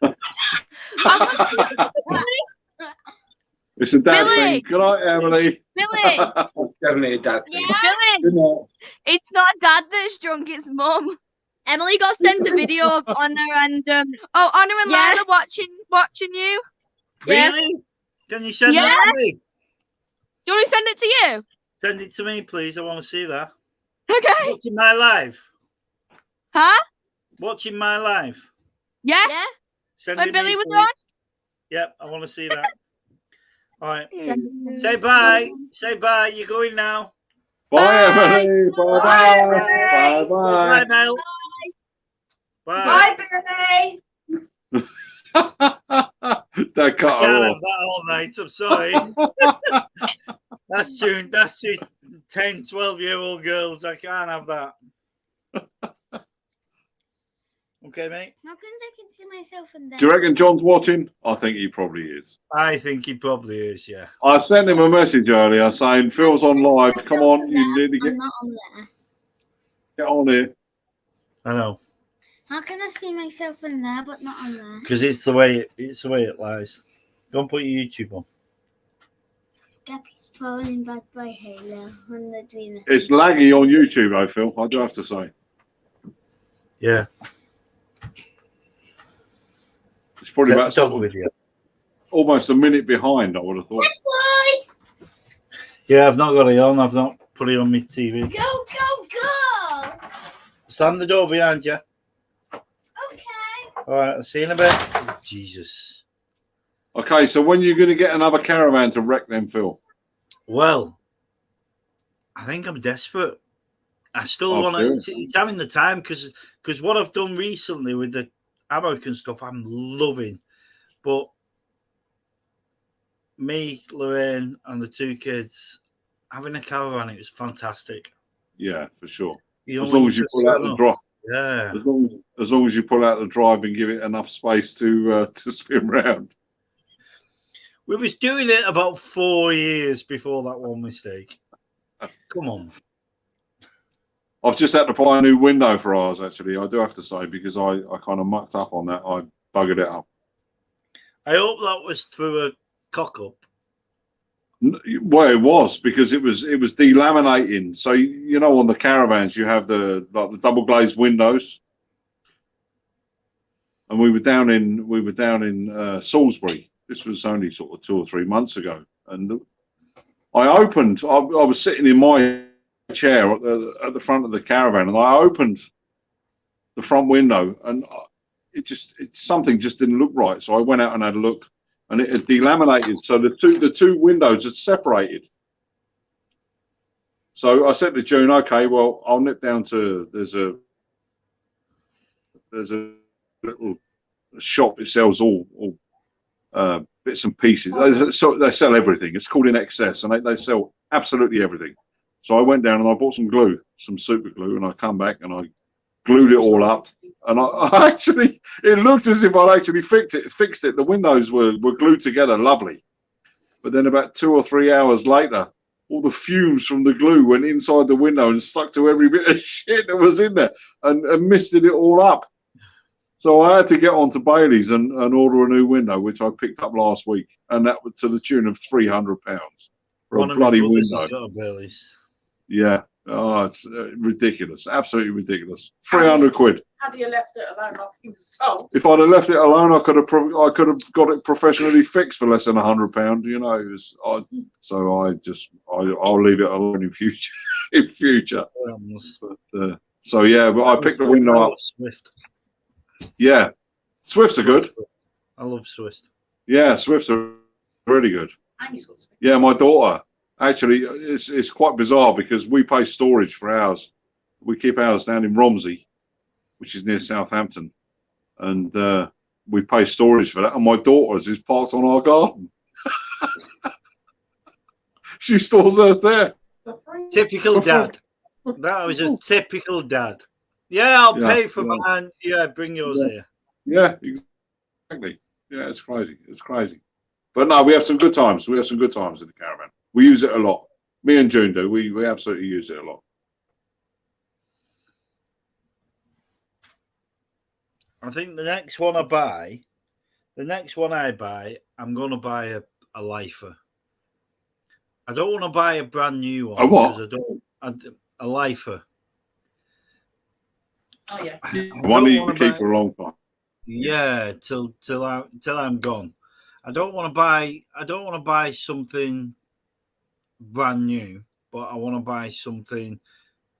It's a dad Billy. thing. Good night, Emily. Billy. Definitely a dad thing. Billy. Good night. It's not Dad that's drunk, it's Mum. Emily got sent a video of Honor and Honor and Lila watching you. Yeah. Really? Can you send Yeah. that to me? Do you want to send it to you? Send it to me, please. I want to see that. Okay. Watching my live. Huh? Watching my live. Yeah. Yeah. Send When it Billy me, was please. on? Yep, I want to see that. All right. Mm. Say bye. Say bye. You're going now. Bye, Emily. Bye, bye. Bye, Bye, bye. Mel. Bye. Bye, Billy. Dad cut I her can't off. have that all night. I'm sorry. That's two 10, 12-year-old girls. I can't have that. Okay, mate. How come I can see myself in there? Do you reckon John's watching? I think he probably is. I think he probably is, yeah. I sent him a message earlier saying, Phil's on live. Come on, you need to I'm not on there. get on here. I know. How can I see myself in there but not on there? Because it's the way it lies. Go and put your YouTube on. Scappy's falling back by Halo on the Dreamer. It's laggy on YouTube, though, Phil. I do have to say. Yeah. It's probably Get about the dog with you. almost a minute behind, I would have thought. Boy! Yeah, I've not got it on. I've not put it on my TV. Go, go, go! Slam the door behind you. Okay. All right, I'll see you in a bit. Oh, Jesus. Okay, so when are you going to get another caravan to wreck them, Phil? Well, I think I'm desperate. I still Oh, want good. to. It's having the time because what I've done recently with the American stuff, I'm loving. But me, Lorraine, and the two kids having a caravan. It was fantastic. Yeah, for sure. You As know, long as you pull out the drive. Yeah. As long as you pull out the drive and give it enough space to spin round. We was doing it about 4 years before that one mistake. Come on. I've just had to buy a new window for ours, actually. I do have to say, because I kind of mucked up on that. I buggered it up. I hope that was through a cock up. Well, it was, because it was delaminating. So you know, on the caravans you have the double glazed windows, and we were down in Salisbury. This was only sort of 2 or 3 months ago, and I was sitting in my chair at the front of the caravan, and I opened the front window, and something just didn't look right. So I went out and had a look, and it had delaminated. So the two windows had separated. So I said to June, okay, well, I'll nip down to there's a little shop that sells all bits and pieces. They sell everything. It's called In Excess, and they sell absolutely everything. So I went down and I bought some glue, some super glue, and I come back and I glued it all up. And I actually, it looked as if I'd actually fixed it. The windows were glued together, lovely. But then about 2 or 3 hours later, all the fumes from the glue went inside the window and stuck to every bit of shit that was in there and misted it all up. So I had to get on to Bailey's and order a new window, which I picked up last week, and that was to the tune of £300 for a bloody window. Yeah, oh, it's ridiculous, absolutely ridiculous. 300 quid. Had you left it alone after you was sold? If I'd have left it alone, I could have got it professionally fixed for less than £100. You know, I'll leave it alone in future. But, so yeah, but I picked the window up. Swift. Yeah, Swifts are good. I love Swift. Yeah, Swifts are really good. Yeah, my daughter. Actually, it's quite bizarre because we pay storage for ours. We keep ours down in Romsey, which is near Southampton, and we pay storage for that. And my daughter's is parked on our garden. She stores hers there. Typical dad. That was a typical dad. Yeah, I'll pay for mine. Yeah, bring yours here. Yeah, exactly. Yeah, it's crazy. It's crazy. But no, we have some good times. We have some good times in the caravan. We use it a lot. Me and June do. We absolutely use it a lot. I think the next one I buy, I'm going to buy a lifer. I don't want to buy a brand new one. A what? A lifer. Oh yeah. One that you can keep for a long time. Yeah, till I'm gone. I don't want to buy something brand new, but I want to buy something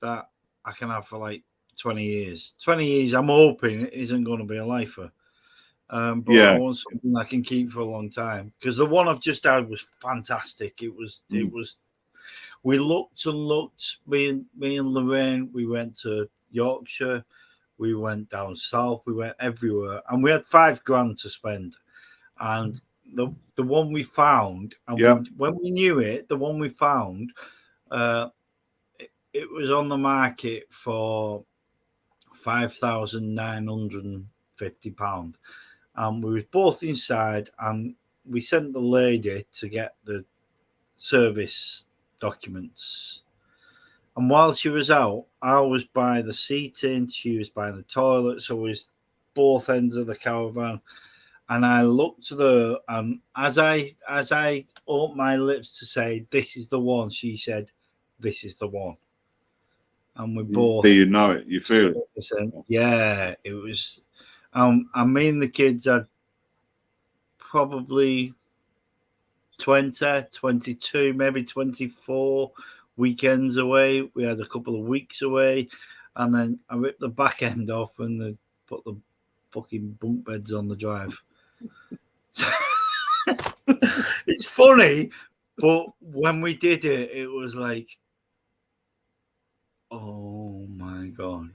that I can have for like 20 years. 20 years, I'm hoping it isn't going to be a lifer. But I want something I can keep for a long time. Because the one I've just had was fantastic. It was. We looked and looked. Me and Lorraine, we went to Yorkshire. We went down south. We went everywhere, and we had $5,000 to spend. And the one we found, and when we knew it, the one we found, it was on the market for £5,950. And we were both inside, and we sent the lady to get the service documents. And while she was out, I was by the seating, she was by the toilet, so we was both ends of the caravan. And I looked at her, and as I opened my lips to say, "This is the one," she said, "This is the one." And we both. You know it, you feel it. Yeah, it was. And me and the kids had probably 20, 22, maybe 24 weekends away. We had a couple of weeks away, and then I ripped the back end off and put the fucking bunk beds on the drive. It's funny, but when we did it, it was like, oh my god.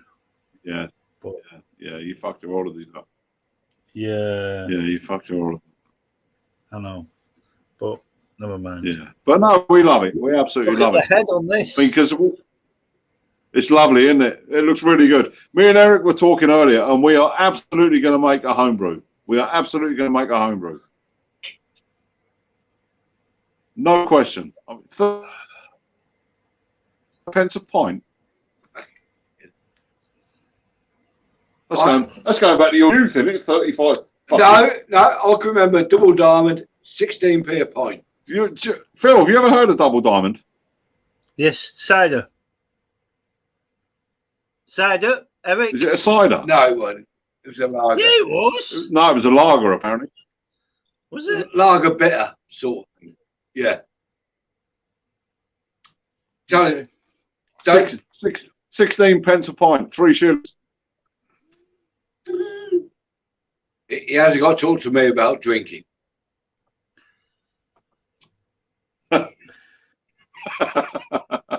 Yeah. But, yeah, you fucked all of these up. Yeah. Yeah, you fucked all of them. I know. But Never mind. Yeah, but no, we love it. We absolutely Look love at it. the head on this. Because it's lovely, isn't it? It looks really good. Me and Eric were talking earlier, and we are absolutely going to make a homebrew. We are absolutely going to make a homebrew. No question. I mean, 30 pence a pint. Let's go back to your youth, isn't it? 35. No, I can remember Double Diamond, 16p a pint. Phil, have you ever heard of Double Diamond? Yes, cider. Cider, Eric. Is it a cider? No, it wasn't. It was a lager. Yeah, it was. No, it was a lager, apparently. Was it? Lager bitter, sort of thing. Yeah. Tell it. 16 pence a pint, 3 shillings. He hasn't got to talk to me about drinking.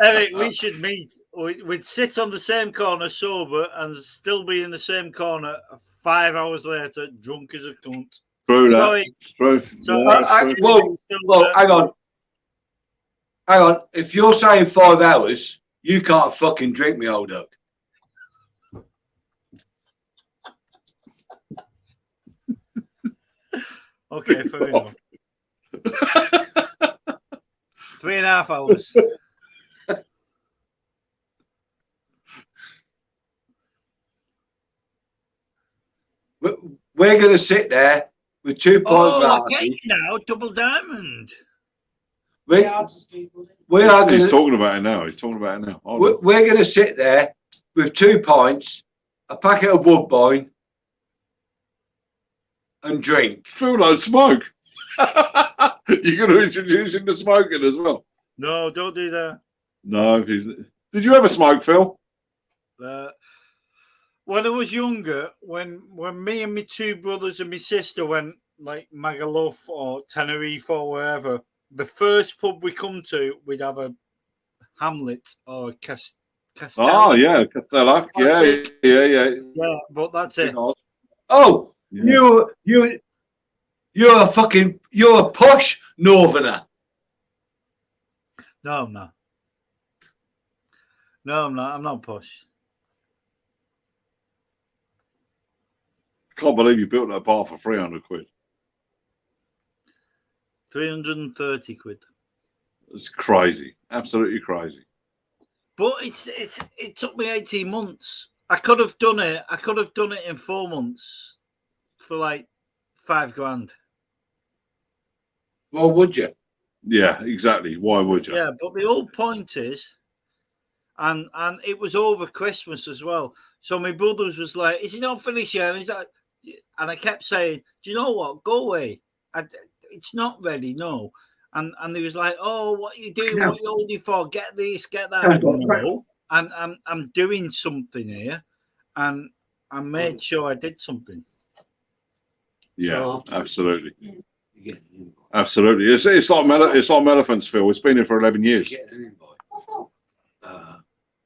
Eric, we should meet. We'd sit on the same corner sober and still be in the same corner 5 hours later, drunk as a cunt. True that. Sorry. True. So, Yeah, well, hang on. Hang on. If you're saying 5 hours, you can't fucking drink me, old duck. Okay, fair enough. 3.5 hours. We're going to sit there with 2 pints Oh, of okay, now Double Diamond. we are He's gonna, talking about it now. He's talking about it now. we're going to sit there with 2 pints, a packet of Woodbine, and drink. Phil don't smoke. You're going to introduce him to smoking as well. No, don't do that. No, did you ever smoke, Phil? When I was younger, when me and my 2 brothers and my sister went like Magaluf or Tenerife or wherever, the first pub we come to, we'd have a Hamlet or Castello. Oh yeah, Castello. Yeah. Yeah, but that's it. Oh, yeah. you're a posh northerner. No, I'm not. No, I'm not. I'm not posh. Can't believe you built that bar for 300 quid. 330 quid. It's crazy. Absolutely crazy. But it took me 18 months. I could have done it. I could have done it in 4 months for like $5,000. Well, would you? Yeah, exactly. Why would you? Yeah, but the whole point is, and it was over Christmas as well. So my brothers was like, "Is it not finished yet?" And he's like, and I kept saying, "Do you know what? Go away. It's not ready. No." And he was like, "Oh, what are you doing? What are you holding for? Get this, get that." No. And I'm doing something here, and I made sure I did something. Yeah, absolutely. Absolutely. It's like Elephants, Phil. It's been here for 11 years.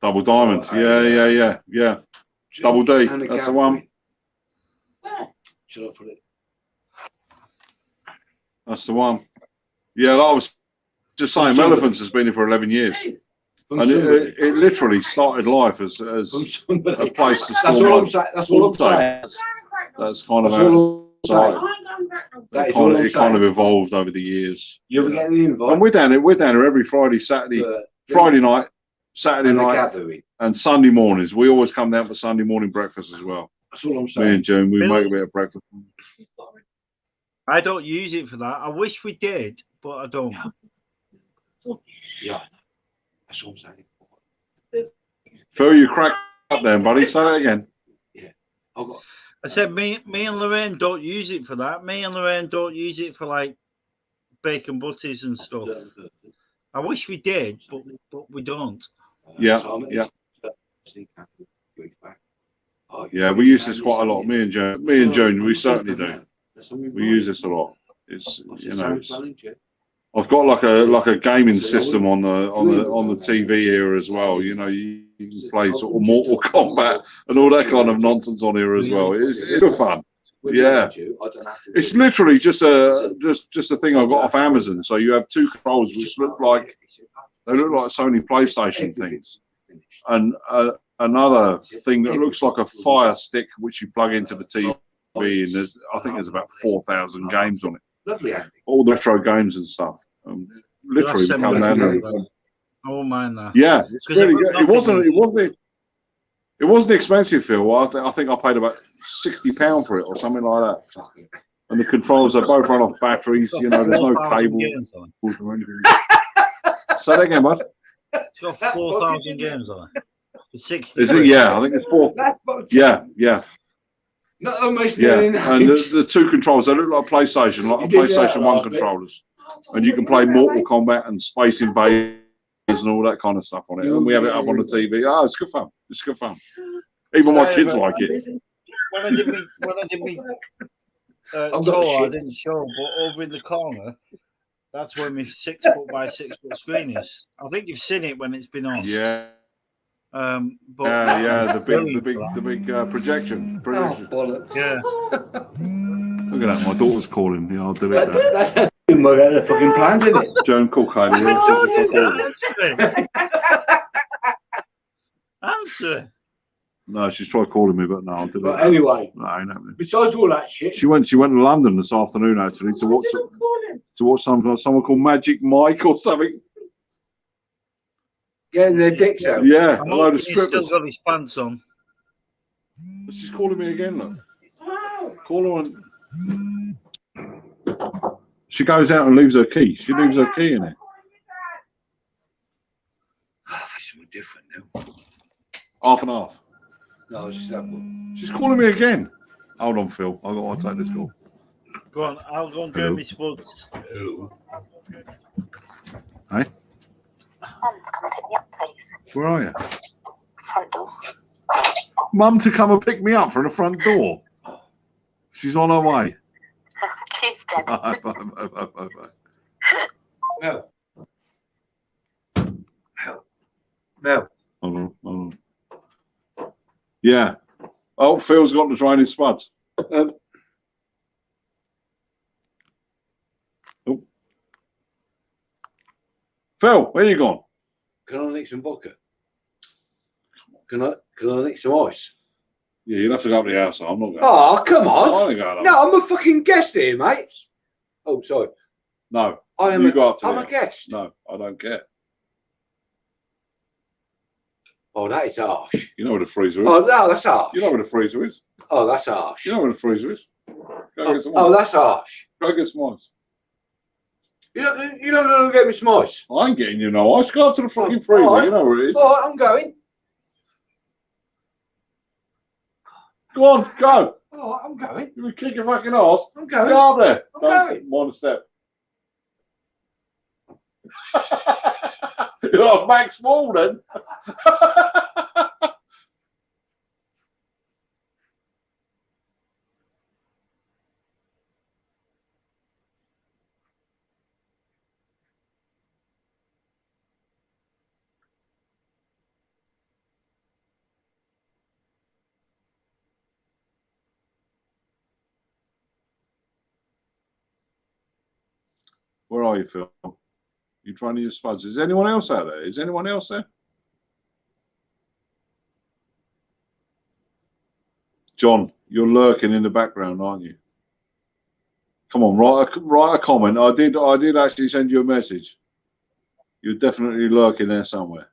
Double Diamond. Yeah. Double D. That's the one. Should I put it? That's the one. Yeah, I was just saying, Elephants has been here for 11 years. And it literally started life as a place to store. That's all I'm saying. That's all I'm saying. That's kind of how it started. It kind of evolved over the years. You're getting involved. And we're down here every Friday, Friday night, Saturday night, and Sunday mornings. We always come down for Sunday morning breakfast as well. That's all I'm saying. Me and June, we make a bit of breakfast. I don't use it for that. I wish we did, but I don't. Yeah, that's all I'm saying. Phil, you cracked up then, buddy. Say that again. Yeah. I said me and Lorraine don't use it for that. Me and Lorraine don't use it for like bacon butties and stuff. I wish we did, but we don't. Yeah. Yeah, we use this quite a lot. Me and June, we certainly do. We use this a lot. It's I've got like a gaming system on the TV here as well. You know, you can play sort of Mortal Kombat and all that kind of nonsense on here as well. It's good fun. Yeah, it's literally just a thing I got off Amazon. So you have two controls which look like Sony PlayStation things, and another thing that looks like a Fire Stick which you plug into the TV. And I think there's about 4,000 games on it. Lovely, all the retro games and stuff. Literally come down there. I won't mind that. Yeah, it's really good. It wasn't expensive, Phil. I think I paid about £60 for it or something like that. And the controls are both run off batteries. You know, there's no cable or anything. Say that again, bud. It's got 4,000 games on it. It's 60. Is it? Yeah, I think it's 4. Yeah. Not almost. Yeah, and the two controls, they look like PlayStation, like PlayStation 1 controllers. And you can play Mortal Kombat and Space Invaders and all that kind of stuff on it. And we have it up on the TV. Oh, it's good fun. It's good fun. Even my kids like it. When I did me tour, I didn't show, but over in the corner, that's where my 6 foot by 6 foot screen is. I think you've seen it when it's been on. Yeah. But the big projection. Oh, yeah. Look at that. My daughter's calling. Yeah, I'll delete that. That's the fucking plan, isn't it? Joan, call Kylie. Answer. No, she's tried calling me, but no, I'll delete But that. anyway, No, ain't happening. besides all that shit, She went to London this afternoon actually to watch someone called Magic Mike or something. getting their dicks out. Yeah, a I'm load of hoping he's still strippers. got his pants on. She's calling me again, look. Call her on. She goes out and leaves her key. She leaves her key in it. Something different now. Half and half. No, it's just that one. She's calling me again. Hold on, Phil. I've got to take this call. Go on, I'll go and get me spuds. Hey? Where are you? Front door. Mum to come and pick me up from the front door. She's on her way. She's dead. Bye. No. No. Hold on. Yeah. Oh, Phil's got to drain his spuds. Oh. Phil, where you gone? Can I nick some vodka? Can I nick some ice? Yeah, you'll have to go up to the house. I'm not going. Oh, come on. I want to go up. No, I'm a fucking guest here, mate. Oh, sorry. No. I'm you go up to I'm the a house. guest. No, I don't care. Oh, that is harsh. You know where the freezer is. Oh, no, that's harsh. You know where the freezer is. Oh, that's harsh. You know where the freezer is. Go get some Oh, ice. that's harsh. Go get some ice. You're not going to get me some ice? I ain't getting you no ice. Go up to the fucking freezer. all right. You know where it is. All right, I'm going. Go on, go. All right, I'm going. You kick your fucking ass. I'm going. Go up there. I'm Don't going. One step. You're like Max Wall then. Where are you, Phil? You trying to use spuds? Is anyone else out there? Is anyone else there? John, you're lurking in the background, aren't you? Come on, write a comment. I did actually send you a message. You're definitely lurking there somewhere.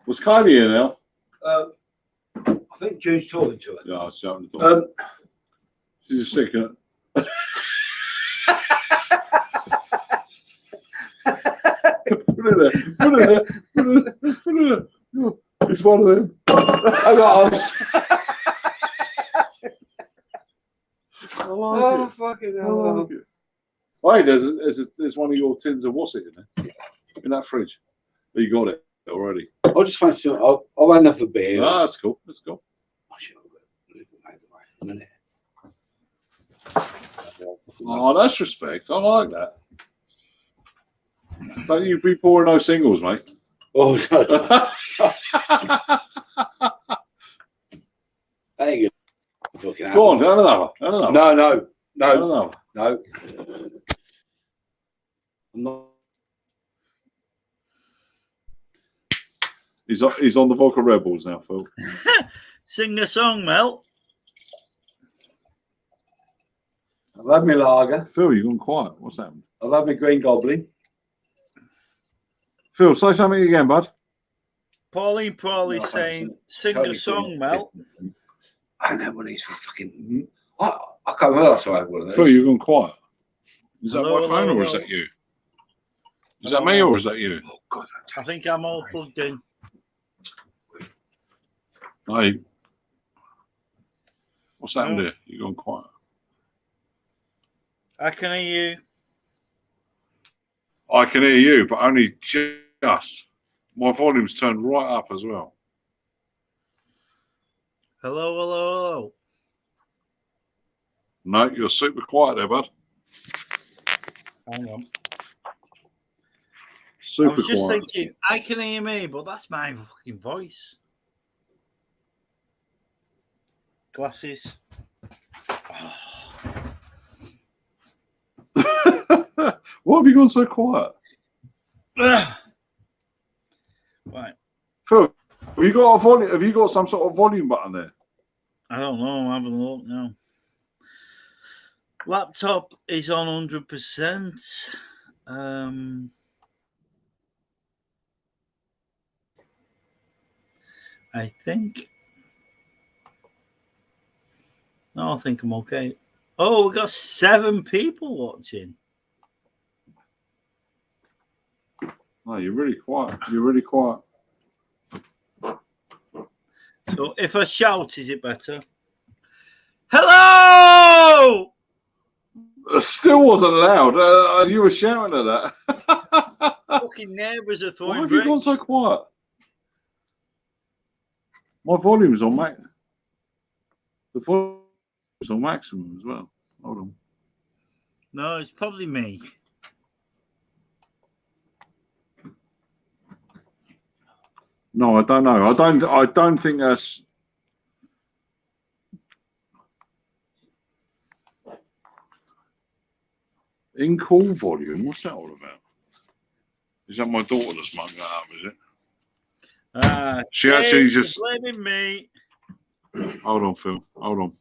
Was Kylie here now? I think June's talking to her. Yeah, I was shouting the door. She's just sick, isn't it? Put it there. Put it there. Put it there. Put it there. It's one of them. I like it. Fucking I hell. like it. Hey, there's one of your tins of what's it in there? In that fridge. Oh, you got it already. I just fancy. I'll run enough for beer. No, that's cool. That's cool. Oh, that's respect. I like that. Don't you be pouring no singles, mate. Oh, no. That ain't good. Fucking Go on, have another. Have another. No. Have another. No. I'm not. He's on the Vodka Rebels now, Phil. Sing a song, Mel. I've had my lager. Phil, you've gone quiet. What's happened? I've had my Green Goblin. Phil, say something again, bud. Pauline Prawley No, saying, sing Totally a song, green. Mel. I know what these for fucking. I can't remember last time I had one of those. Phil, you've gone quiet. Is that Hello, my phone hello, or is hello. that you? Is that me or is that you? Oh, God. I think I'm all plugged in. Hey. What's happened No. here? You've gone quiet. I can hear you. I can hear you, but only just. My volume's turned right up as well. Hello, hello, hello. No, you're super quiet there, bud. Hang on. Super I was just quiet. thinking, I can hear me, but that's my fucking voice. Glasses. Why have you gone so quiet? Right. Phil, have you got a volume? Have you got some sort of volume button there? I don't know. I'm having a look now. Laptop is on 100%. I think. No, I think I'm okay. Oh, we got 7 people watching. No, you're really quiet. You're really quiet. So if I shout, is it better? Hello! It still wasn't loud. You were shouting at that. Fucking neighbours are Why throwing have you gone bricks. so quiet? My volume's on max. The volume's on maximum as well. Hold on. No, it's probably me. No, I don't know. I don't think that's. In call volume. What's that all about? Is that my daughter that's mugging that up? Is it? She actually James, just. you're blaming me. Hold on, Phil. Hold on.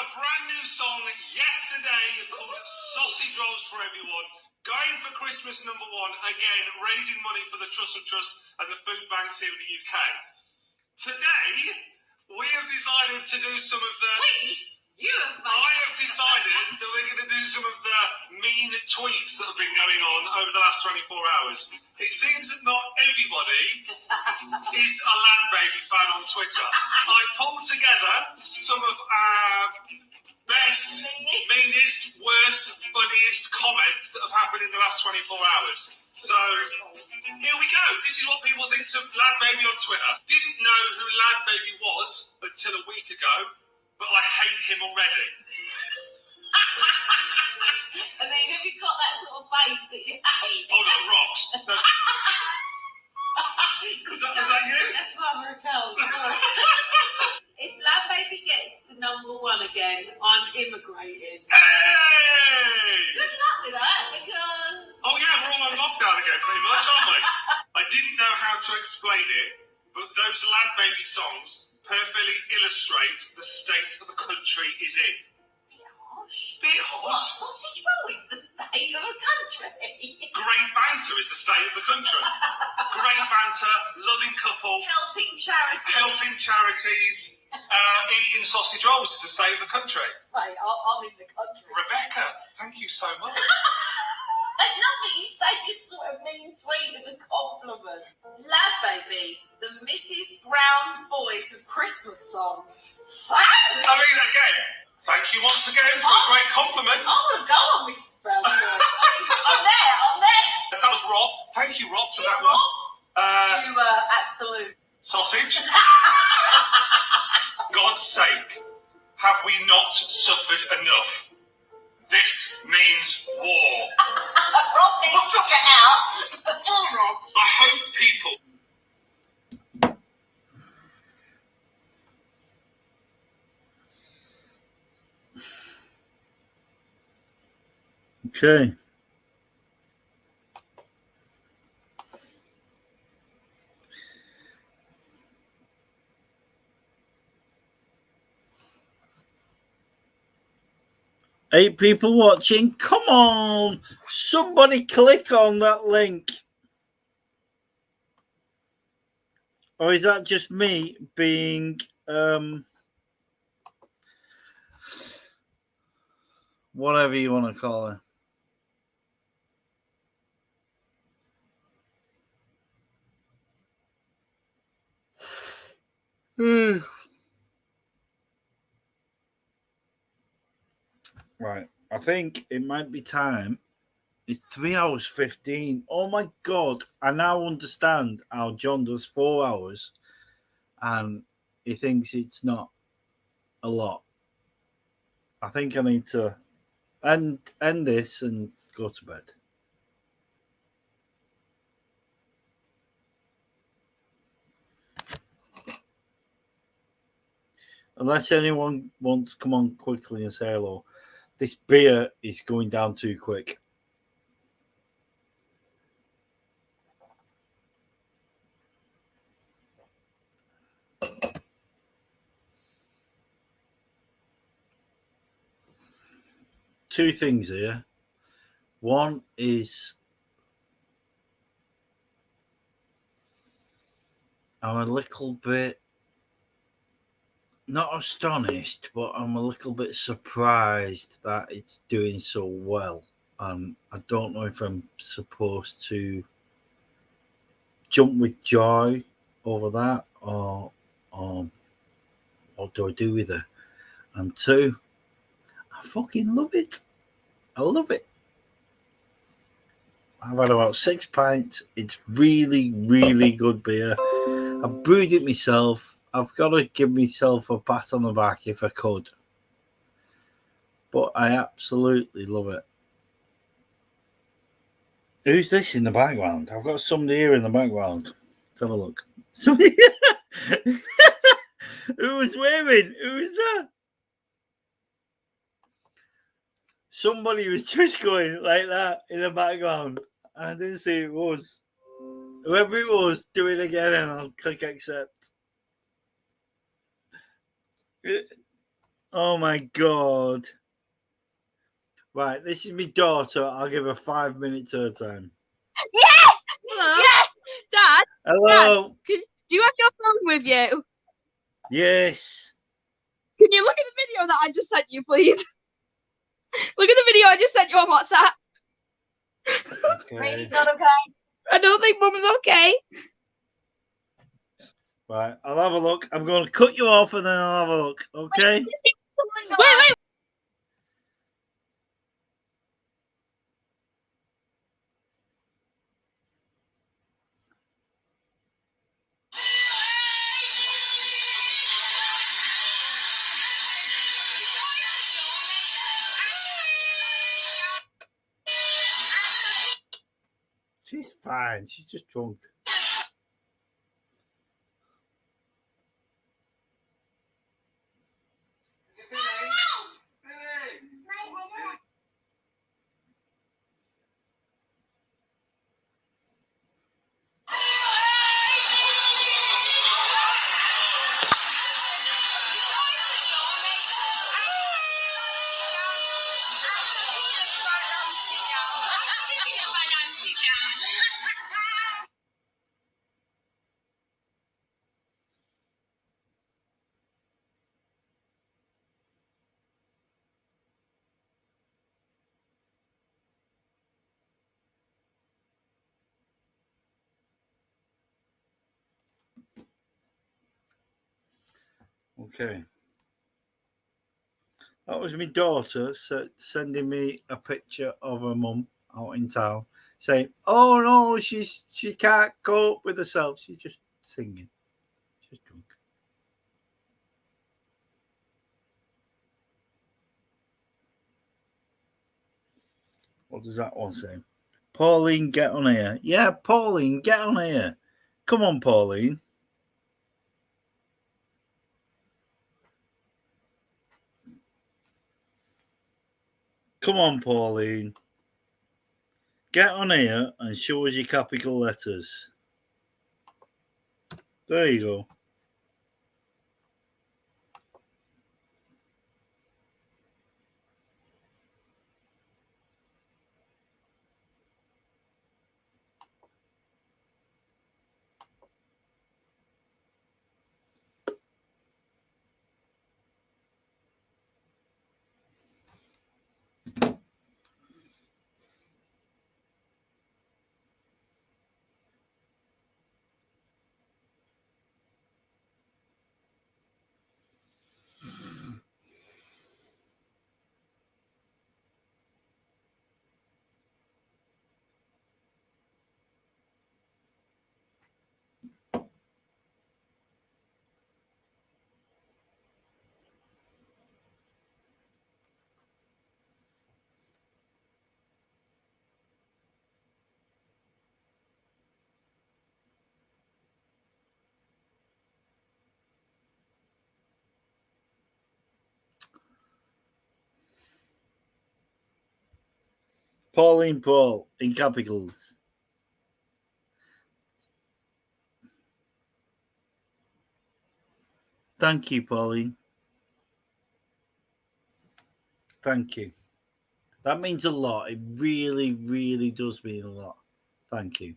a brand new song yesterday called Sausage Rolls for Everyone. Going for Christmas #1, again, raising money for the Trust of Trust and the food banks here in the UK. Today, we have decided to do some of the... I have decided that we're going to do some of the mean tweets that have been going on over the last 24 hours. It seems that not everybody is a Lad Baby fan on Twitter. I pulled together some of our best, meanest, worst, funniest comments that have happened in the last 24 hours. So, here we go. This is what people think of Lad Baby on Twitter. Didn't know who Lad Baby was until a week ago, but I hate him already. I mean, have you got that sort of face that you hate? Oh, no, rocks. No. Was that you? That's Mother of Cold. If Lad Baby gets to #1 again, I'm immigrating. Hey! Good luck with that, because... Oh, yeah, we're all on lockdown again, pretty much, aren't we? I didn't know how to explain it, but those Lad Baby songs perfectly illustrate the state of the country is in. Bit harsh. What, Sausage Roll is the state of the country? Great banter is the state of the country. Great banter, loving couple. Helping charities. Helping charities. Eating sausage rolls is the state of the country. Right, I'm in the country. Rebecca, thank you so much. I love that you say this sort of mean tweet as a compliment. Lad Baby, the Mrs. Brown's Boys of Christmas songs. Thanks! I mean, again, thank you once again for a great compliment. I want to go on Mrs. Brown's Boys. I'm there. That was Rob. Thank you, Rob, to that Rob. one. You absolute sausage. God's sake, have we not suffered enough? This means war. Rob needs to get out. Rob, I hope people... Okay. Eight people watching. Come on. Somebody click on that link. Or is that just me being whatever you want to call it? Right. I think it might be time. It's 3 hours 15. Oh my God. I now understand how John does 4 hours and he thinks it's not a lot. I think I need to end this and go to bed. Unless anyone wants to come on quickly and say hello. This beer is going down too quick. Two things here. One is I'm a little bit not astonished, but I'm a little bit surprised that it's doing so well. I don't know if I'm supposed to jump with joy over that or what do I do with it? And two, I fucking love it. I love it. I've had about 6 pints. It's really, really good beer. I brewed it myself. I've got to give myself a pat on the back if I could. But I absolutely love it. Who's this in the background? I've got somebody here in the background. Let's have a look. Somebody... Who was waving? Who was that? Somebody was just going like that in the background. I didn't see who it was. Whoever it was, do it again and I'll click accept. Oh my God. Right, this is my daughter. I'll give her 5 minutes her time. Yes! Hello? Yes! Dad? Hello? Dad, do you have your phone with you? Yes. Can you look at the video that I just sent you, please? Look at the video I just sent you on WhatsApp. Okay. He's not okay. I don't think Mum's okay. Right, I'll have a look. I'm going to cut you off and then I'll have a look. Okay? Wait. She's fine. She's just drunk. Okay. That was my daughter sending me a picture of her mum out in town saying, oh no, she can't cope with herself. She's just singing. She's drunk. What does that one say? Pauline, get on here. Yeah, Pauline, get on here. Come on, Pauline. Come on, Pauline. Get on here and show us your capital letters. There you go. Pauline Paul in capitals. Thank you, Pauline. Thank you. That means a lot. It really, really does mean a lot. Thank you.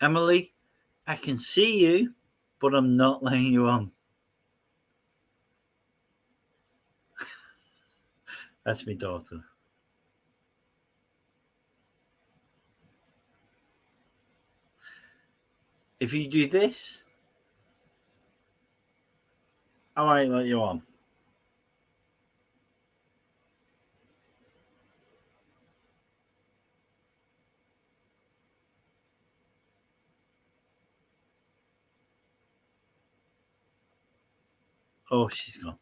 Emily, I can see you, but I'm not letting you on. That's my daughter. If you do this, I might let you on. Oh, she's gone.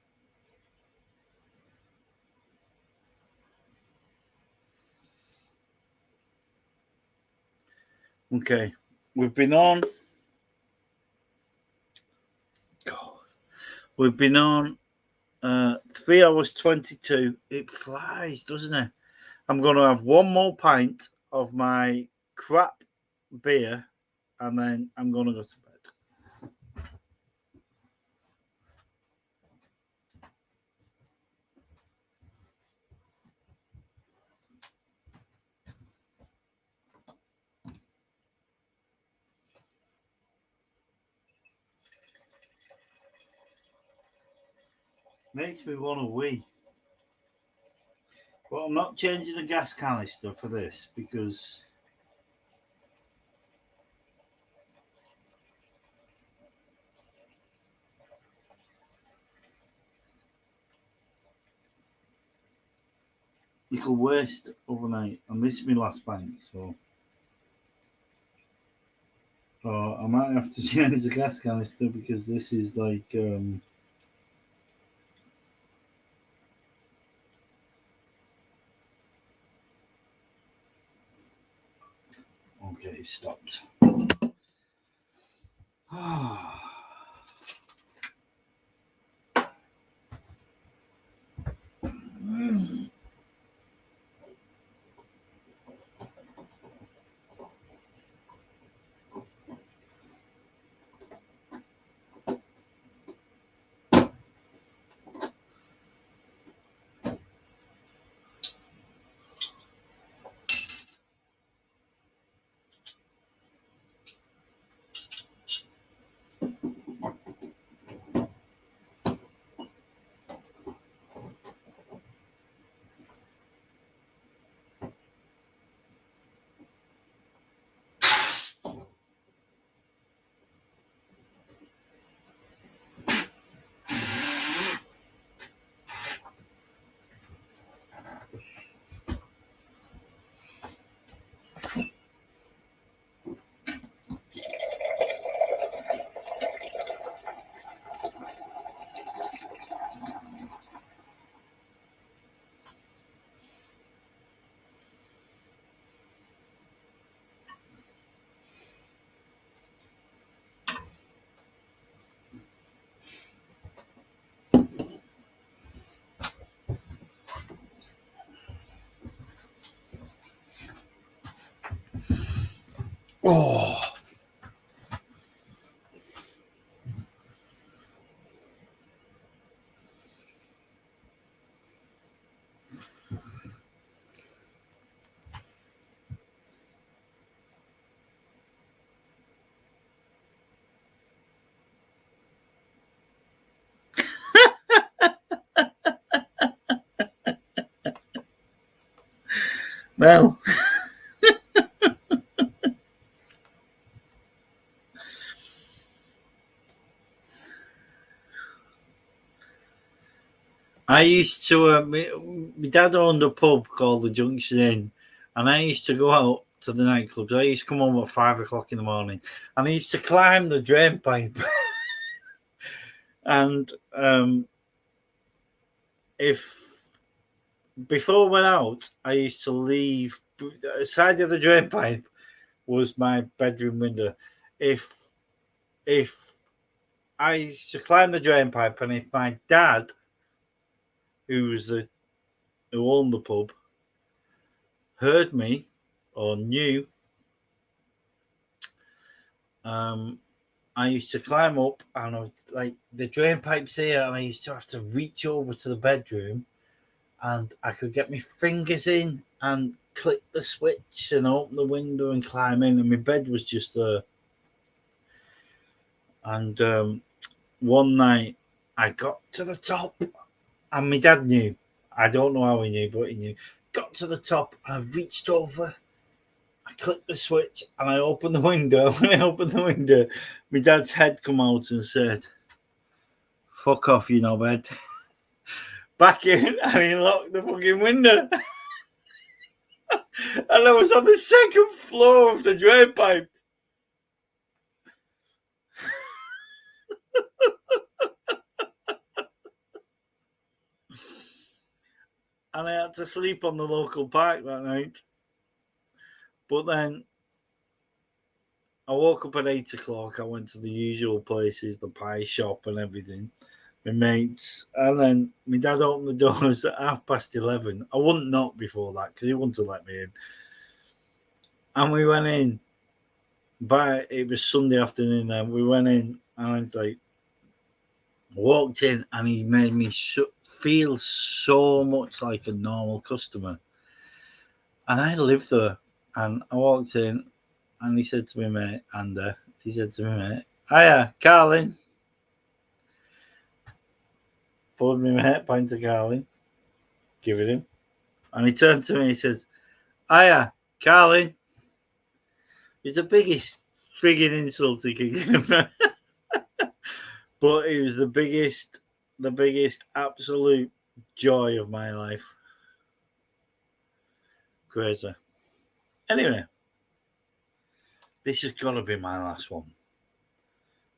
Okay, we've been on. God, we've been on 3 hours 22. It flies, doesn't it? I'm going to have one more pint of my crap beer and then I'm going to go to bed. Makes me want to wee. But I'm not changing the gas canister for this because you could waste overnight, and this is my last bank, so I might have to change the gas canister because this is like okay, it stopped. Oh. Well, I used to, my dad owned a pub called the Junction Inn, and I used to go out to the nightclubs. I used to come home at 5 o'clock in the morning, and I used to climb the drain pipe. And if before I went out, I used to leave the side of the drain pipe was my bedroom window. If I used to climb the drain pipe, and if my dad, who owned the pub, heard me or knew, I used to climb up, and I was like, the drain pipe's here, and I used to have to reach over to the bedroom, and I could get my fingers in and click the switch and open the window and climb in, and my bed was just there. And one night I got to the top, and my dad knew. I don't know how he knew, but he knew. Got to the top, and I reached over, I clicked the switch, and I opened the window. When I opened the window, my dad's head come out and said, "Fuck off, you knobhead." Back in, and he locked the fucking window. And I was on the second floor of the drain pipe. And I had to sleep on the local park that night. But then I woke up at 8 o'clock. I went to the usual places, the pie shop and everything, my mates. And then my dad opened the doors at 11:30. I wouldn't knock before that because he wouldn't have let me in. And we went in. but it was Sunday afternoon. Then we went in, and I was like, walked in, and he made me feel so much like a normal customer. And I lived there, and I walked in, and he said to me, mate, he said to me, mate, hiya, Carlin. Poured me my pint of Carlin, give it him. And he turned to me and he said, hiya, Carlin. It's the biggest frigging insult he could give me. But it was the biggest absolute joy of my life. Crazy. Anyway, this has got to be my last one.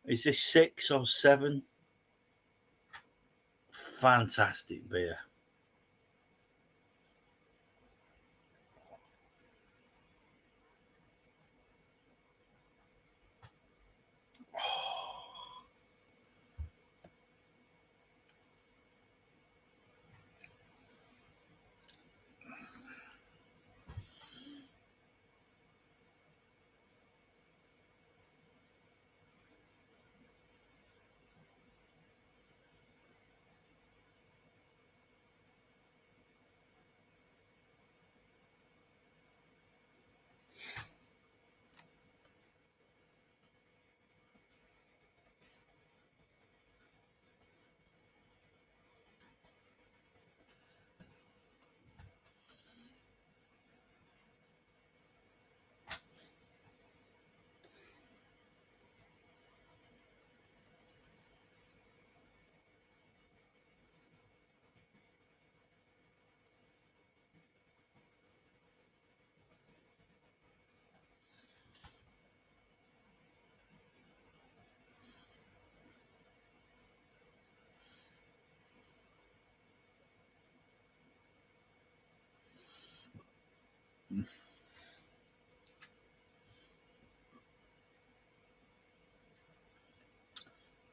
Is this 6 or 7? Fantastic beer.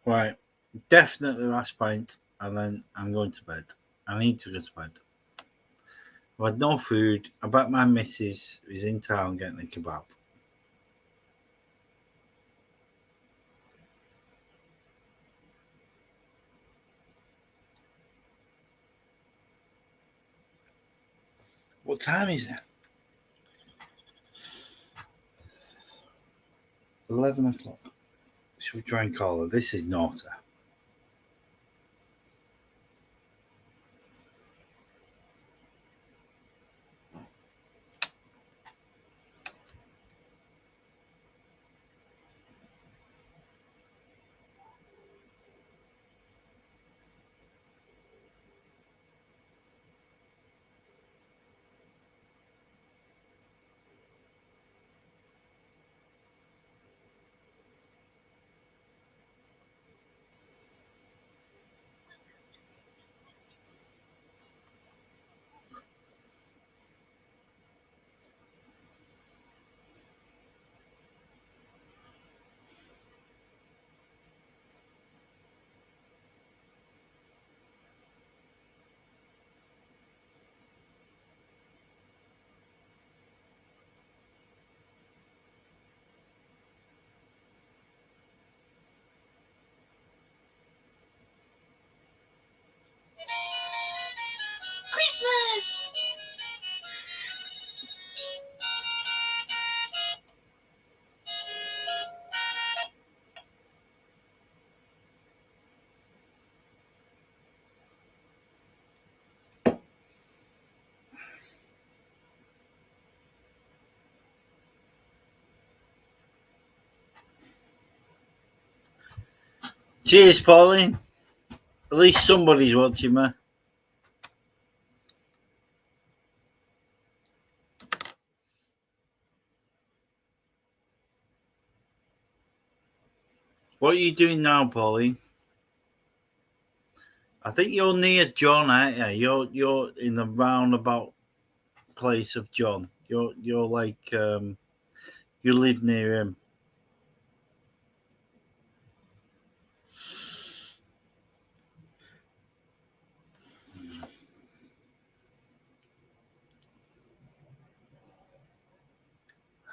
Right, definitely last pint, and then I'm going to bed. I need to go to bed. I've had no food. I bet my missus is in town getting a kebab. What time is it? 11 o'clock. Should we try and call her? This is naughty. Christmas! Cheers, Pauline. At least somebody's watching me. What are you doing now, Pauline? I think you're near John, aren't you? You're in the roundabout place of John. You're like you live near him.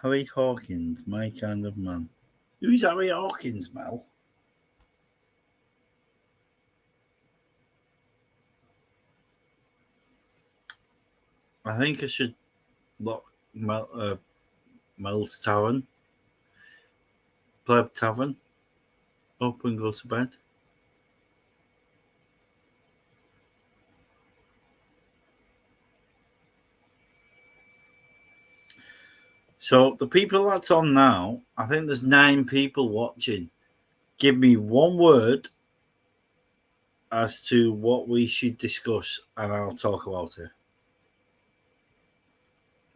Harry Hawkins, my kind of man. Who's Harry Hawkins, Mel? I think I should lock Mel's Tavern. Pleb Tavern. Up and go to bed. So the people that's on now, I think there's 9 people watching. Give me one word as to what we should discuss and I'll talk about it.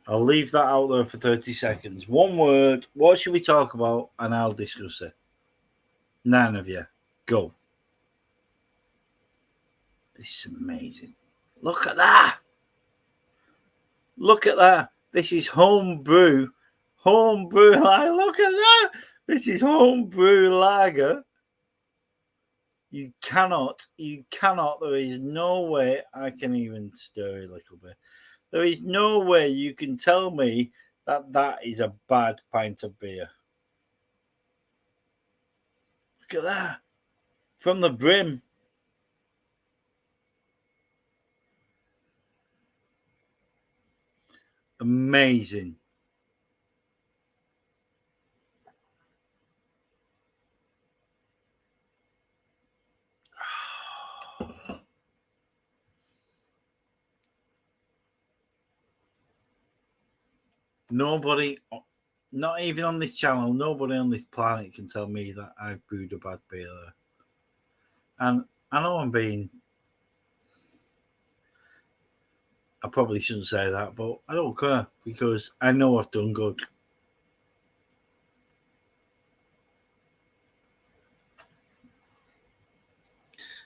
I'll leave that out there for 30 seconds. One word, what should we talk about and I'll discuss it. 9 of you, go. This is amazing. Look at that. Look at that. This is home brew. Home brew. Look at that. This is home brew lager. You cannot, there is no way I can even stir a little bit. There is no way you can tell me that that is a bad pint of beer. Look at that. From the brim. Amazing. Nobody, not even on this channel, nobody on this planet can tell me that I've brewed a bad beer there. And I know I probably shouldn't say that, but I don't care because I know I've done good.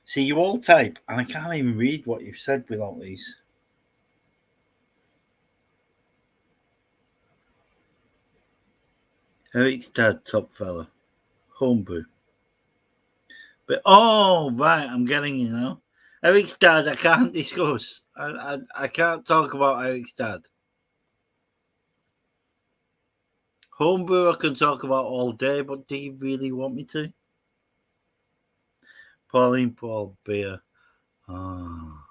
See, you all type, and I can't even read what you've said without these. Eric's dad, top fella. Homebrew. But, oh, right, I'm getting you now. Eric's dad, I can't discuss. I can't talk about Eric's dad. Homebrew, I can talk about all day, but do you really want me to? Pauline Paul beer. Oh.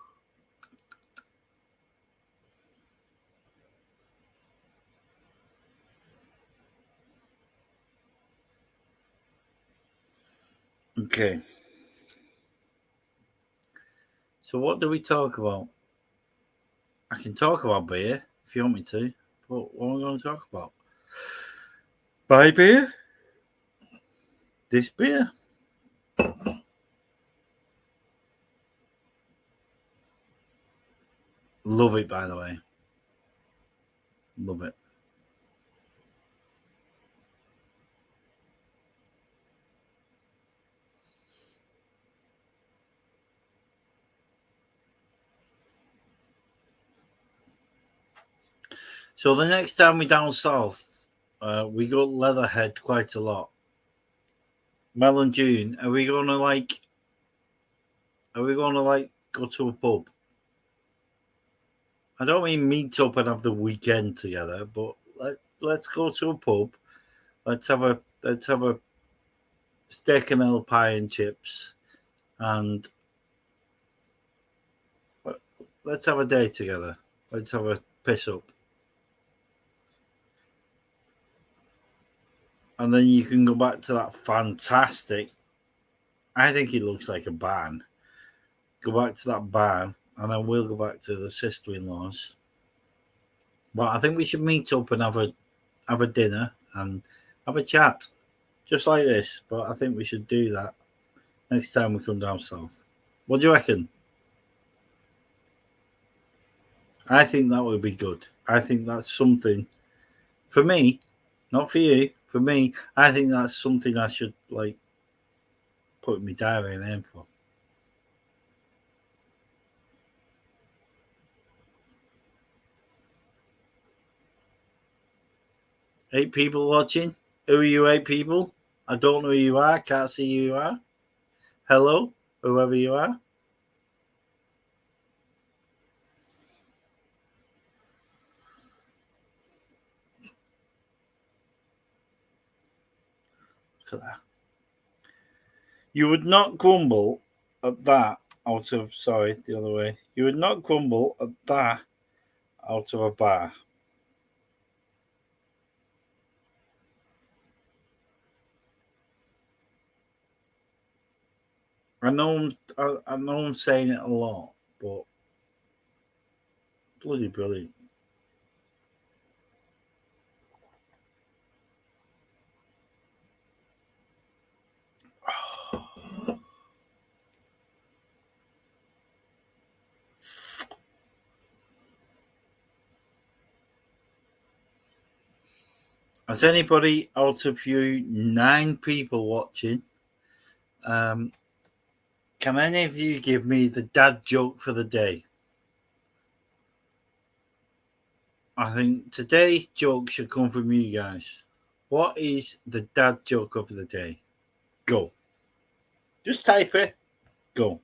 Okay. So what do we talk about? I can talk about beer if you want me to, but what am I going to talk about? Buy beer? This beer? Love it, by the way. Love it. So the next time we down south, we go Leatherhead quite a lot. Mel and June, are we gonna go to a pub? I don't mean meet up and have the weekend together, but let's go to a pub. Let's have a steak and ale pie and chips, and let's have a day together. Let's have a piss up. And then you can go back to that fantastic, I think it looks like a barn. Go back to that barn, and then we'll go back to the sister-in-laws. But I think we should meet up and have a dinner and have a chat, just like this. But I think we should do that next time we come down south. What do you reckon? I think that would be good. I think that's something for me, not for you. For me, I think that's something I should put in my diary and aim for. Eight people watching. Who are you, 8 people? I don't know who you are. Can't see who you are. Hello, whoever you are. Look at that. You would not grumble at that out of, sorry, the other way. You would not grumble at that out of a bar. I know I'm saying it a lot, but bloody brilliant. Has anybody out of you 9 people watching, can any of you give me the dad joke for the day? I think today's joke should come from you guys. What is the dad joke of the day? Go. Just type it. Go.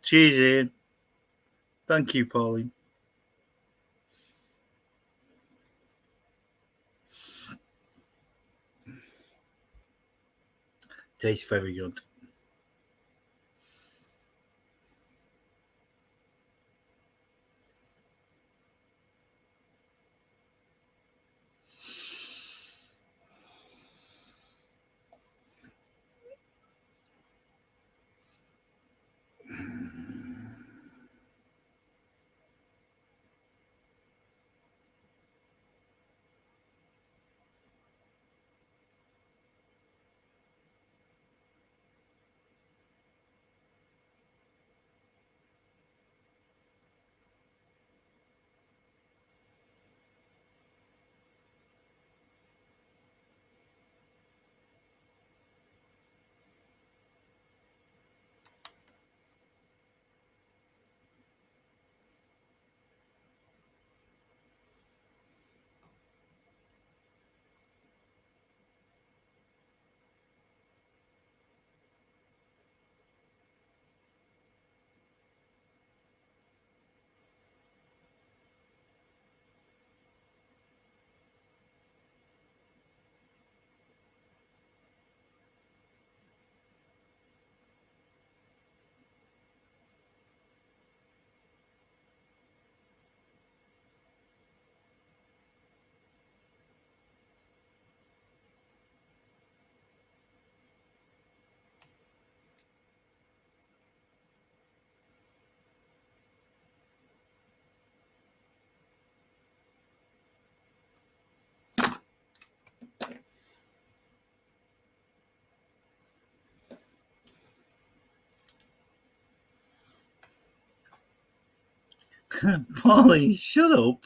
Cheers, Ian. Thank you, Pauline. Tastes very good. Pauline, shut up.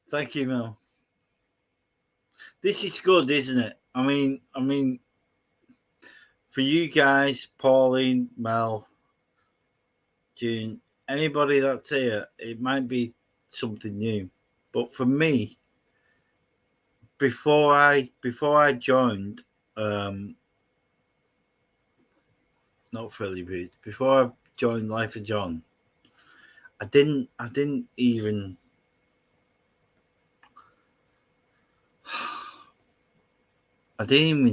Thank you, Mel. This is good, isn't it? I mean, for you guys, Pauline, Mel, June, anybody that's here, it might be something new. But for me, before I joined, not Philly Beat, before I joined Life of John, I didn't even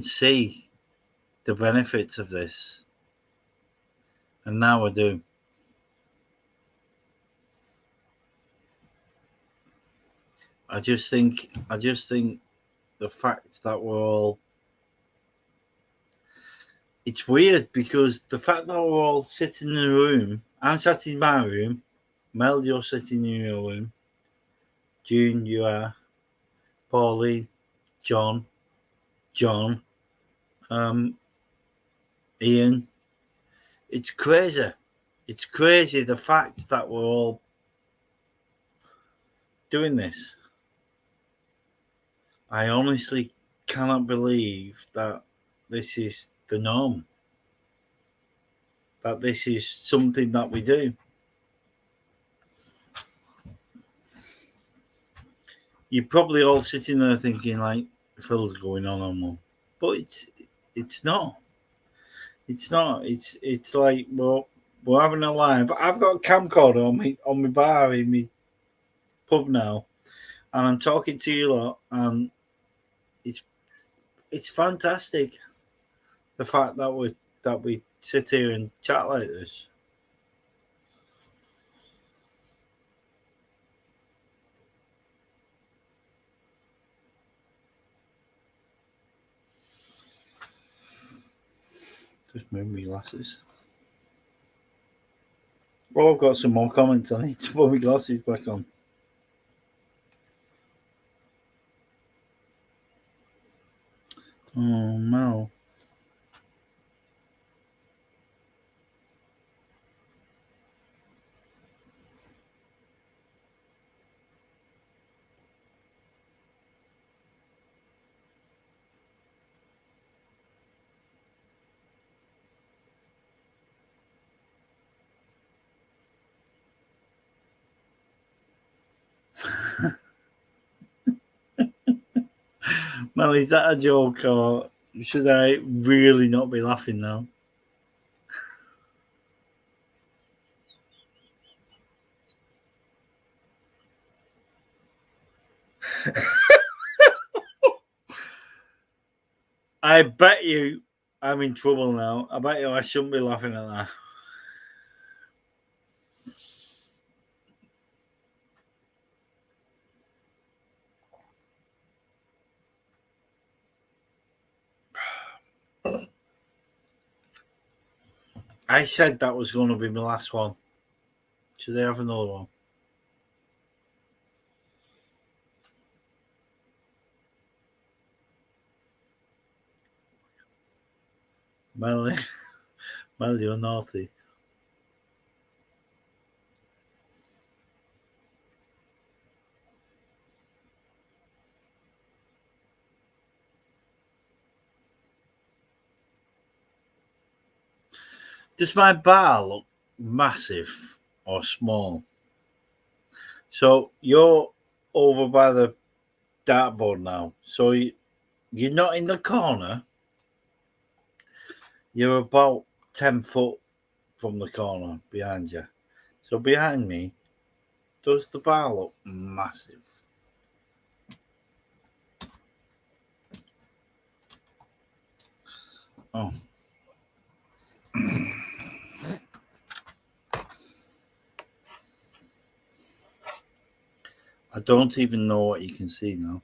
see the benefits of this, and now I do. I just think the fact that we're all, it's weird because the fact that we're all sitting in a room, I'm sat in my room, Mel, you're sitting in your room, June, you are, Pauline, John, Ian. It's crazy. It's crazy the fact that we're all doing this. I honestly cannot believe that this is the norm. That this is something that we do. You're probably all sitting there thinking like, Phil's going on one. But it's not. It's not. It's like, well, we're having a live. I've got a camcorder on my bar in my pub now, and I'm talking to you lot, and it's fantastic. The fact that we sit here and chat like this. Just move my glasses. Well, I've got some more comments. I need to put my glasses back on. Oh no. Well, is that a joke or should I really not be laughing now? I bet you I'm in trouble now. I bet you I shouldn't be laughing at that. I said that was going to be my last one. Should I have another one? Melly, Melly, you're naughty. Does my bar look massive or small? So you're over by the dartboard now. So you're not in the corner. You're about 10 foot from the corner behind you. So behind me, does the bar look massive? Oh. I don't even know what you can see now.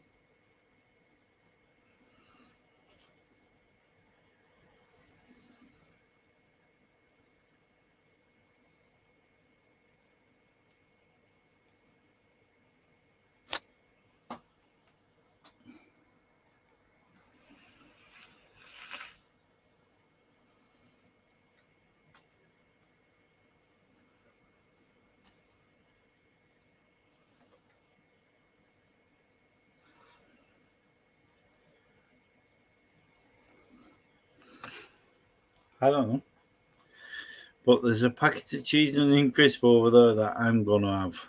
I don't know. But there's a packet of cheese and onion crisp over there that I'm going to have.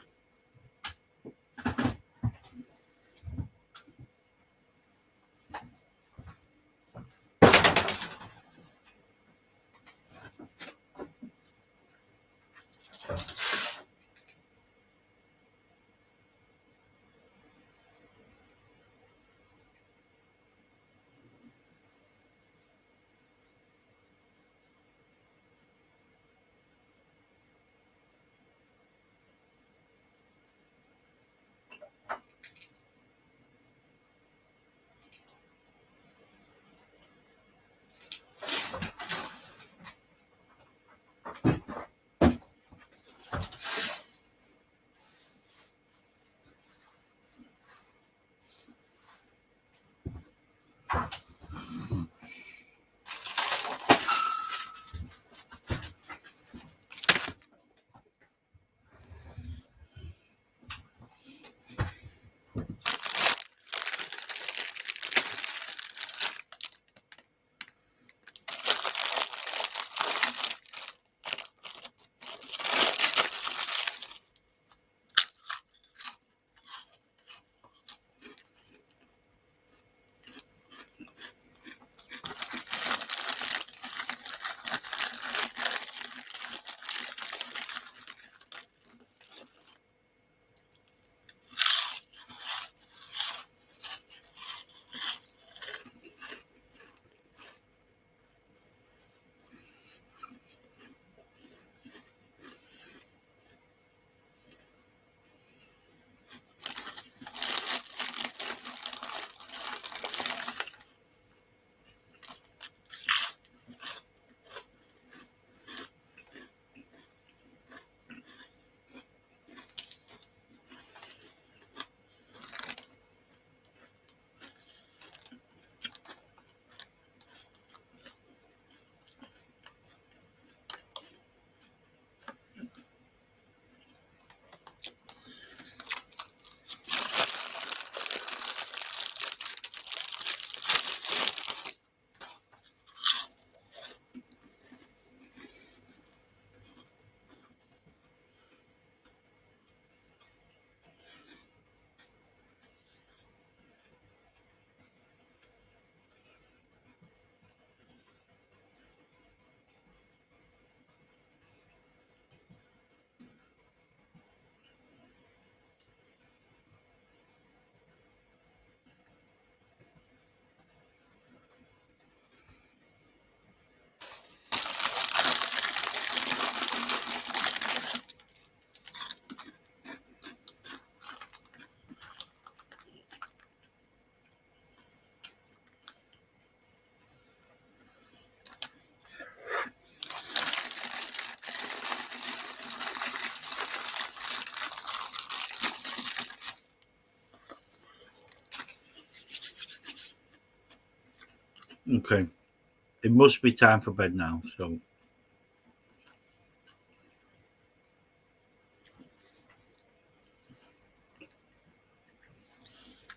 Okay. It must be time for bed now, so.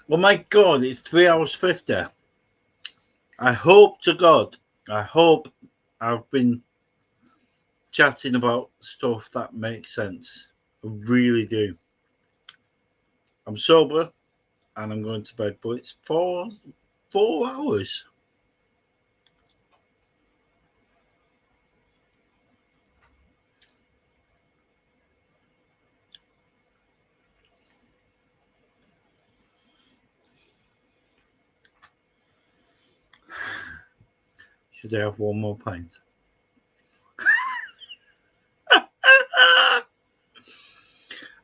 Oh my God, it's 3 hours 50. I hope to God, I hope I've been chatting about stuff that makes sense. I really do. I'm sober and I'm going to bed, but it's 4 hours. Should I have one more pint? I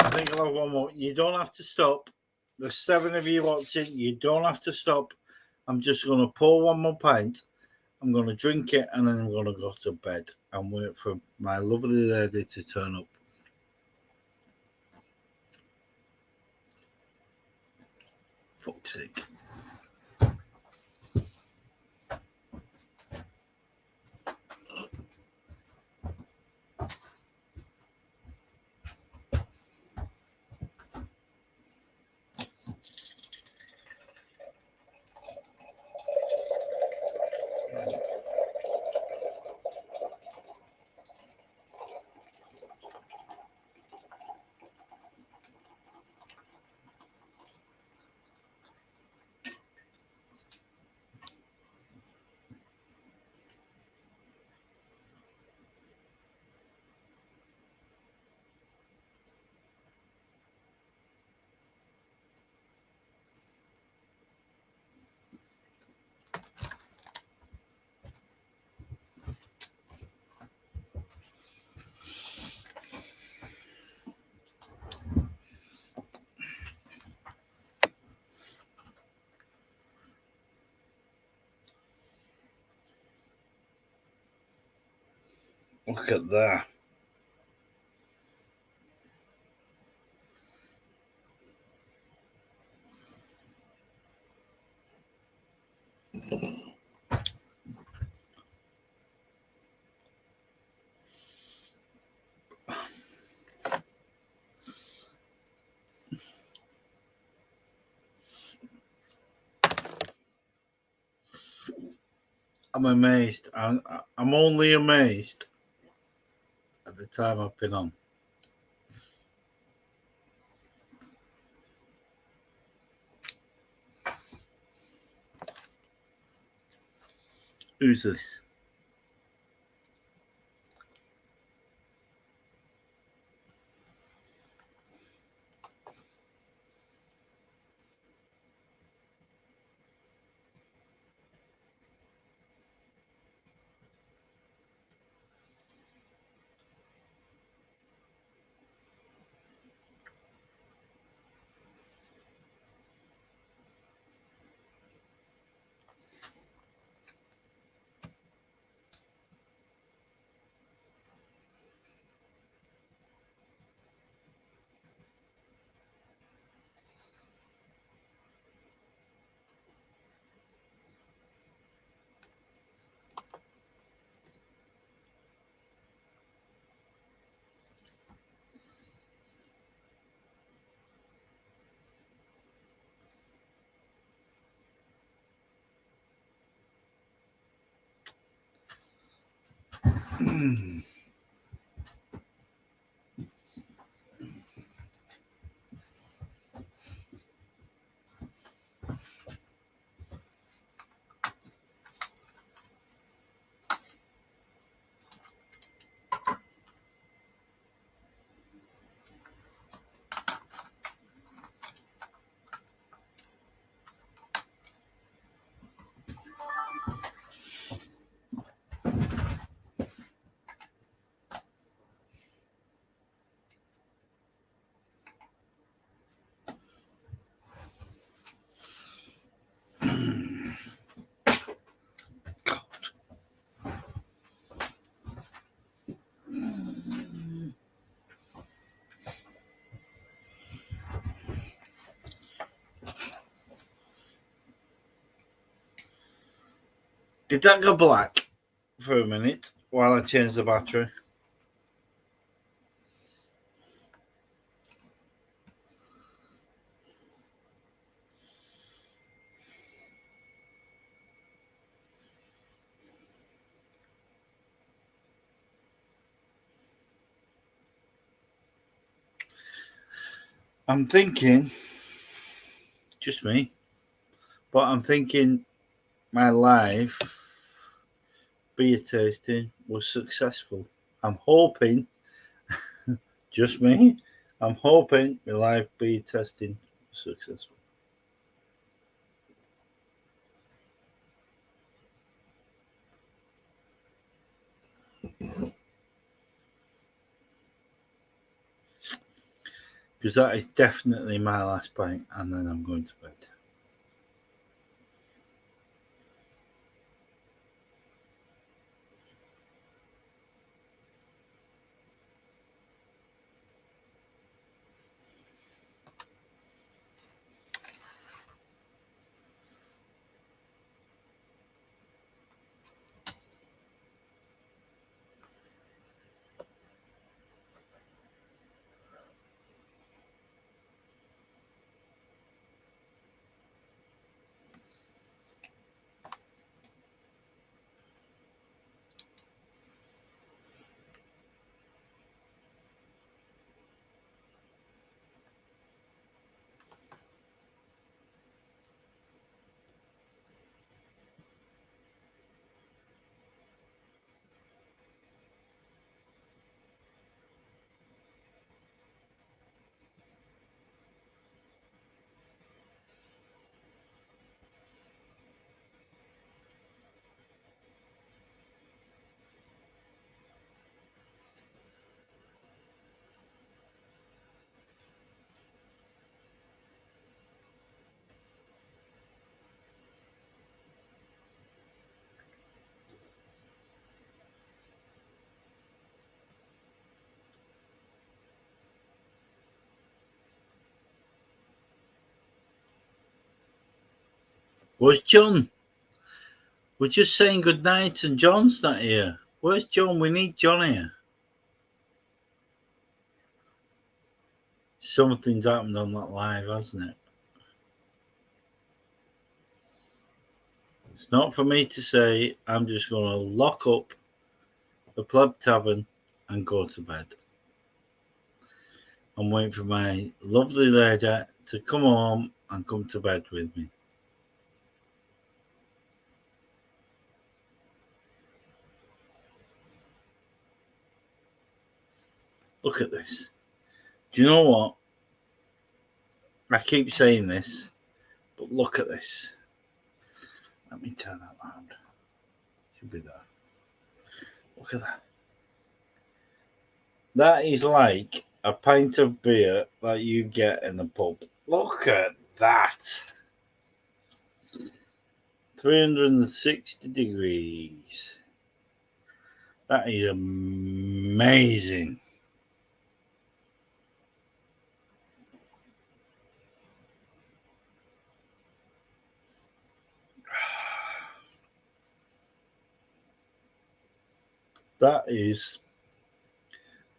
think I'll have one more. You don't have to stop. There's 7 of you watching. You don't have to stop. I'm just going to pour one more pint. I'm going to drink it and then I'm going to go to bed and wait for my lovely lady to turn up. Fuck's sake. Look at that. I'm amazed. I'm only amazed at the time I've been on. Who's this? Did that go black for a minute while I changed the battery? I'm thinking, just me, but I'm thinking my live beer tasting was successful. I'm hoping, just me, I'm hoping my live beer testing was successful. Because that is definitely my last pint, and then I'm going to bed. Where's John? We're just saying good night and John's not here. Where's John? We need John here. Something's happened on that live, hasn't it? It's not for me to say. I'm just going to lock up the Pleb Tavern and go to bed. I'm waiting for my lovely lady to come home and come to bed with me. Look at this. Do you know what? I keep saying this, but look at this. Let me turn that around. Should be there. Look at that. That is like a pint of beer that you get in the pub. Look at that. 360 degrees. That is amazing. That is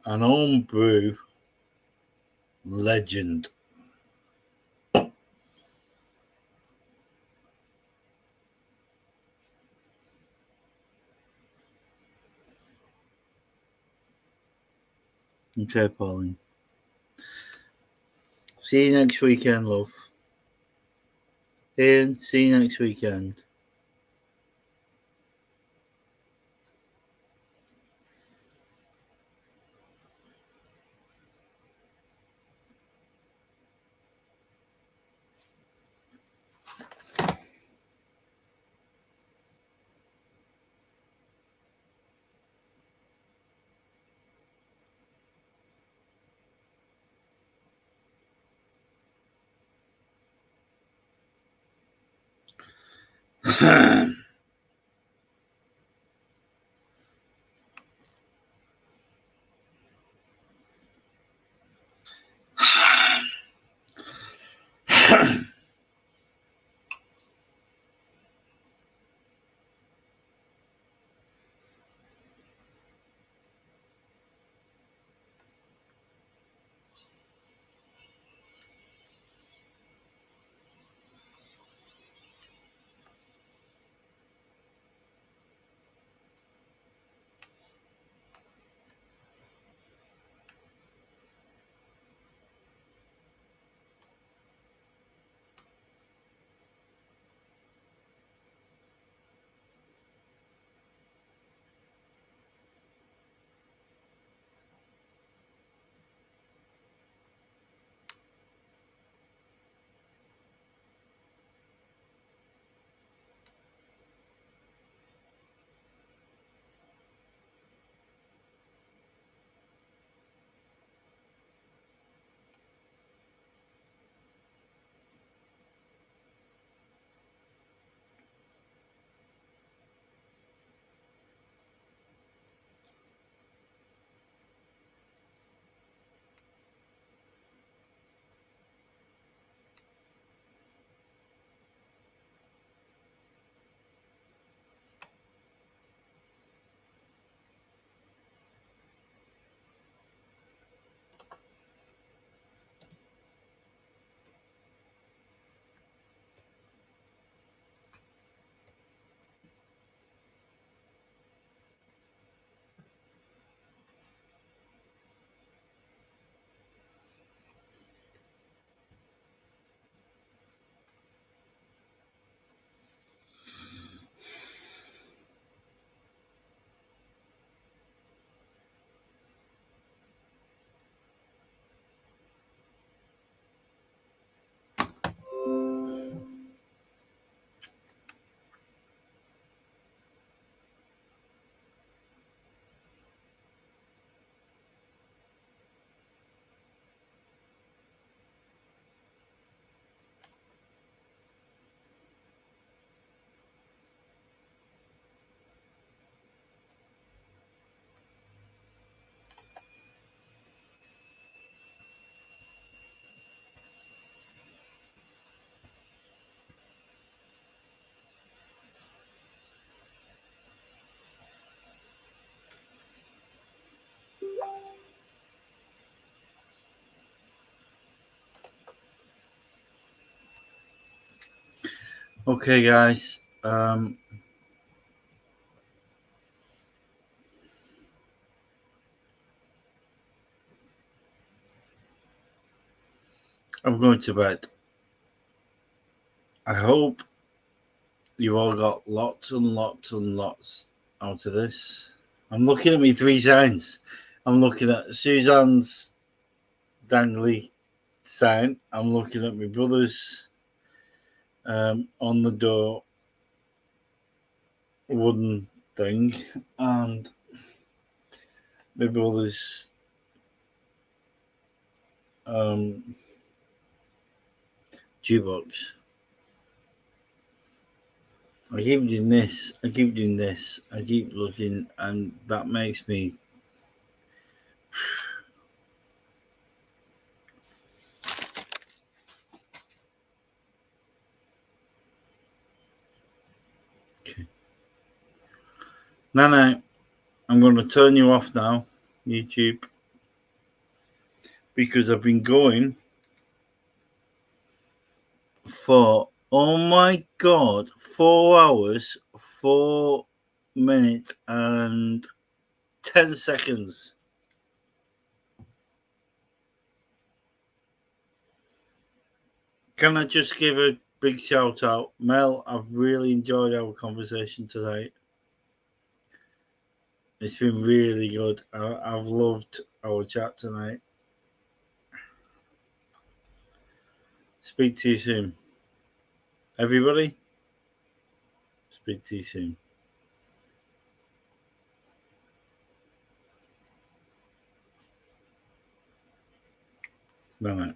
an home brew legend. Okay, Pauline. See you next weekend, love. Ian, see you next weekend. Okay, guys. I'm going to bed. I hope you've all got lots and lots and lots out of this. I'm looking at me 3 signs. I'm looking at Suzanne's dangly sign. I'm looking at my brother's on the door wooden thing, and my brother's jukebox. I keep doing this, I keep doing this, I keep looking, and that makes me okay. No, I'm going to turn you off now, YouTube, because I've been going for, oh my god, 4 hours, 4 minutes, and 10 seconds. Can I just give a big shout out? Mel, I've really enjoyed our conversation tonight. It's been really good. I've loved our chat tonight. Speak to you soon. Everybody, speak to you soon. Bye-bye.